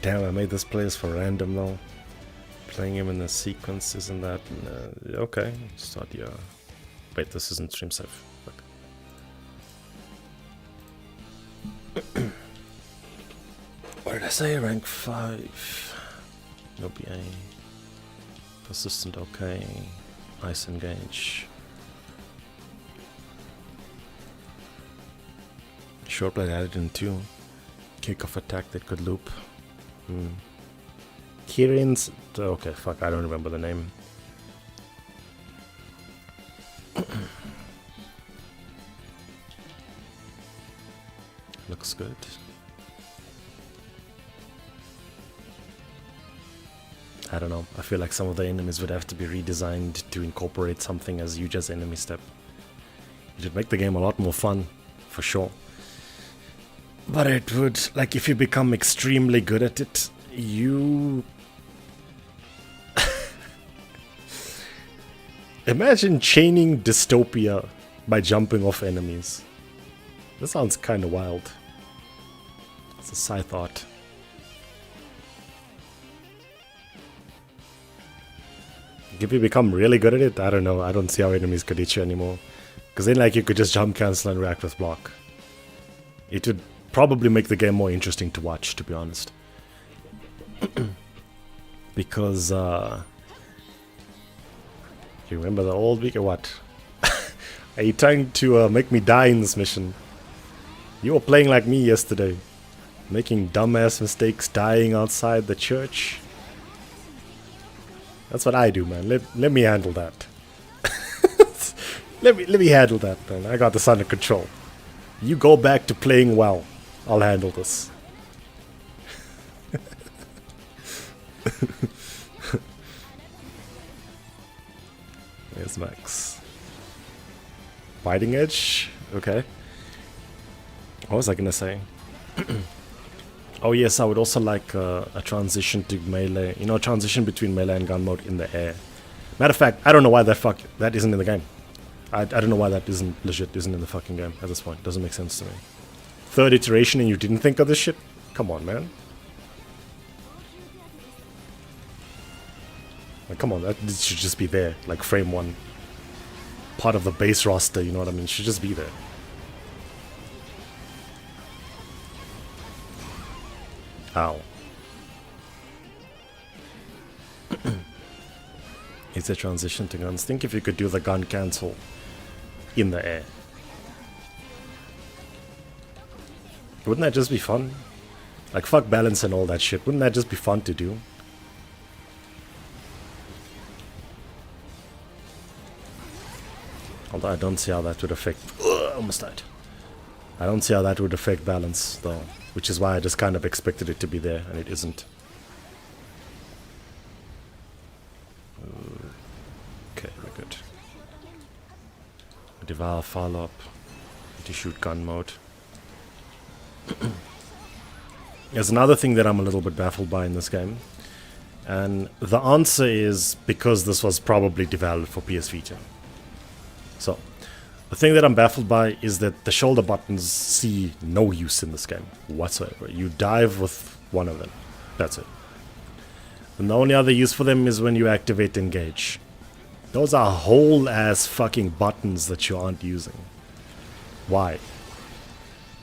Damn, I made this playlist for random though. Playing him in a sequence, isn't that... okay, start yeah. Wait, this isn't stream safe. Fuck. What did I say? Rank 5. No BA. Persistent okay. Ice engage. Short blade added in 2. Kick off attack that could loop. Kirin's... okay, fuck, I don't remember the name. Looks good. I don't know, I feel like some of the enemies would have to be redesigned to incorporate something as huge as enemy step. It would make the game a lot more fun, for sure. But it would, like, if you become extremely good at it, you... Imagine chaining dystopia by jumping off enemies. That sounds kind of wild. It's a side thought. If you become really good at it, I don't know. I don't see how enemies could hit you anymore. Because then, like, you could just jump, cancel, and react with block. It would probably make the game more interesting to watch, to be honest. Because, you remember the old week or what? Are you trying to make me die in this mission? You were playing like me yesterday. Making dumbass mistakes, dying outside the church. That's what I do, man. Let me handle that. let me handle that, man. I got this under control. You go back to playing well. I'll handle this. There's Max. Biting edge? Okay. What was I gonna say? Oh yes, I would also like a transition to melee. You know, a transition between melee and gun mode in the air. Matter of fact, I don't know why that isn't in the game. I don't know why that isn't in the fucking game at this point. Doesn't make sense to me. Third iteration and you didn't think of this shit? Come on, man. Like, come on, that should just be there. Like frame 1. Part of the base roster, you know what I mean? It should just be there. Ow. It's a transition to guns. Think if you could do the gun cancel in the air. Wouldn't that just be fun? Like, fuck balance and all that shit. Wouldn't that just be fun to do? Although I don't see how that would affect... almost died. I don't see how that would affect balance, though. Which is why I just kind of expected it to be there, and it isn't. Okay, we're good. Devour follow-up. To shoot gun mode. There's another thing that I'm a little bit baffled by in this game. And the answer is because this was probably developed for PS Vita. So, the thing that I'm baffled by is that the shoulder buttons see no use in this game whatsoever. You dive with one of them. That's it. And the only other use for them is when you activate engage. Those are whole ass fucking buttons that you aren't using. Why?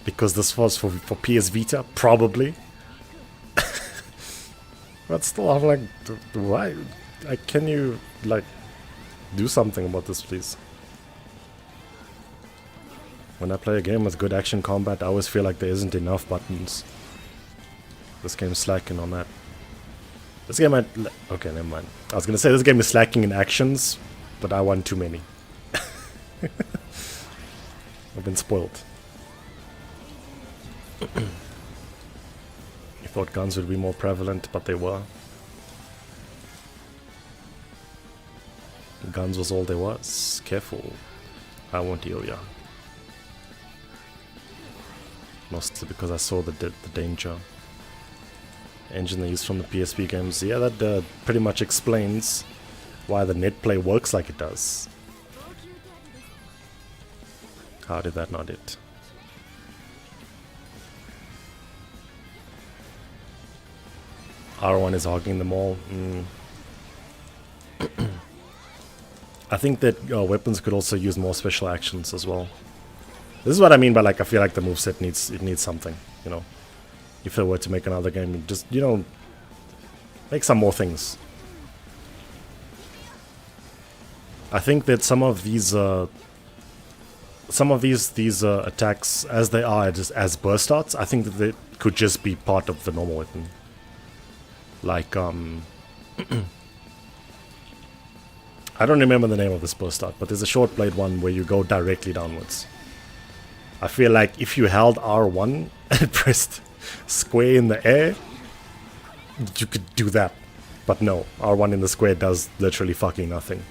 because this was for PS Vita, probably. But still, I'm like, why? Can you, like, do something about this, please? When I play a game with good action combat, I always feel like there isn't enough buttons. This game's slacking on that. This game might... Okay, never mind. I was gonna say this game is slacking in actions, but I want too many. I've been spoiled. You thought guns would be more prevalent, but they were. Guns was all there was. Careful. I won't heal ya. Mostly because I saw the danger. Engine they use from the PSP games. Yeah, that pretty much explains why the net play works like it does. How did that not hit? R1 is hogging them all. I think that weapons could also use more special actions as well. This is what I mean by, like, I feel like the moveset needs something, you know. If they were to make another game, just, you know, make some more things. I think that some of these attacks, as they are just as burst arts, I think that they could just be part of the normal weapon. Like, I don't remember the name of this burst art, but there's a short blade one where you go directly downwards. I feel like if you held R1 and pressed square in the air, you could do that. But no, R1 in the square does literally fucking nothing.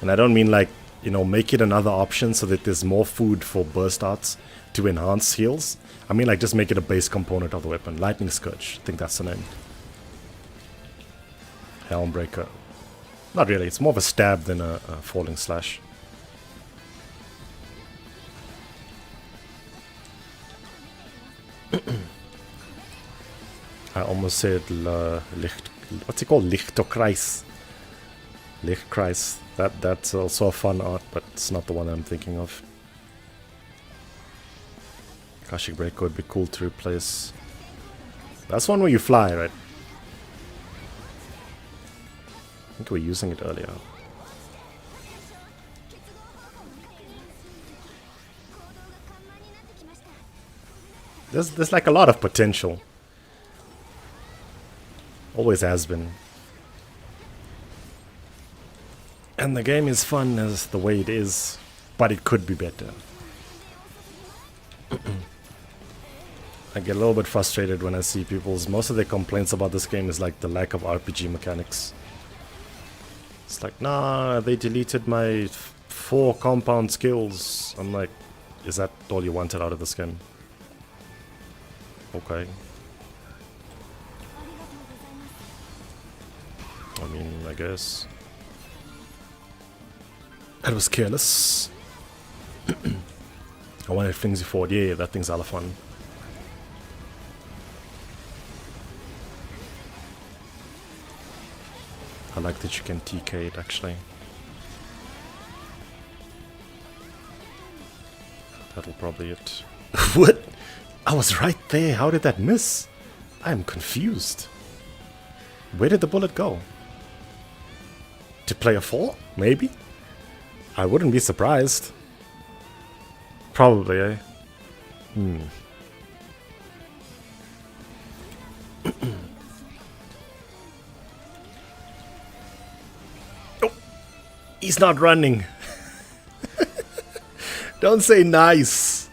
And I don't mean, like, you know, make it another option so that there's more food for burst arts to enhance heals. I mean, like, just make it a base component of the weapon. Lightning Scourge, I think that's the name. Helmbreaker. Not really, it's more of a stab than a falling slash. I almost said what's it called? Lichtokreis. Lichtkreis. That's also a fun art, but it's not the one I'm thinking of. Kashik Breaker would be cool to replace. That's one where you fly, right? I think we were using it earlier. There's like a lot of potential. Always has been. And the game is fun as the way it is, but it could be better. I get a little bit frustrated when I see most of their complaints about this game is like the lack of RPG mechanics. It's like, nah, they deleted my 4 compound skills. I'm like, is that all you wanted out of this game? Okay. I mean, I guess. That was careless. I wanted things you forward. Yeah, that thing's a lot of fun. I like that you can TK it, actually. That'll probably it. What? I was right there. How did that miss? I am confused. Where did the bullet go? To play a 4? Maybe? I wouldn't be surprised. Probably, eh? Oh! He's not running. Don't say nice.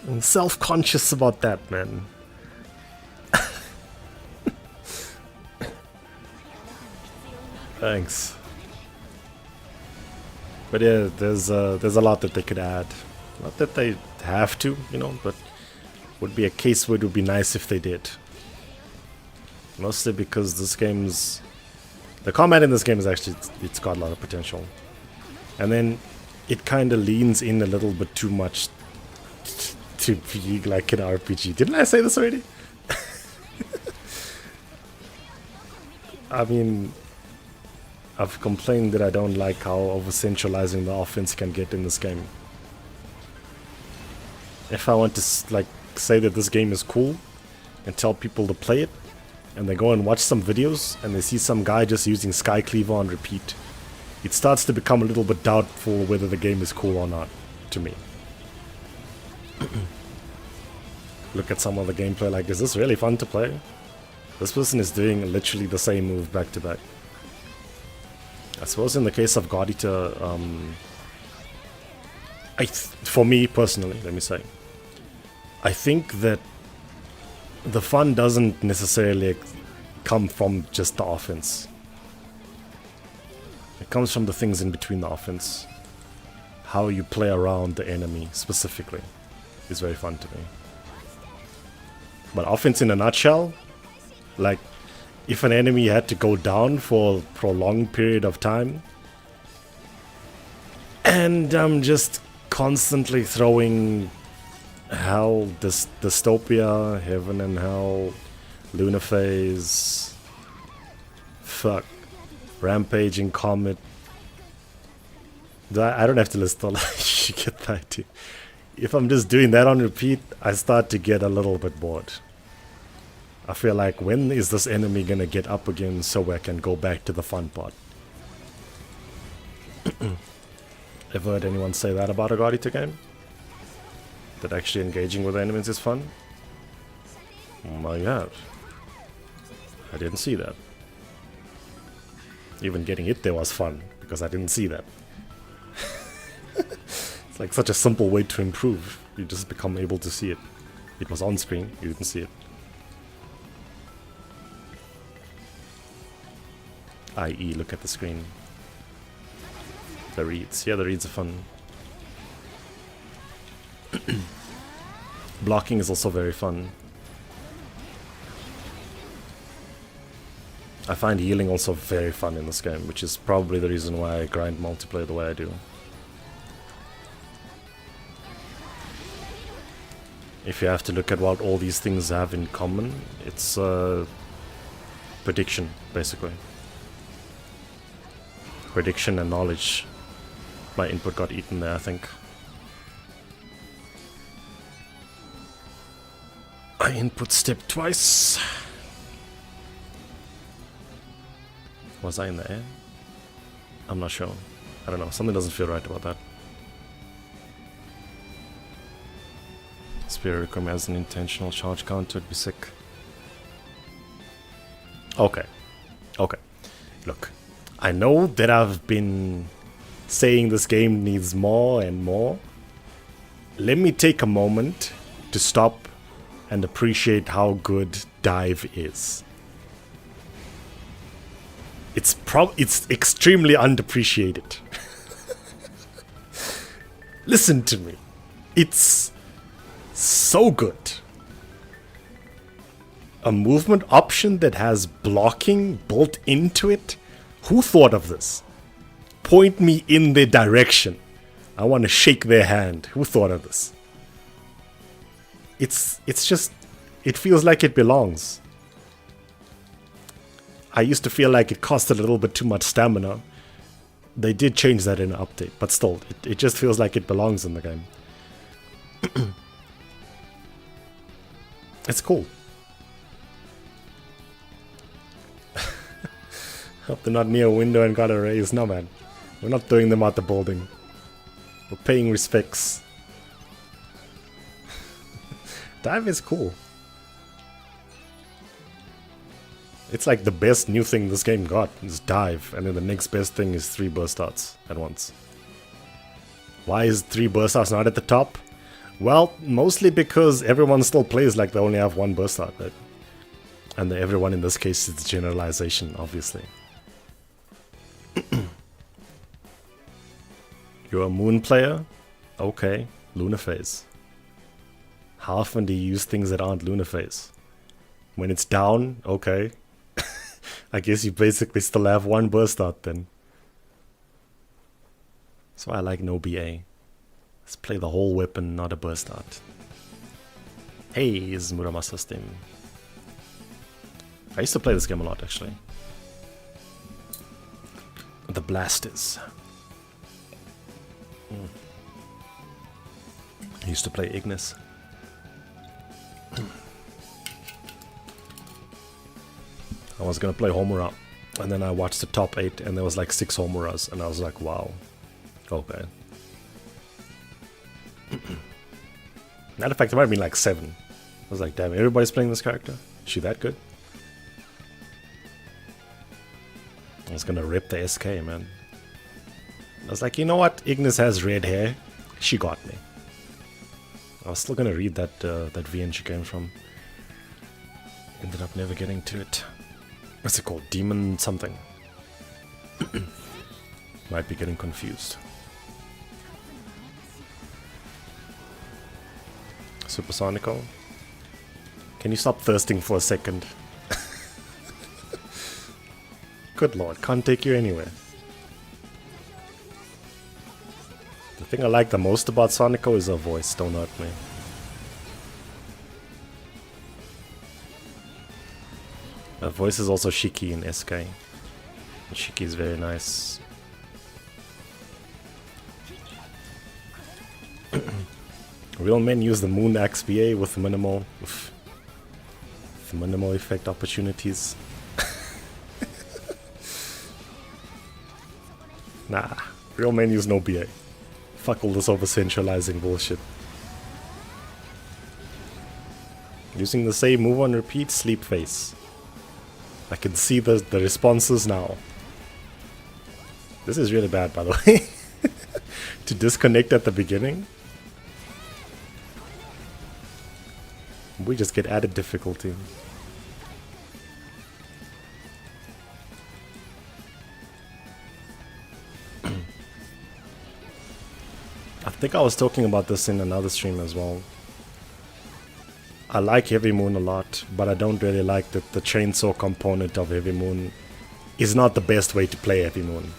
I'm self-conscious about that, man. Thanks. But yeah, there's a lot that they could add. Not that they have to, you know, but would be a case where it would be nice if they did. Mostly because this game's... The combat in this game is actually... It's got a lot of potential. And then it kind of leans in a little bit too much to be like an RPG. Didn't I say this already? I mean... I've complained that I don't like how over-centralizing the offense can get in this game. If I want to like say that this game is cool and tell people to play it, and they go and watch some videos and they see some guy just using Sky Cleaver on repeat, it starts to become a little bit doubtful whether the game is cool or not, to me. Look at some of the gameplay, like, is this really fun to play? This person is doing literally the same move back to back. I suppose in the case of God Eater, for me personally, let me say, I think that the fun doesn't necessarily come from just the offense. It comes from the things in between the offense. How you play around the enemy specifically is very fun to me. But offense in a nutshell, like if an enemy had to go down for a prolonged period of time and I'm just constantly throwing Hell, Dystopia, Heaven and Hell, Lunar Phase, fuck, Rampaging Comet. I don't have to list all that. You get the idea. If I'm just doing that on repeat, I start to get a little bit bored. I feel like, when is this enemy gonna get up again so I can go back to the fun part? Ever heard anyone say that about a God Eater game? That actually engaging with enemies is fun? Oh my god. I didn't see that. Even getting hit there was fun, because I didn't see that. It's like such a simple way to improve. You just become able to see it. It was on screen, you didn't see it. I.e. look at the screen. The reads. Yeah, the reads are fun. Blocking is also very fun. I find healing also very fun in this game, which is probably the reason why I grind multiplayer the way I do. If you have to look at what all these things have in common, it's prediction, basically. Prediction and knowledge. My input got eaten there, I think. I input step twice. Was I in the air? I'm not sure. I don't know. Something doesn't feel right about that. Spirit Requiem has an intentional charge counter. It'd be sick. Okay. Okay. Look. I know that I've been saying this game needs more and more. Let me take a moment to stop and appreciate how good Dive is. It's extremely underappreciated. Listen to me. It's so good. A movement option that has blocking built into it? Who thought of this? Point me in their direction. I want to shake their hand. Who thought of this? It's just, it feels like it belongs. I used to feel like it cost a little bit too much stamina. They did change that in an update, but still, it just feels like it belongs in the game. It's cool. Hope they're not near a window and got a raise. No, man. We're not throwing them out the building. We're paying respects. Dive is cool. It's like the best new thing this game got is Dive, and then the next best thing is 3 burst outs at once. Why is 3 burst outs not at the top? Well, mostly because everyone still plays like they only have 1 burst out, right? And the everyone in this case is generalization, obviously. You're a moon player? Okay, lunar phase. How often do you use things that aren't lunar phase? When it's down, okay. I guess you basically still have 1 burst out then. That's why I like no BA. Let's play the whole weapon, not a burst out. Hey, this is Murama System. I used to play this game a lot, actually. the blasters. I used to play Ignis. I was gonna play Homura, and then I watched the top 8, and there was like 6 Homuras, and I was like, wow, okay. Matter of fact, there might have been like 7. I was like, damn, everybody's playing this character? Is she that good? I was gonna rip the SK, man. I was like, you know what? Ignis has red hair. She got me. I was still gonna read that that VN she came from. Ended up never getting to it. What's it called? Demon something. Might be getting confused. Supersonical. Can you stop thirsting for a second? Good lord, can't take you anywhere. The thing I like the most about Sonico is her voice, don't hurt me. Her voice is also Shiki in SK. And Shiki is very nice. Real men use the Moon Axe VA with minimal effect opportunities. Nah, real men use no BA. Fuck all this over-centralizing bullshit. Using the same move on repeat, sleep face. I can see the responses now. This is really bad, by the way. To disconnect at the beginning. We just get added difficulty. I think I was talking about this in another stream as well. I like Heavy Moon a lot, but I don't really like that the chainsaw component of Heavy Moon is not the best way to play Heavy Moon.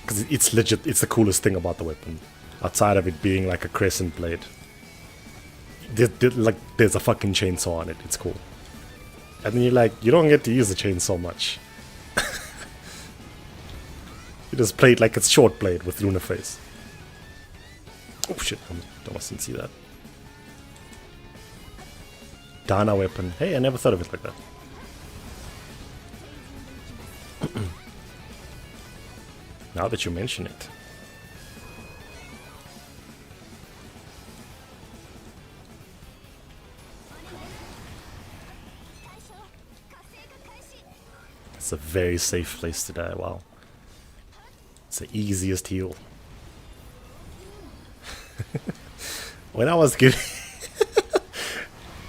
Because it's legit, it's the coolest thing about the weapon. Outside of it being like a crescent blade. There's a fucking chainsaw on it, it's cool. And then you're like, you don't get to use the chainsaw much. You just play it like it's short blade with Lunar Face. Oh shit, I mustn't see that. Dana weapon. Hey, I never thought of it like that. Now that you mention it. It's a very safe place to die, wow. It's the easiest heal. When I was giving...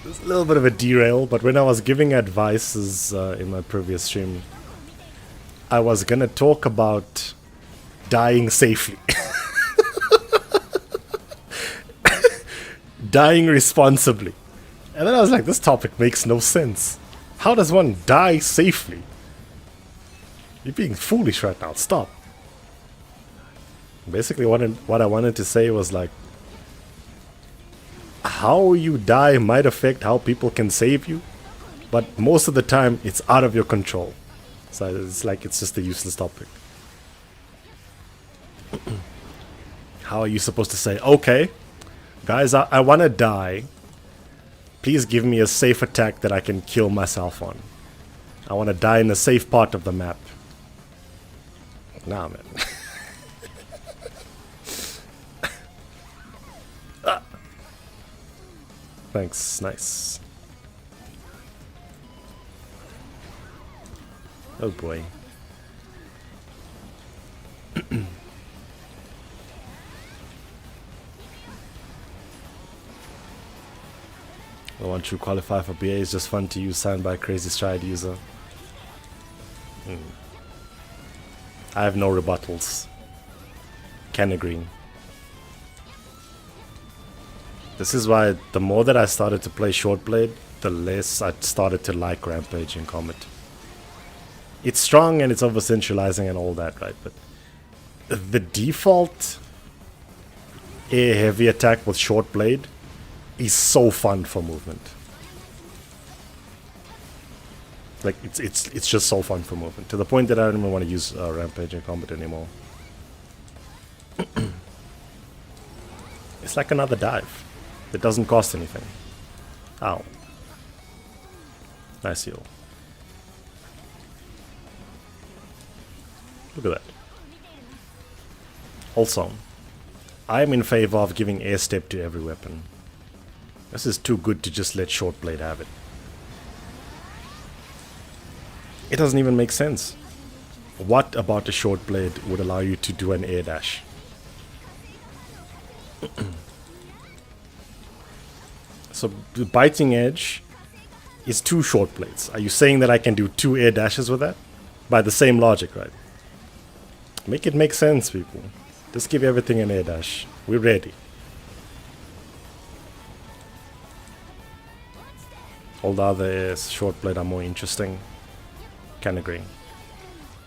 There's a little bit of a derail, but when I was giving advices in my previous stream, I was gonna talk about dying safely. Dying responsibly. And then I was like, this topic makes no sense. How does one die safely? You're being foolish right now, stop. Basically what I wanted to say was like, how you die might affect how people can save you, but most of the time it's out of your control. So it's like it's just a useless topic. How are you supposed to say, okay, guys, I want to die. Please give me a safe attack that I can kill myself on. I want to die in a safe part of the map. Nah, man. Thanks, nice. Oh boy. The one true qualify for BA is just fun to use, signed by a crazy stride user. I have no rebuttals. Can agree. This is why the more that I started to play Short Blade, the less I started to like Rampage in Comet. It's strong and it's over-centralizing and all that, right? But the default air heavy attack with Short Blade is so fun for movement. Like, it's just so fun for movement, to the point that I don't even want to use Rampage in combat anymore. It's like another dive. It doesn't cost anything. Ow. Nice heal. Look at that. Also, I am in favor of giving air step to every weapon. This is too good to just let short blade have it. It doesn't even make sense. What about a short blade would allow you to do an air dash? So the biting edge is 2 short blades. Are you saying that I can do 2 air dashes with that? By the same logic, right? Make it make sense, people. Just give everything an air dash. We're ready. All the other short blade are more interesting. Can agree.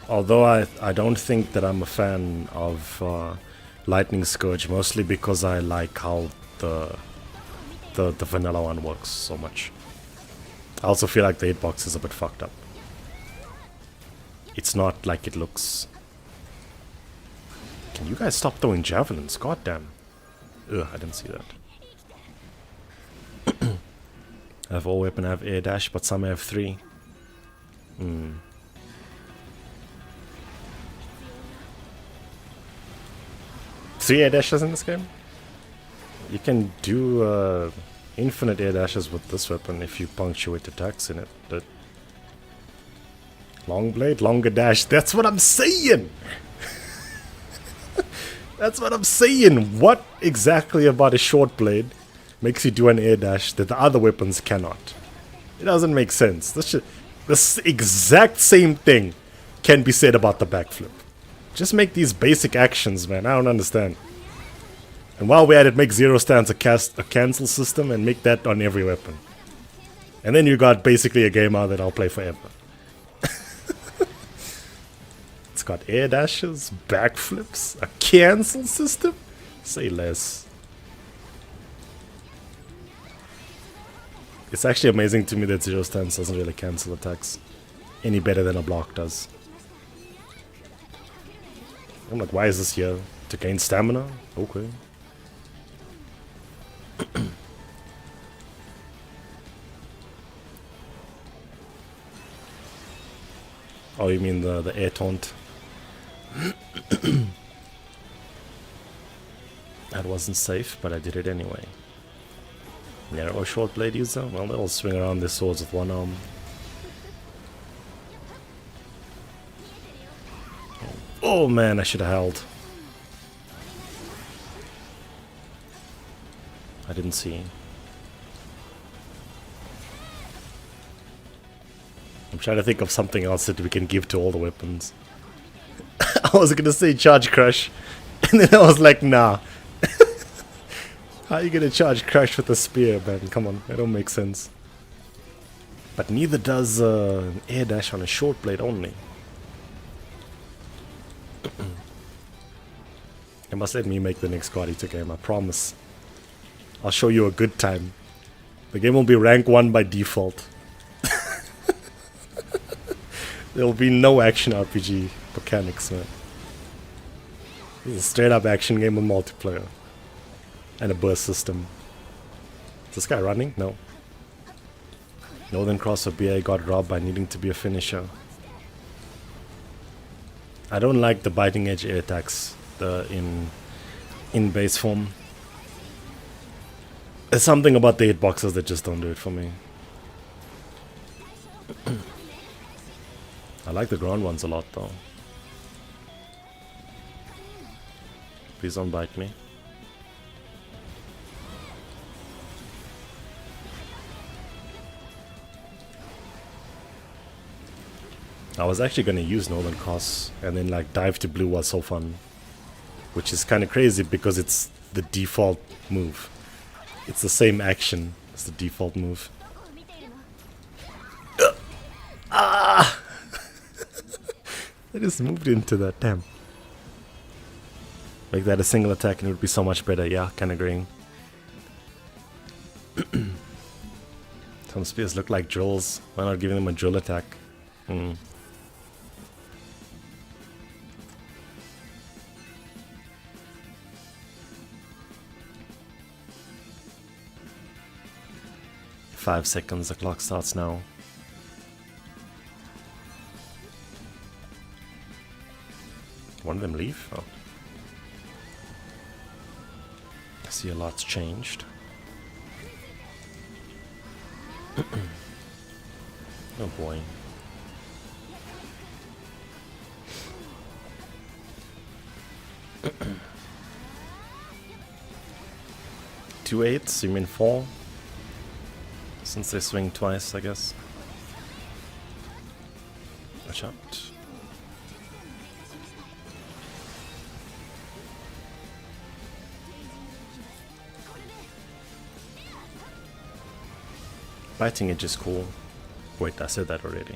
Although I don't think that I'm a fan of Lightning Scourge, mostly because I like how the vanilla one works so much. I also feel like the hitbox is a bit fucked up. It's not like it looks. Can you guys stop throwing javelins? God damn. Ugh, I didn't see that. I have all weapon, I have air dash, but some have 3. 3 air dashes in this game? You can do infinite air dashes with this weapon if you punctuate attacks in it. But long blade, longer dash. That's what I'm saying! That's what I'm saying! What exactly about a short blade makes you do an air dash that the other weapons cannot? It doesn't make sense. This exact same thing can be said about the backflip. Just make these basic actions, man. I don't understand. And while we're at it, make zero stance a cancel system and make that on every weapon. And then you got basically a game out that I'll play forever. It's got air dashes, backflips, a cancel system? Say less. It's actually amazing to me that zero stance doesn't really cancel attacks any better than a block does. I'm like, why is this here? To gain stamina? Okay. Oh, you mean the air taunt? That wasn't safe, but I did it anyway. Narrow short blade user? Well, they'll swing around their swords with one arm. Oh man, I should have held. I didn't see. I'm trying to think of something else that we can give to all the weapons. I was gonna say charge crush, and then I was like, nah. How are you gonna charge crush with a spear, man? Come on, that don't make sense. But neither does an air dash on a short blade only. You must let me make the next GE3 game, I promise. I'll show you a good time. The game will be rank 1 by default. There will be no action RPG mechanics, man. This is a straight up action game with multiplayer. And a burst system. Is this guy running? No. Northern Cross or BA got robbed by needing to be a finisher. I don't like the biting edge air attacks in base form. There's something about the hitboxes that just don't do it for me. I like the ground ones a lot though. Please don't bite me. I was actually gonna use Northern Cross and then like dive to blue was so fun. Which is kinda crazy because it's the default move. It's the same action as the default move. Ah! I just moved into that, damn. Make that a single attack and it would be so much better, yeah, kinda agreeing. Some spears look like drills. Why not giving them a drill attack? Hmm. Five seconds, the clock starts now. One of them leave? Oh. I see a lot's changed. Oh boy. Two eights, you mean four? Since they swing twice, I guess. Watch out. Biting edge is cool. Wait, I said that already.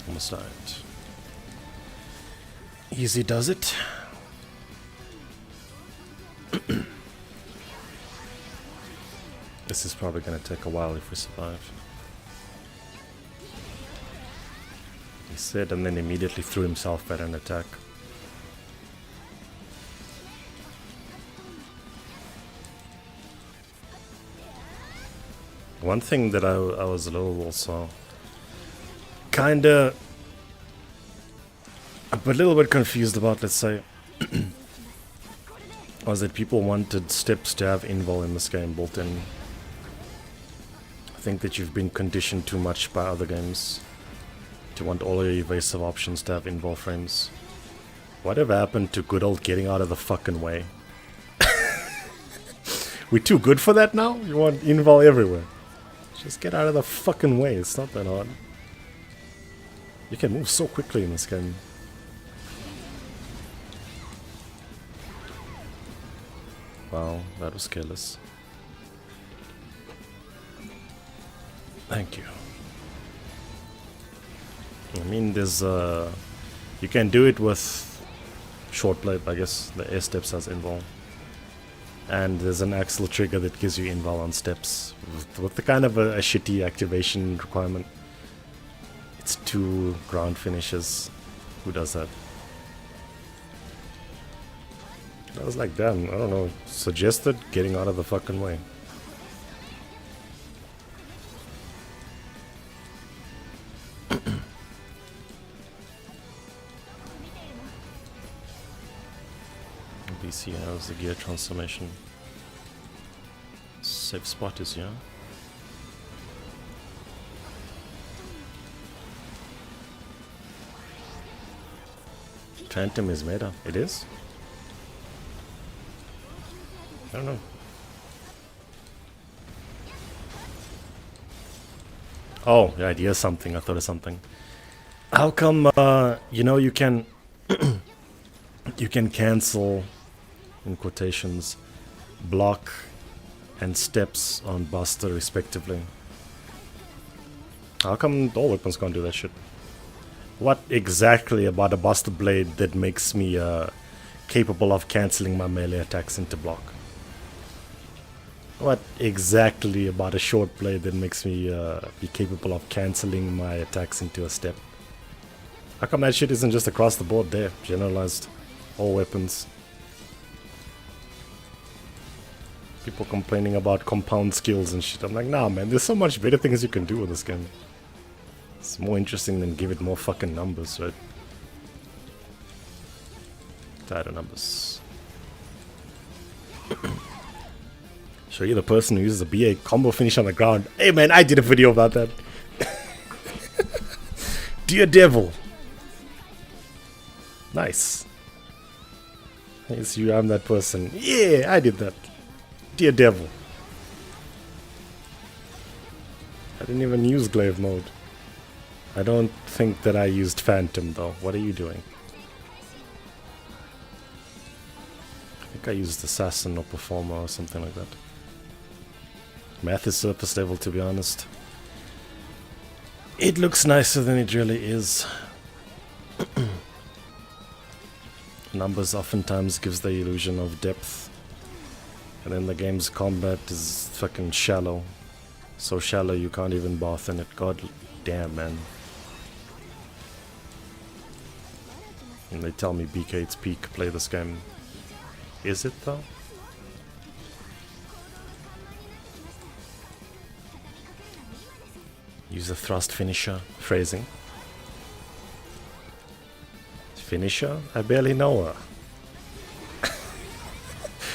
Almost died. Easy does it. This is probably gonna take a while if we survive. He said and then immediately threw himself at an attack. One thing that I was a little also kinda a little bit confused about, let's say, was that people wanted steps to have invul in this game built in. I think that you've been conditioned too much by other games to want all your evasive options to have invul frames. Whatever happened to good old getting out of the fucking way? We're too good for that now? You want invul everywhere. Just get out of the fucking way, it's not that hard. You can move so quickly in this game. Wow, that was careless. Thank you. I mean, there's you can do it with short blade, I guess. The air steps has invul. And there's an axle trigger that gives you invul on steps with the kind of a shitty activation requirement. It's 2 ground finishes. Who does that? I was like, damn, I don't know, suggested getting out of the fucking way. BC has the gear transformation. Safe spot is here. Phantom is meta. It is? I don't know. Oh, the idea is something. I thought of something. How come, you know, you can you can cancel, in quotations, block and steps on Buster respectively? How come all weapons can't do that shit? What exactly about a Buster Blade that makes me capable of cancelling my melee attacks into block? What exactly about a short blade that makes me be capable of cancelling my attacks into a step? How come that shit isn't just across the board there, generalized, all weapons? People complaining about compound skills and shit. I'm like, nah man, there's so much better things you can do with this game. It's more interesting than give it more fucking numbers, right? Tired of numbers. Show you the person who uses a BA combo finish on the ground. Hey man, I did a video about that. Dear Devil. Nice. It's you, I'm that person. Yeah, I did that. Dear Devil. I didn't even use glaive mode. I don't think that I used Phantom though. What are you doing? I think I used Assassin or Performer or something like that. Math is surface level, to be honest. It looks nicer than it really is. Numbers oftentimes gives the illusion of depth. And then the game's combat is fucking shallow. So shallow you can't even bath in it. God damn, man. And they tell me BK it's peak, play this game. Is it though? Use a thrust finisher. Phrasing. Finisher? I barely know her.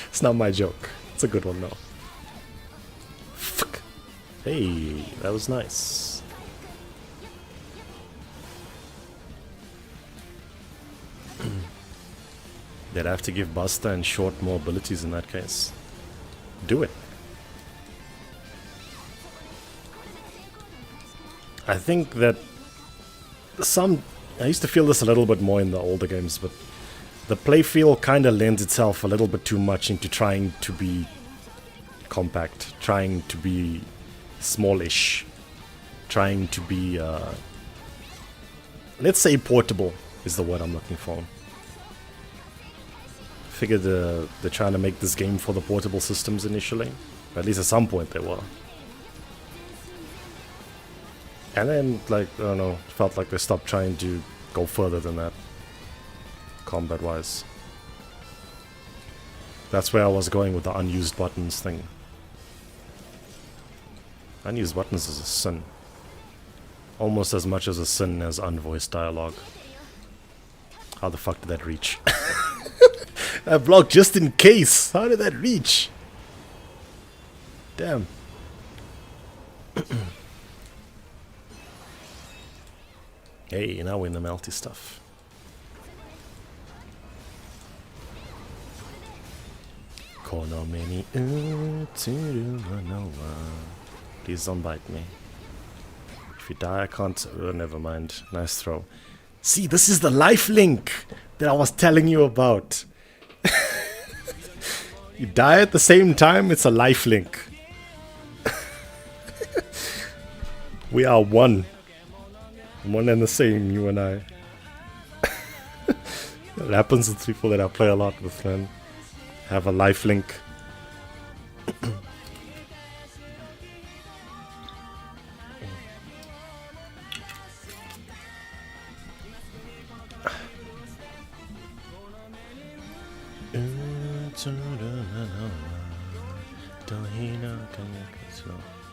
It's not my joke. It's a good one though. Fuck. Hey, that was nice. They'd have to give Buster and Short more abilities in that case. Do it. I think that I used to feel this a little bit more in the older games, but the playfeel kind of lends itself a little bit too much into trying to be compact, trying to be smallish, trying to be, let's say portable is the word I'm looking for. Figured they're trying to make this game for the portable systems initially. At least at some point they were. And then, like, I don't know, felt like they stopped trying to go further than that, combat-wise. That's where I was going with the unused buttons thing. Unused buttons is a sin. Almost as much as a sin as unvoiced dialogue. How the fuck did that reach? I blocked just in case! How did that reach? Damn. Hey, now we're in the melty stuff. Please don't bite me. If you die, I can't. Oh, never mind. Nice throw. See, this is the life link that I was telling you about. You die at the same time, it's a life link. We are one. One and the same, you and I. It happens with people that I play a lot with, man. Have a life link.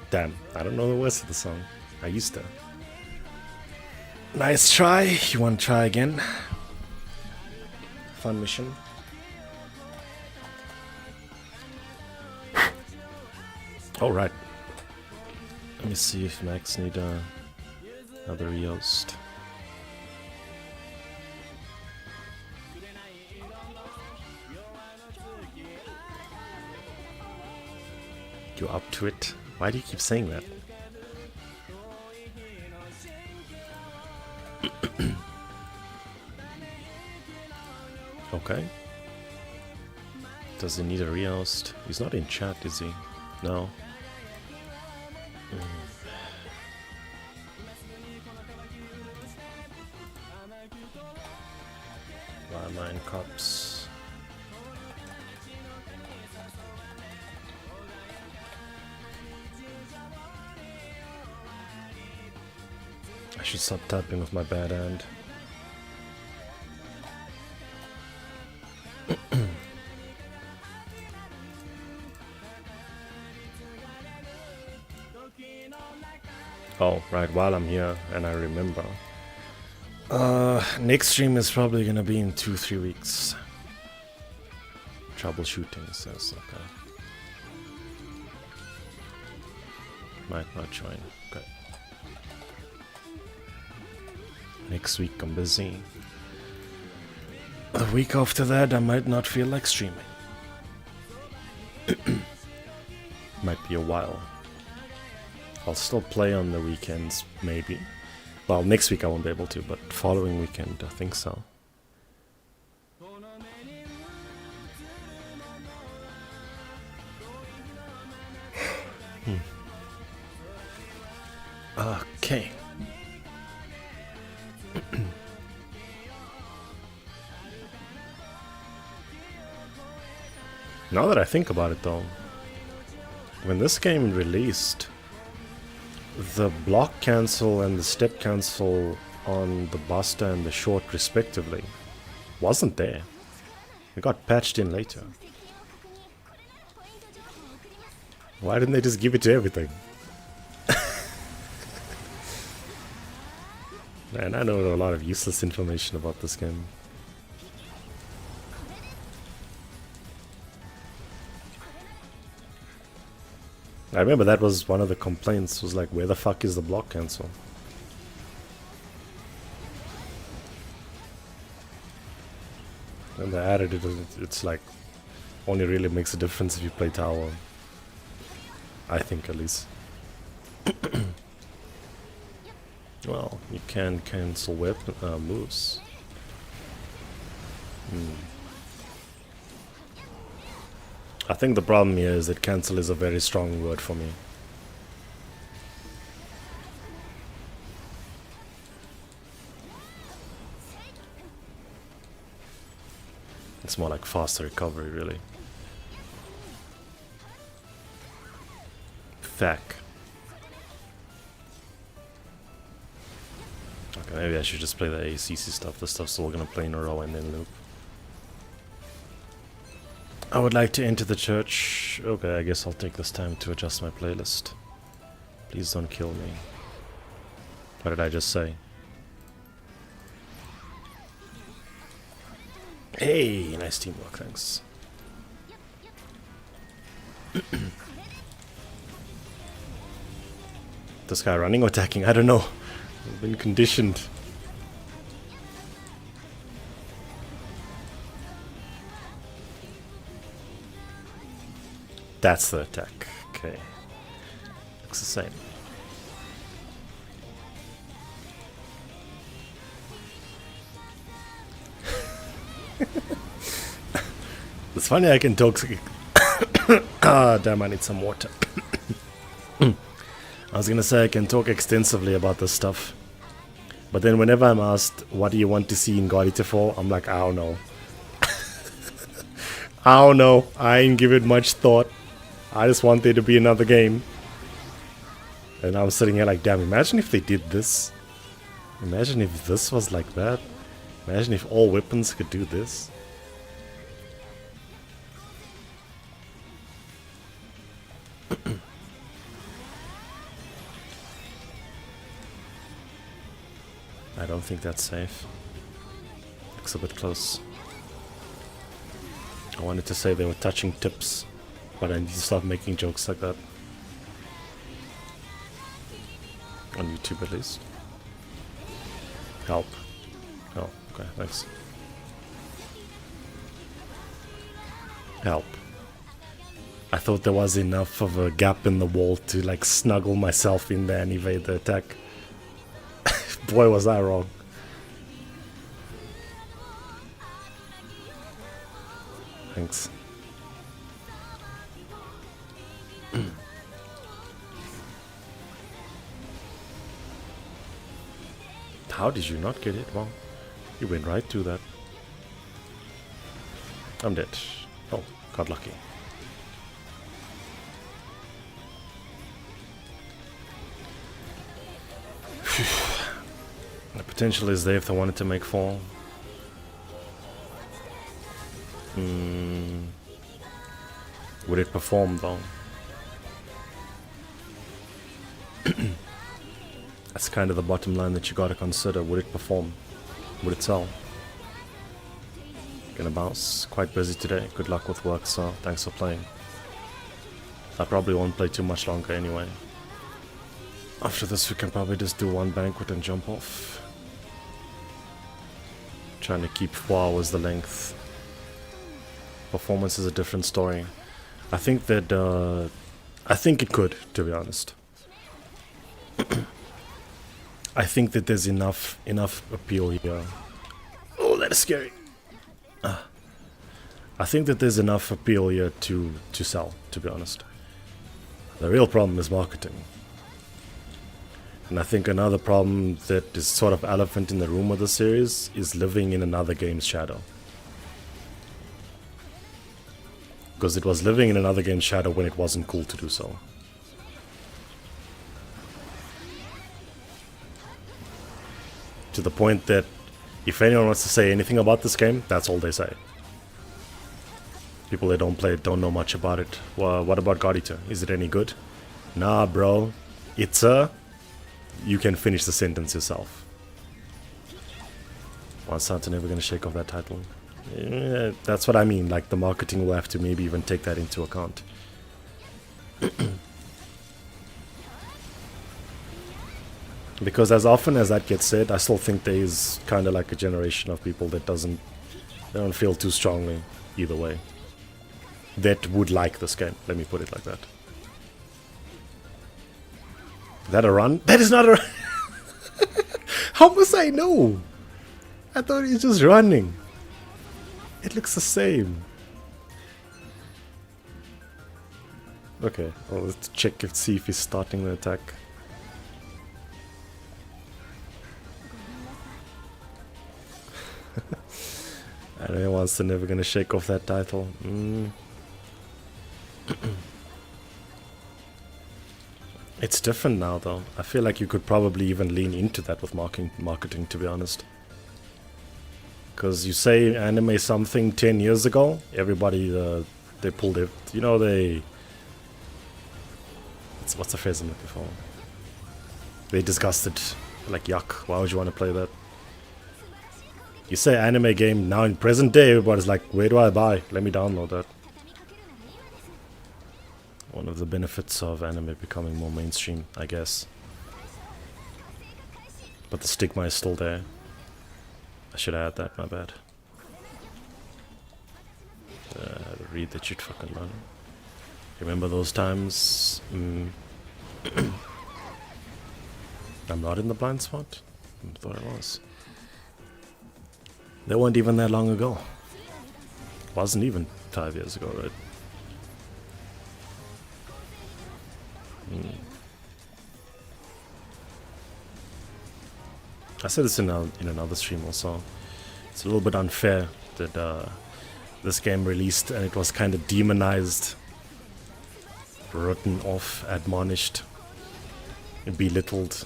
Damn, I don't know the words of the song. I used to. Nice try. You want to try again? Fun mission. Alright. Let me see if Max need another Yoast. You up to it? Why do you keep saying that? Okay. Does he need a Reoust? He's not in chat, is he? No. Why am I in cups? I should stop tapping with my bad hand. Oh, right, while I'm here and I remember. Next stream is probably gonna be in 2-3 weeks. Troubleshooting says, okay. Might not join, okay. Next week I'm busy. The week after that I might not feel like streaming. Might be a while. I'll still play on the weekends, maybe. Well, next week I won't be able to, but following weekend I think so. Okay. Now that I think about it though, when this game released, the block cancel and the step cancel on the Buster and the Short respectively wasn't there. It got patched in later. Why didn't they just give it to everything? Man, I know a lot of useless information about this game. I remember that was one of the complaints, was like, where the fuck is the block cancel? And they added it, it's like, only really makes a difference if you play tower. I think, at least. Well, you can cancel weapon moves. I think the problem here is that cancel is a very strong word for me. It's more like faster recovery, really. Thack. Okay, maybe I should just play the ACC stuff. The stuff's all gonna play in a row and then loop. I would like to enter the church. Okay, I guess I'll take this time to adjust my playlist. Please don't kill me. What did I just say? Hey, nice teamwork, thanks. This guy running or attacking? I don't know. I've been conditioned. That's the attack. Okay. Looks the same. It's funny I can talk. Ah, damn, I need some water. I was gonna say I can talk extensively about this stuff. But then whenever I'm asked, what do you want to see in God Eater 4? I'm like, I don't know. I don't know. I ain't give it much thought. I just want there to be another game. And I was sitting here like, damn, imagine if they did this. Imagine if this was like that. Imagine if all weapons could do this. I don't think that's safe. Looks a bit close. I wanted to say they were touching tips, but I need to stop making jokes like that. On YouTube at least. Help. Oh, okay, thanks. Help. I thought there was enough of a gap in the wall to like snuggle myself in there and evade the attack. Boy, was I wrong. Thanks. How did you not get it? Well, you went right through that. I'm dead. Oh, got lucky. The potential is there if they wanted to make fall. Would it perform though? That's kind of the bottom line that you gotta consider. Would it perform? Would it sell? Gonna bounce. Quite busy today. Good luck with work, so thanks for playing. I probably won't play too much longer anyway. After this we can probably just do one banquet and jump off. Trying to keep 4 hours the length. Performance is a different story. I think that I think it could, to be honest. I think that there's enough appeal here. Oh, that is scary. I think that there's enough appeal here to sell, to be honest. The real problem is marketing. And I think another problem that is sort of elephant in the room of the series is living in another game's shadow. Because it was living in another game's shadow when it wasn't cool to do so. To the point that if anyone wants to say anything about this game, that's all they say. People that don't play it don't know much about it. Well, what about GE3? Is it any good? Nah, bro. It's a... You can finish the sentence yourself. Monsanto never gonna shake off that title. Yeah, that's what I mean. Like, the marketing will have to maybe even take that into account. Because as often as that gets said, I still think there is kind of like a generation of people that they don't feel too strongly either way. That would like this game. Let me put it like that. Is that a run? That is not a run! How must I know? I thought he's just running. It looks the same. Okay, well, let's check see if he's starting the attack. And anyone's never gonna shake off that title. It's different now, though. I feel like you could probably even lean into that with marketing, to be honest. Because you say anime something 10 years ago, everybody, they pulled it. You know, what's the phrase I'm looking for? They disgusted. Like, yuck, why would you want to play that? You say anime game now in present day, everybody's like, where do I buy? Let me download that. One of the benefits of anime becoming more mainstream, I guess. But the stigma is still there. I should add that, my bad. Read that you'd fucking learn. Remember those times? I'm not in the blind spot? I thought I was. They weren't even that long ago. Wasn't even 5 years ago, right? I said this in another stream also. It's a little bit unfair that this game released and it was kind of demonized, written off, admonished, and belittled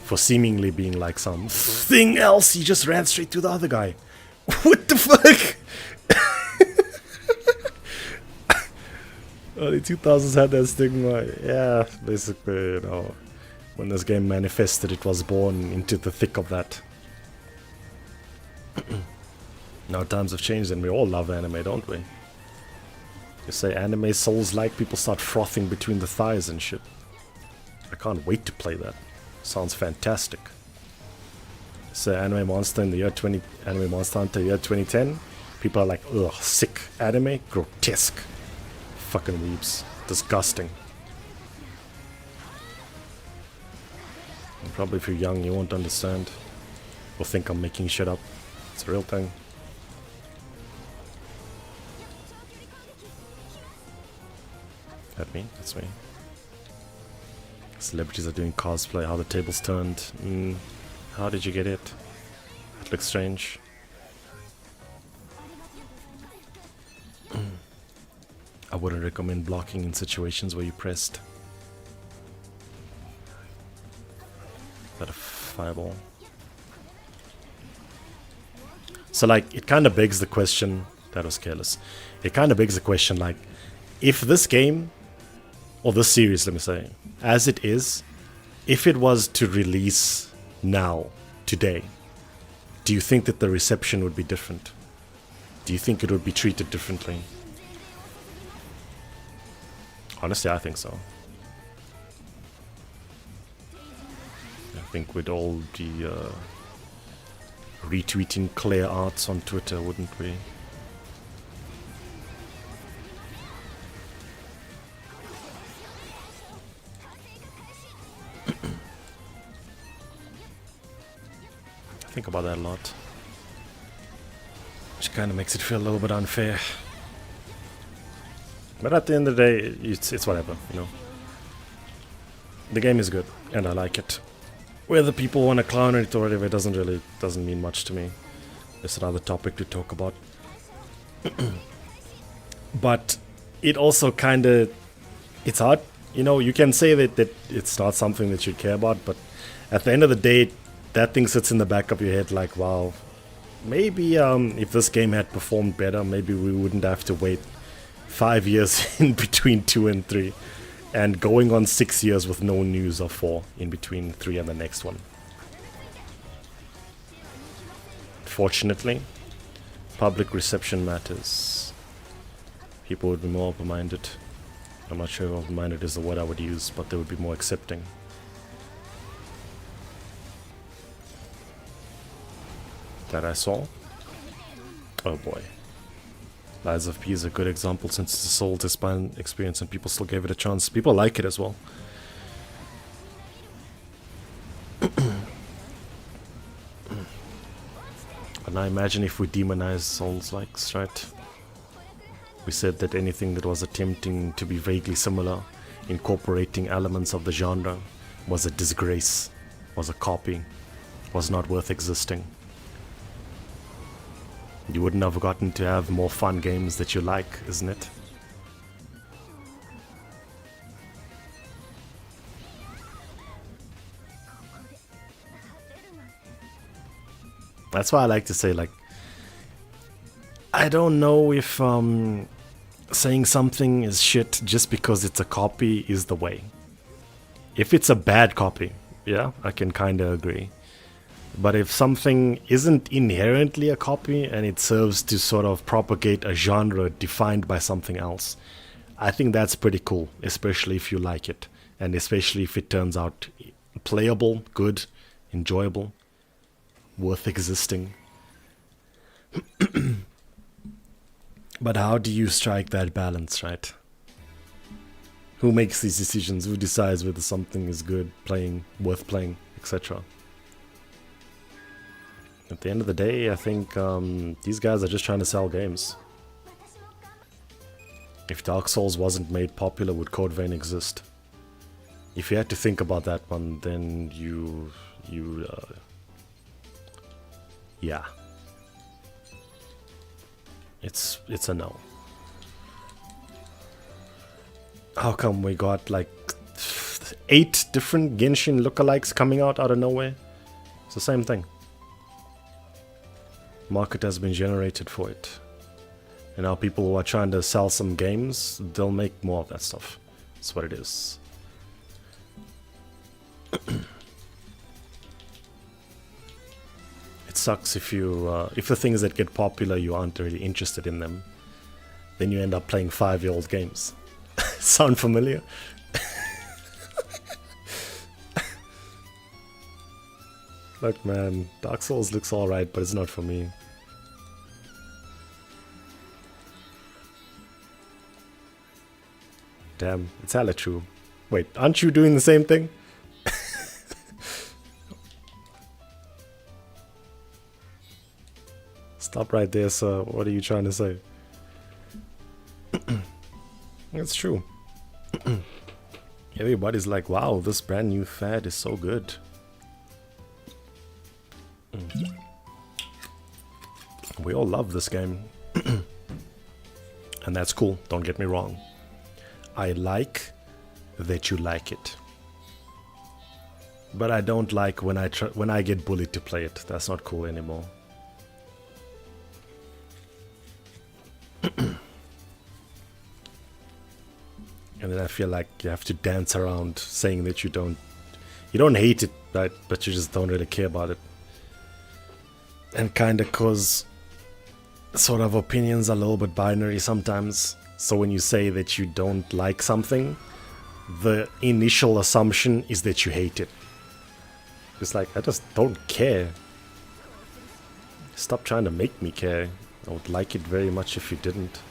for seemingly being like something else. He just ran straight to the other guy. What the fuck? Early 2000s had that stigma. Yeah, basically, you know, when this game manifested, it was born into the thick of that. Now times have changed and we all love anime, don't we? You say anime souls like, people start frothing between the thighs and shit. I can't wait to play that. Sounds fantastic. Say Anime Monster in the year Anime Monster Hunter year 2010. People are like, ugh, sick. Anime? Grotesque. Fucking weebs. Disgusting. And probably if you're young, you won't understand. Or think I'm making shit up. It's a real thing. That me? That's me. Celebrities are doing cosplay, how the tables turned. How did you get it? That looks strange. I wouldn't recommend blocking in situations where you pressed. Is that a fireball? So like, it kind of begs the question, that was careless. It kind of begs the question like, if this game, or this series let me say, as it is, if it was to release now, today, do you think that the reception would be different? Do you think it would be treated differently? Honestly, I think so. I think we'd all be retweeting Claire Arts on Twitter, wouldn't we? I think about that a lot. Which kind of makes it feel a little bit unfair. But at the end of the day, it's whatever, you know. The game is good, and I like it. Whether people want to clown it or whatever, it doesn't mean much to me. It's another topic to talk about. But it also kind of, it's hard. You know, you can say that it's not something that you care about, but at the end of the day, that thing sits in the back of your head like, wow, maybe if this game had performed better, maybe we wouldn't have to wait 5 years in between 2 and 3, and going on 6 years with no news of 4 in between 3 and the next one. Fortunately, public reception matters. People would be more open-minded. I'm not sure if open-minded is the word I would use, but they would be more accepting. That I saw. Oh boy. Lies of P is a good example since it's a soul-to-spine experience and people still gave it a chance. People like it as well. And I imagine if we demonize Souls-likes, right? We said that anything that was attempting to be vaguely similar, incorporating elements of the genre, was a disgrace, was a copy, was not worth existing. You wouldn't have gotten to have more fun games that you like, isn't it? That's why I like to say, like, I don't know if saying something is shit just because it's a copy is the way. If it's a bad copy, yeah, I can kind of agree. But if something isn't inherently a copy and it serves to sort of propagate a genre defined by something else, I think that's pretty cool, especially if you like it. And especially if it turns out playable, good, enjoyable, worth existing. But how do you strike that balance, right? Who makes these decisions? Who decides whether something is good, playing, worth playing, etc.? At the end of the day, I think these guys are just trying to sell games. If Dark Souls wasn't made popular, would Code Vein exist? If you had to think about that one, then yeah. It's a no. How come we got like 8 different Genshin lookalikes coming out of nowhere? It's the same thing. Market has been generated for it. And now people who are trying to sell some games, they'll make more of that stuff. That's what it is. It sucks if you if the things that get popular you aren't really interested in them, then you end up playing 5-year-old games. Sound familiar? Look, man, Dark Souls looks alright, but it's not for me. Damn, it's hella true. Wait, aren't you doing the same thing? Stop right there, sir. What are you trying to say? It's true. Everybody's like, wow, this brand new fad is so good. We all love this game. And that's cool, don't get me wrong. I like that you like it. But I don't like when I get bullied to play it. That's not cool anymore. And then I feel like you have to dance around saying that you don't hate it, right? But you just don't really care about it. And kinda cause sort of opinions are a little bit binary sometimes. So when you say that you don't like something, the initial assumption is that you hate it. It's like, I just don't care. Stop trying to make me care. I would like it very much if you didn't.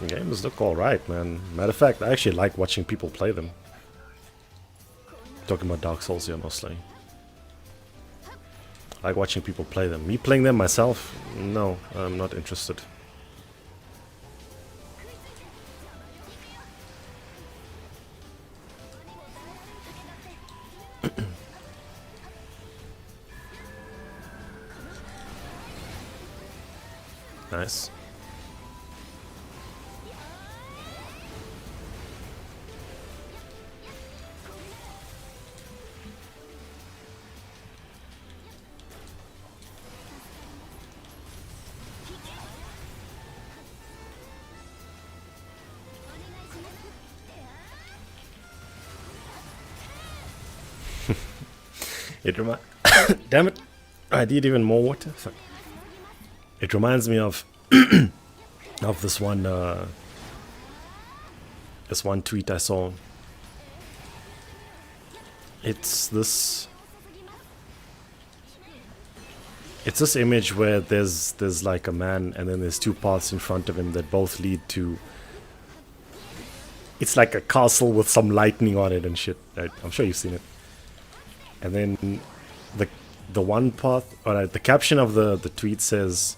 The games look alright, man. Matter of fact, I actually like watching people play them. Talking about Dark Souls here mostly. I like watching people play them. Me playing them myself? No, I'm not interested. Nice. It damn it! I did even more water. Fuck. It reminds me of of this one tweet I saw. It's this image where there's like a man, and then there's two paths in front of him that both lead to. It's like a castle with some lightning on it and shit. I'm sure you've seen it. And then the one path, or the caption of the tweet says,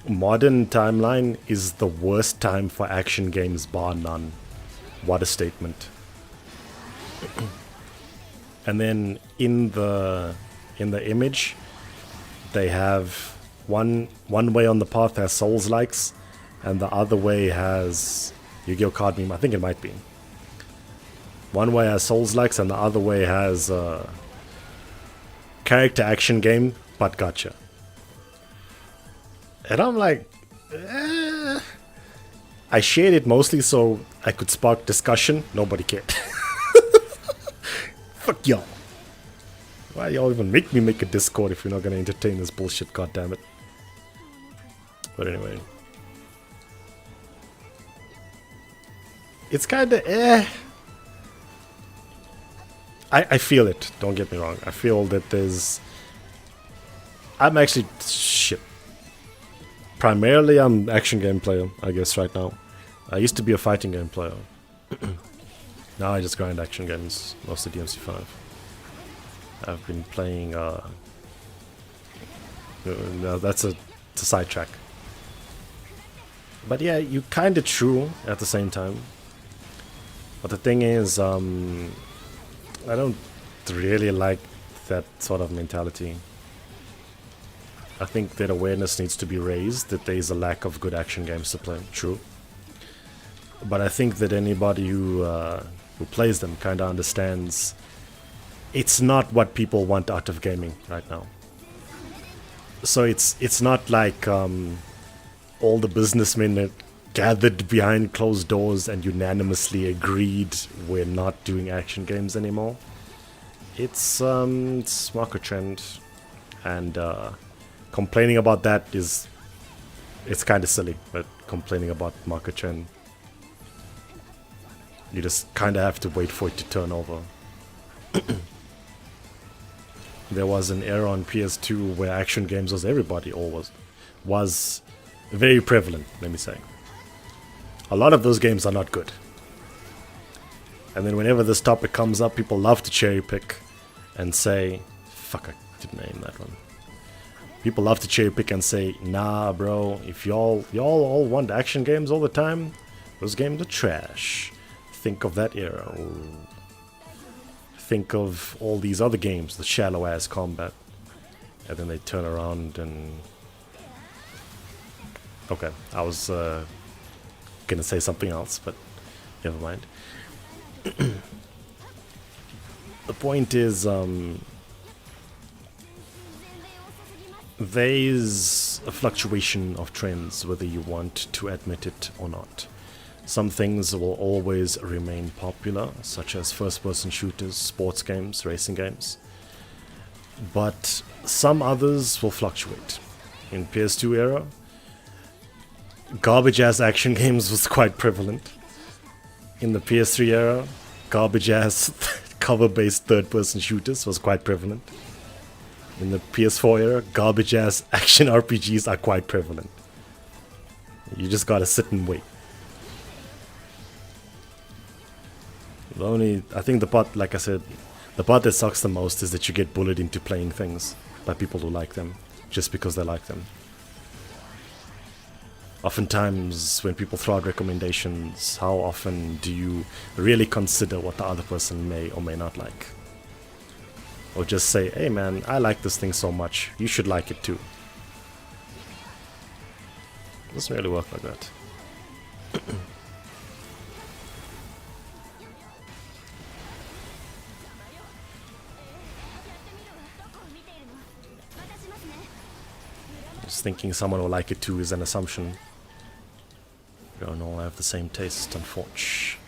"Modern timeline is the worst time for action games bar none." What a statement. And then in the image, they have one way on the path has Souls likes, and the other way has Yu-Gi-Oh card meme. I think it might be. One way has Souls likes, and the other way has character action game, but gotcha. And I'm like, I shared it mostly so I could spark discussion. Nobody cared. Fuck y'all. Why y'all even make me make a Discord if you're not gonna entertain this bullshit, goddammit. But anyway. It's kinda I feel it, don't get me wrong. I feel that I'm actually shit. Primarily I'm action game player, I guess, right now. I used to be a fighting game player. Now I just grind action games, mostly DMC5. I've been playing, no, that's a sidetrack. But yeah, you kinda true at the same time. But the thing is, I don't really like that sort of mentality. I think that awareness needs to be raised, that there is a lack of good action games to play, true. But I think that anybody who plays them kind of understands it's not what people want out of gaming right now. So it's not like all the businessmen that gathered behind closed doors and unanimously agreed we're not doing action games anymore. It's market trend, and complaining about that it's kind of silly. But complaining about market trend, you just kind of have to wait for it to turn over. There was an era on PS2 where action games was everybody, or was very prevalent, let me say. A lot of those games are not good. And then whenever this topic comes up, people love to cherry pick and say, fuck, I didn't name that one. People love to cherry pick and say, nah bro, if y'all all want action games all the time, those games are trash. Think of that era. Think of all these other games, the shallow ass combat. And then they turn around and... Okay, I was gonna say something else, but never mind. The point is, there's a fluctuation of trends, whether you want to admit it or not. Some things will always remain popular, such as first-person shooters, sports games, racing games. But some others will fluctuate. In PS2 era, garbage-ass action games was quite prevalent. In the PS3 era, garbage-ass cover-based third-person shooters was quite prevalent. In the PS4 era, garbage-ass action RPGs are quite prevalent. You just gotta sit and wait. I think the part, like I said, the part that sucks the most is that you get bullied into playing things by people who like them, just because they like them. Oftentimes, when people throw out recommendations, how often do you really consider what the other person may or may not like? Or just say, hey man, I like this thing so much, you should like it too. It doesn't really work like that. Just thinking someone will like it too is an assumption. We don't all have the same taste, unfortunately.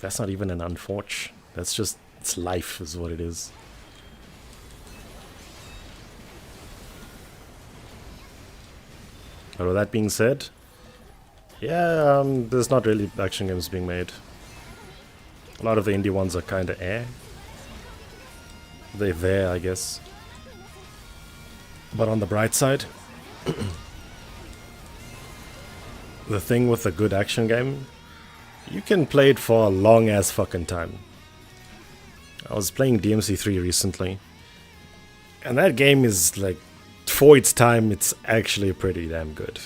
That's not even an unforge. That's just, it's life is what it is. But with that being said, yeah, there's not really action games being made. A lot of the indie ones are kind of They're there, I guess. But on the bright side, the thing with a good action game, you can play it for a long ass fucking time. I was playing DMC3 recently, and that game is like, for its time, it's actually pretty damn good.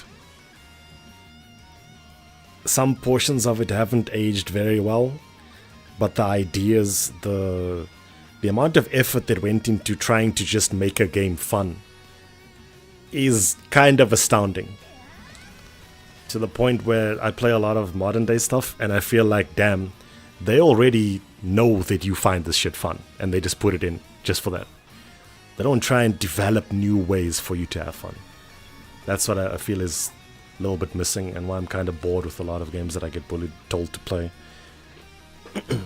Some portions of it haven't aged very well, but the ideas, the amount of effort that went into trying to just make a game fun is kind of astounding. To the point where I play a lot of modern day stuff and I feel like, damn, they already know that you find this shit fun and they just put it in just for that. They don't try and develop new ways for you to have fun. That's what I feel is a little bit missing and why I'm kind of bored with a lot of games that I get told to play. It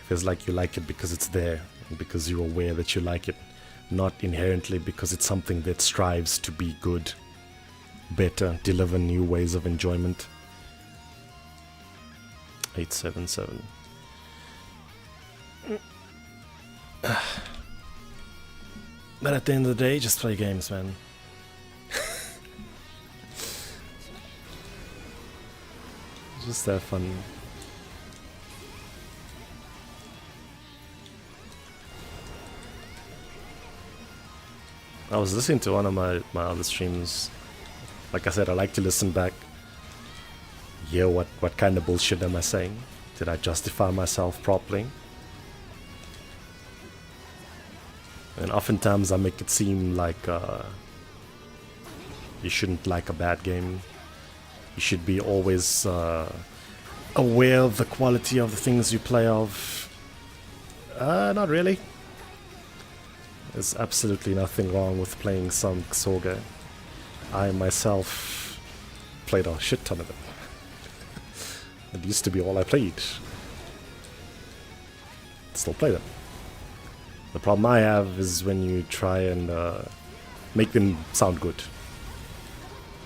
feels like you like it because it's there and because you're aware that you like it, not inherently because it's something that strives to be good, better, deliver new ways of enjoyment. 877. But at the end of the day, just play games, man. Just have fun. I was listening to one of my other streams. Like I said, I like to listen back. Hear what kind of bullshit am I saying? Did I justify myself properly? And oftentimes I make it seem like you shouldn't like a bad game. You should be always aware of the quality of the things you play of. Not really. There's absolutely nothing wrong with playing some Ksoga. I myself played a shit ton of it. It used to be all I played. Still play them. The problem I have is when you try and make them sound good.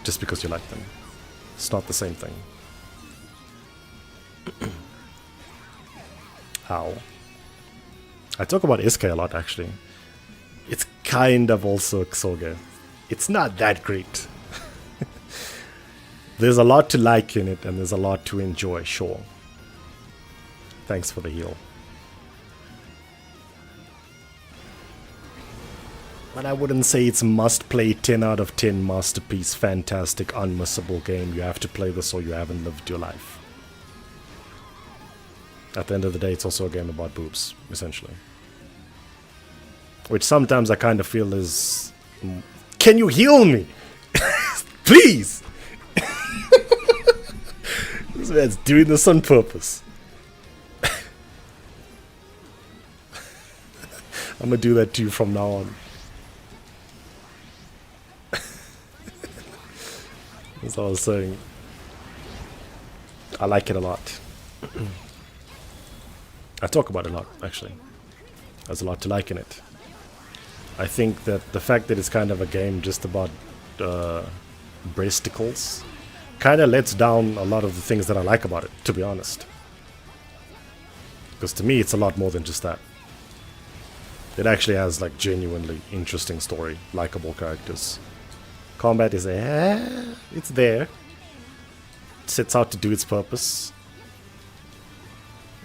Just because you like them. It's not the same thing. How? I talk about Iske a lot, actually. It's kind of also Ksoga. It's not that great. There's a lot to like in it, and there's a lot to enjoy, sure. Thanks for the heal. But I wouldn't say it's must-play 10 out of 10 masterpiece, fantastic, unmissable game. You have to play this or you haven't lived your life. At the end of the day, it's also a game about boobs, essentially. Which sometimes I kind of feel is... Can you heal me? Please! This man's doing this on purpose. I'm gonna do that to you from now on. That's what I was saying. I like it a lot. I talk about it a lot, actually. There's a lot to like in it. I think that the fact that it's kind of a game just about breasticles kind of lets down a lot of the things that I like about it, to be honest. Because to me, it's a lot more than just that. It actually has like genuinely interesting story, likable characters. Combat is it's there. It sets out to do its purpose,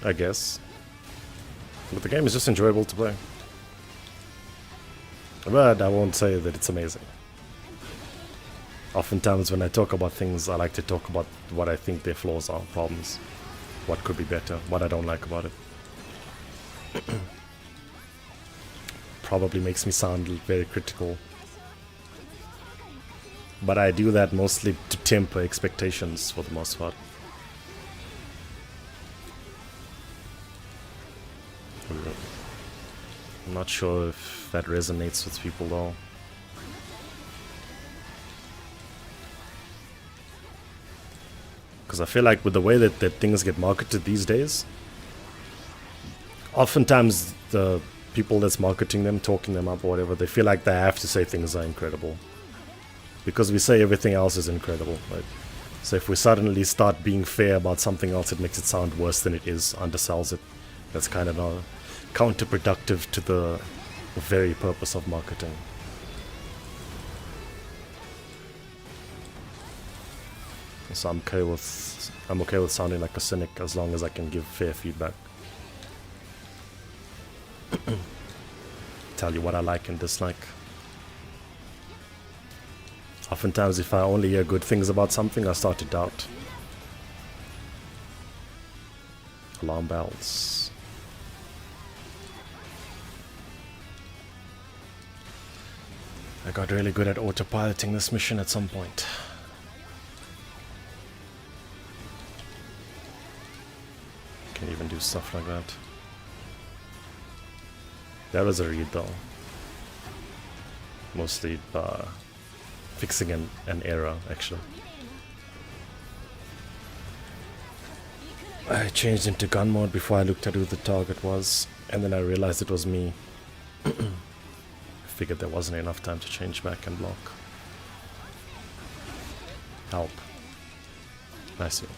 I guess. But the game is just enjoyable to play. But I won't say that it's amazing. Oftentimes when I talk about things, I like to talk about what I think their flaws are, problems. What could be better, what I don't like about it. Probably makes me sound very critical. But I do that mostly to temper expectations for the most part. I'm not sure if that resonates with people though. Because I feel like with the way that things get marketed these days, oftentimes the people that's marketing them, talking them up or whatever, they feel like they have to say things are incredible. Because we say everything else is incredible, right? So if we suddenly start being fair about something else, it makes it sound worse than it is, undersells it. That's kind of counterproductive to the very purpose of marketing. So I'm okay with sounding like a cynic as long as I can give fair feedback. Tell you what I like and dislike. Oftentimes, if I only hear good things about something, I start to doubt. Alarm bells. I got really good at autopiloting this mission at some point. Can even do stuff like that. That was a read though. Mostly fixing an error, actually. I changed into gun mode before I looked at who the target was, and then I realized it was me. I figured there wasn't enough time to change back and block. Help. Nice heal.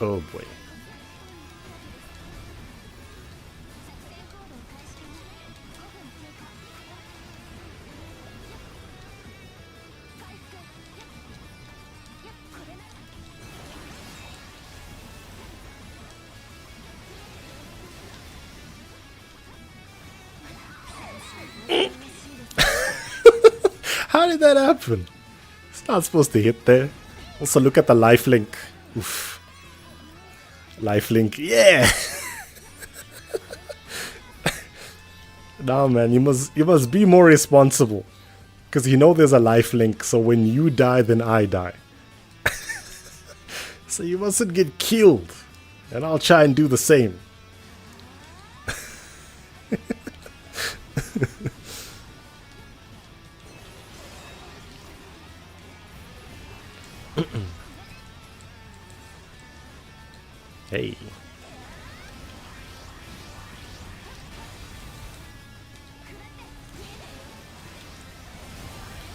Oh boy. How did that happen? It's not supposed to hit there. Also look at the lifelink. Oof. Lifelink, yeah! Nah man, you must be more responsible. Because you know there's a lifelink, so when you die, then I die. So you mustn't get killed. And I'll try and do the same. Hey.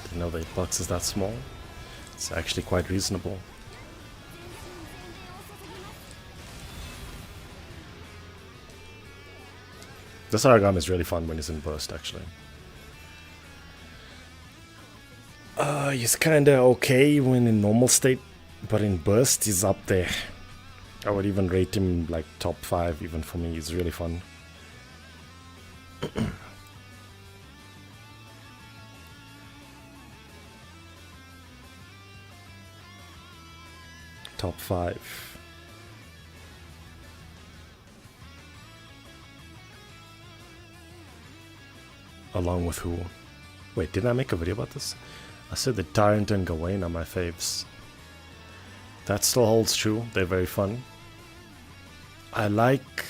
Didn't know the hitbox is that small. It's actually quite reasonable. This origami is really fun when he's in burst, actually. He's kinda okay when in normal state, but in burst he's up there. I would even rate him like top 5 even for me. He's really fun. Top 5. Along with who? Wait, didn't I make a video about this? I said the Tyrant and Gawain are my faves. That still holds true. They're very fun. I like...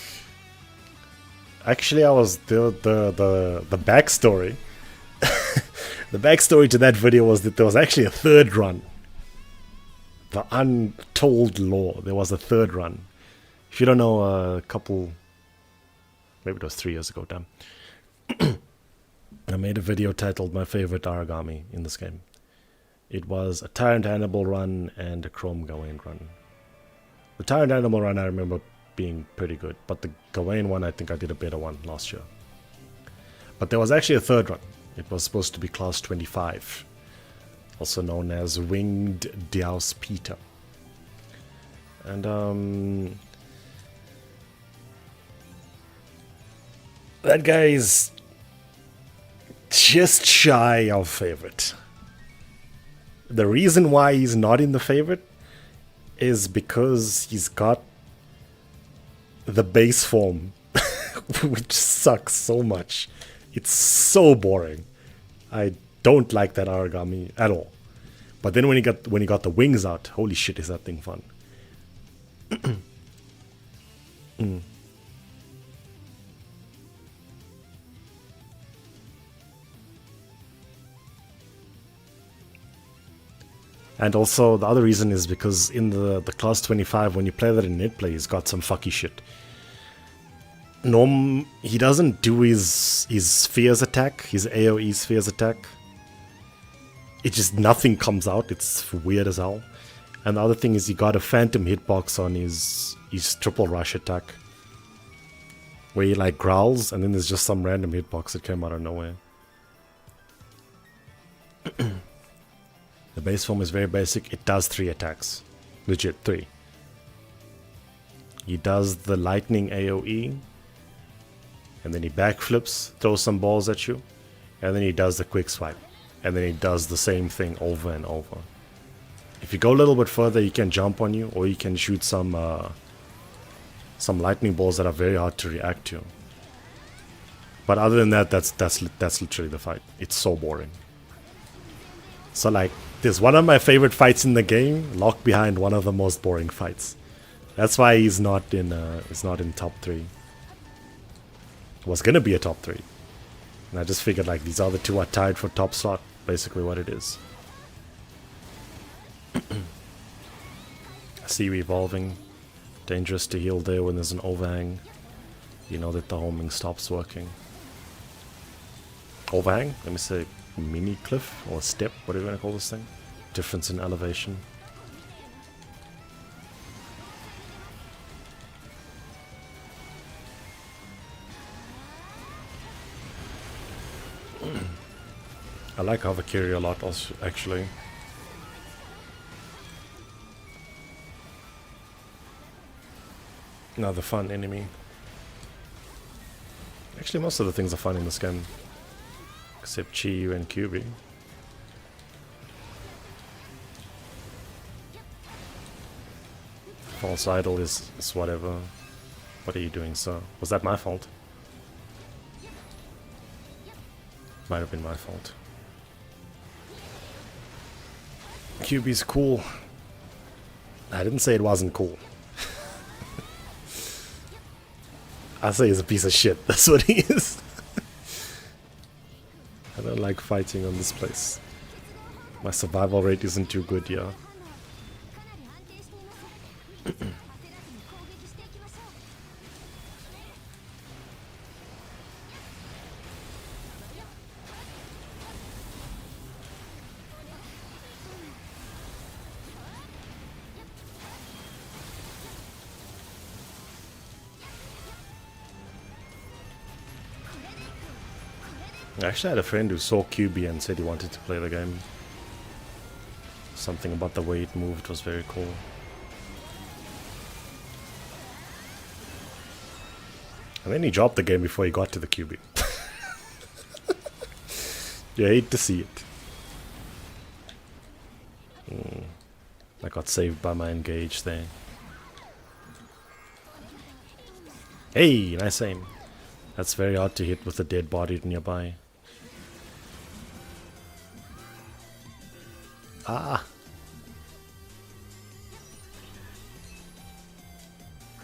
Actually, I was the backstory. The backstory to that video was that there was actually a third run. The untold lore. There was a third run. If you don't know, a couple... Maybe it was 3 years ago, damn. I made a video titled My Favorite Origami in this game. It was a Tyrant Hannibal run and a Chrome Gawain run. The Tyrant Hannibal run I remember being pretty good, but the Gawain one I think I did a better one last year. But there was actually a third run. It was supposed to be Class 25, also known as Winged Diaus Peter. And that guy is just shy of favorite. The reason why he's not in the favorite is because he's got the base form, which sucks so much. It's so boring. I don't like that origami at all. But then when he got the wings out, holy shit, is that thing fun. Mm. And also, the other reason is because in the class 25, when you play that in net play, he's got some fucky shit. He doesn't do his spheres attack, his AoE spheres attack. It just, nothing comes out, it's weird as hell. And the other thing is he got a phantom hitbox on his triple rush attack. Where he like growls and then there's just some random hitbox that came out of nowhere. The base form is very basic. It does 3 attacks. Legit 3. He does the lightning AoE. And then he backflips, throws some balls at you. And then he does the quick swipe. And then he does the same thing over and over. If you go a little bit further, he can jump on you. Or you can shoot some lightning balls that are very hard to react to. But other than that, that's literally the fight. It's so boring. So like, there's one of my favorite fights in the game locked behind one of the most boring fights. That's why he's not in top 3. Was gonna be a top 3. And I just figured like these other two are tied for top slot, basically what it is. I see you evolving. Dangerous to heal there when there's an overhang. You know that the homing stops working. Overhang? Let me say mini cliff or step, whatever you want to call this thing. Difference in elevation. I like Havakiri a lot also, actually. Another fun enemy. Actually, most of the things are fun in this game. Except Chiyu and QB. False idol is whatever. What are you doing, sir? Was that my fault? Might have been my fault. QB's cool. I didn't say it wasn't cool. I say he's a piece of shit. That's what he is. I don't like fighting on this place. My survival rate isn't too good here. I actually had a friend who saw QB and said he wanted to play the game. Something about the way it moved was very cool. And then he dropped the game before he got to the QB. You hate to see it. I got saved by my engage there. Hey, nice aim. That's very hard to hit with a dead body nearby. Ah!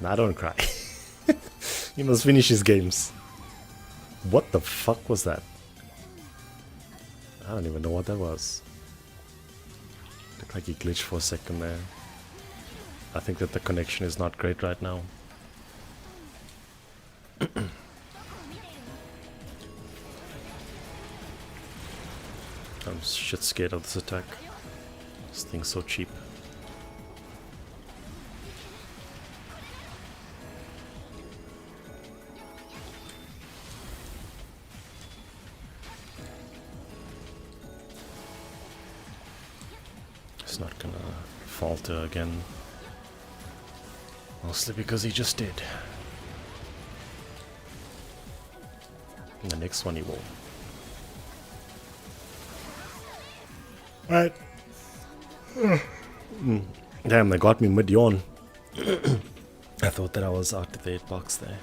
Nah, don't cry. He must finish his games. What the fuck was that? I don't even know what that was. Looked like he glitched for a second there. I think that the connection is not great right now. I'm shit scared of this attack. This thing's so cheap. It's not gonna falter again. Mostly because he just did. And the next one he will. Right. Damn, they got me mid-yawn. I thought that I was out of the 8-box there.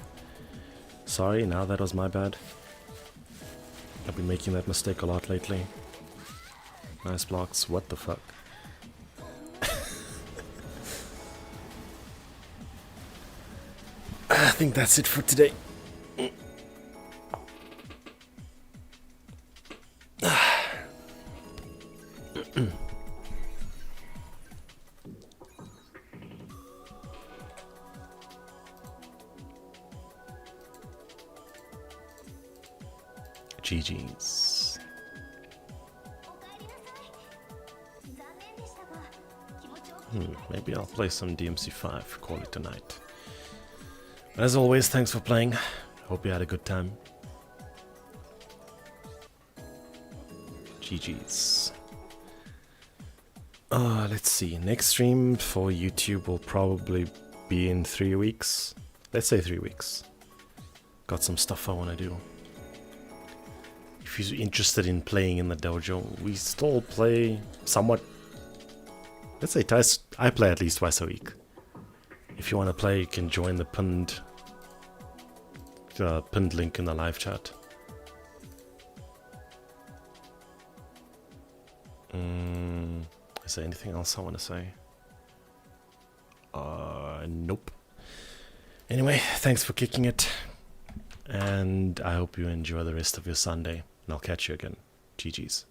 Sorry, now that was my bad. I've been making that mistake a lot lately. Nice blocks, what the fuck? I think that's it for today. GG's. Maybe I'll play some DMC5, call it a night. As always, thanks for playing. Hope you had a good time. GG's. Let's see. Next stream for YouTube will probably be in 3 weeks. Let's say 3 weeks. Got some stuff I want to do. If you're interested in playing in the dojo, we still play somewhat. Let's say I play at least twice a week. If you want to play, you can join the pinned link in the live chat. Is there anything else I want to say? Nope. Anyway, thanks for kicking it. And I hope you enjoy the rest of your Sunday. And I'll catch you again. GG's.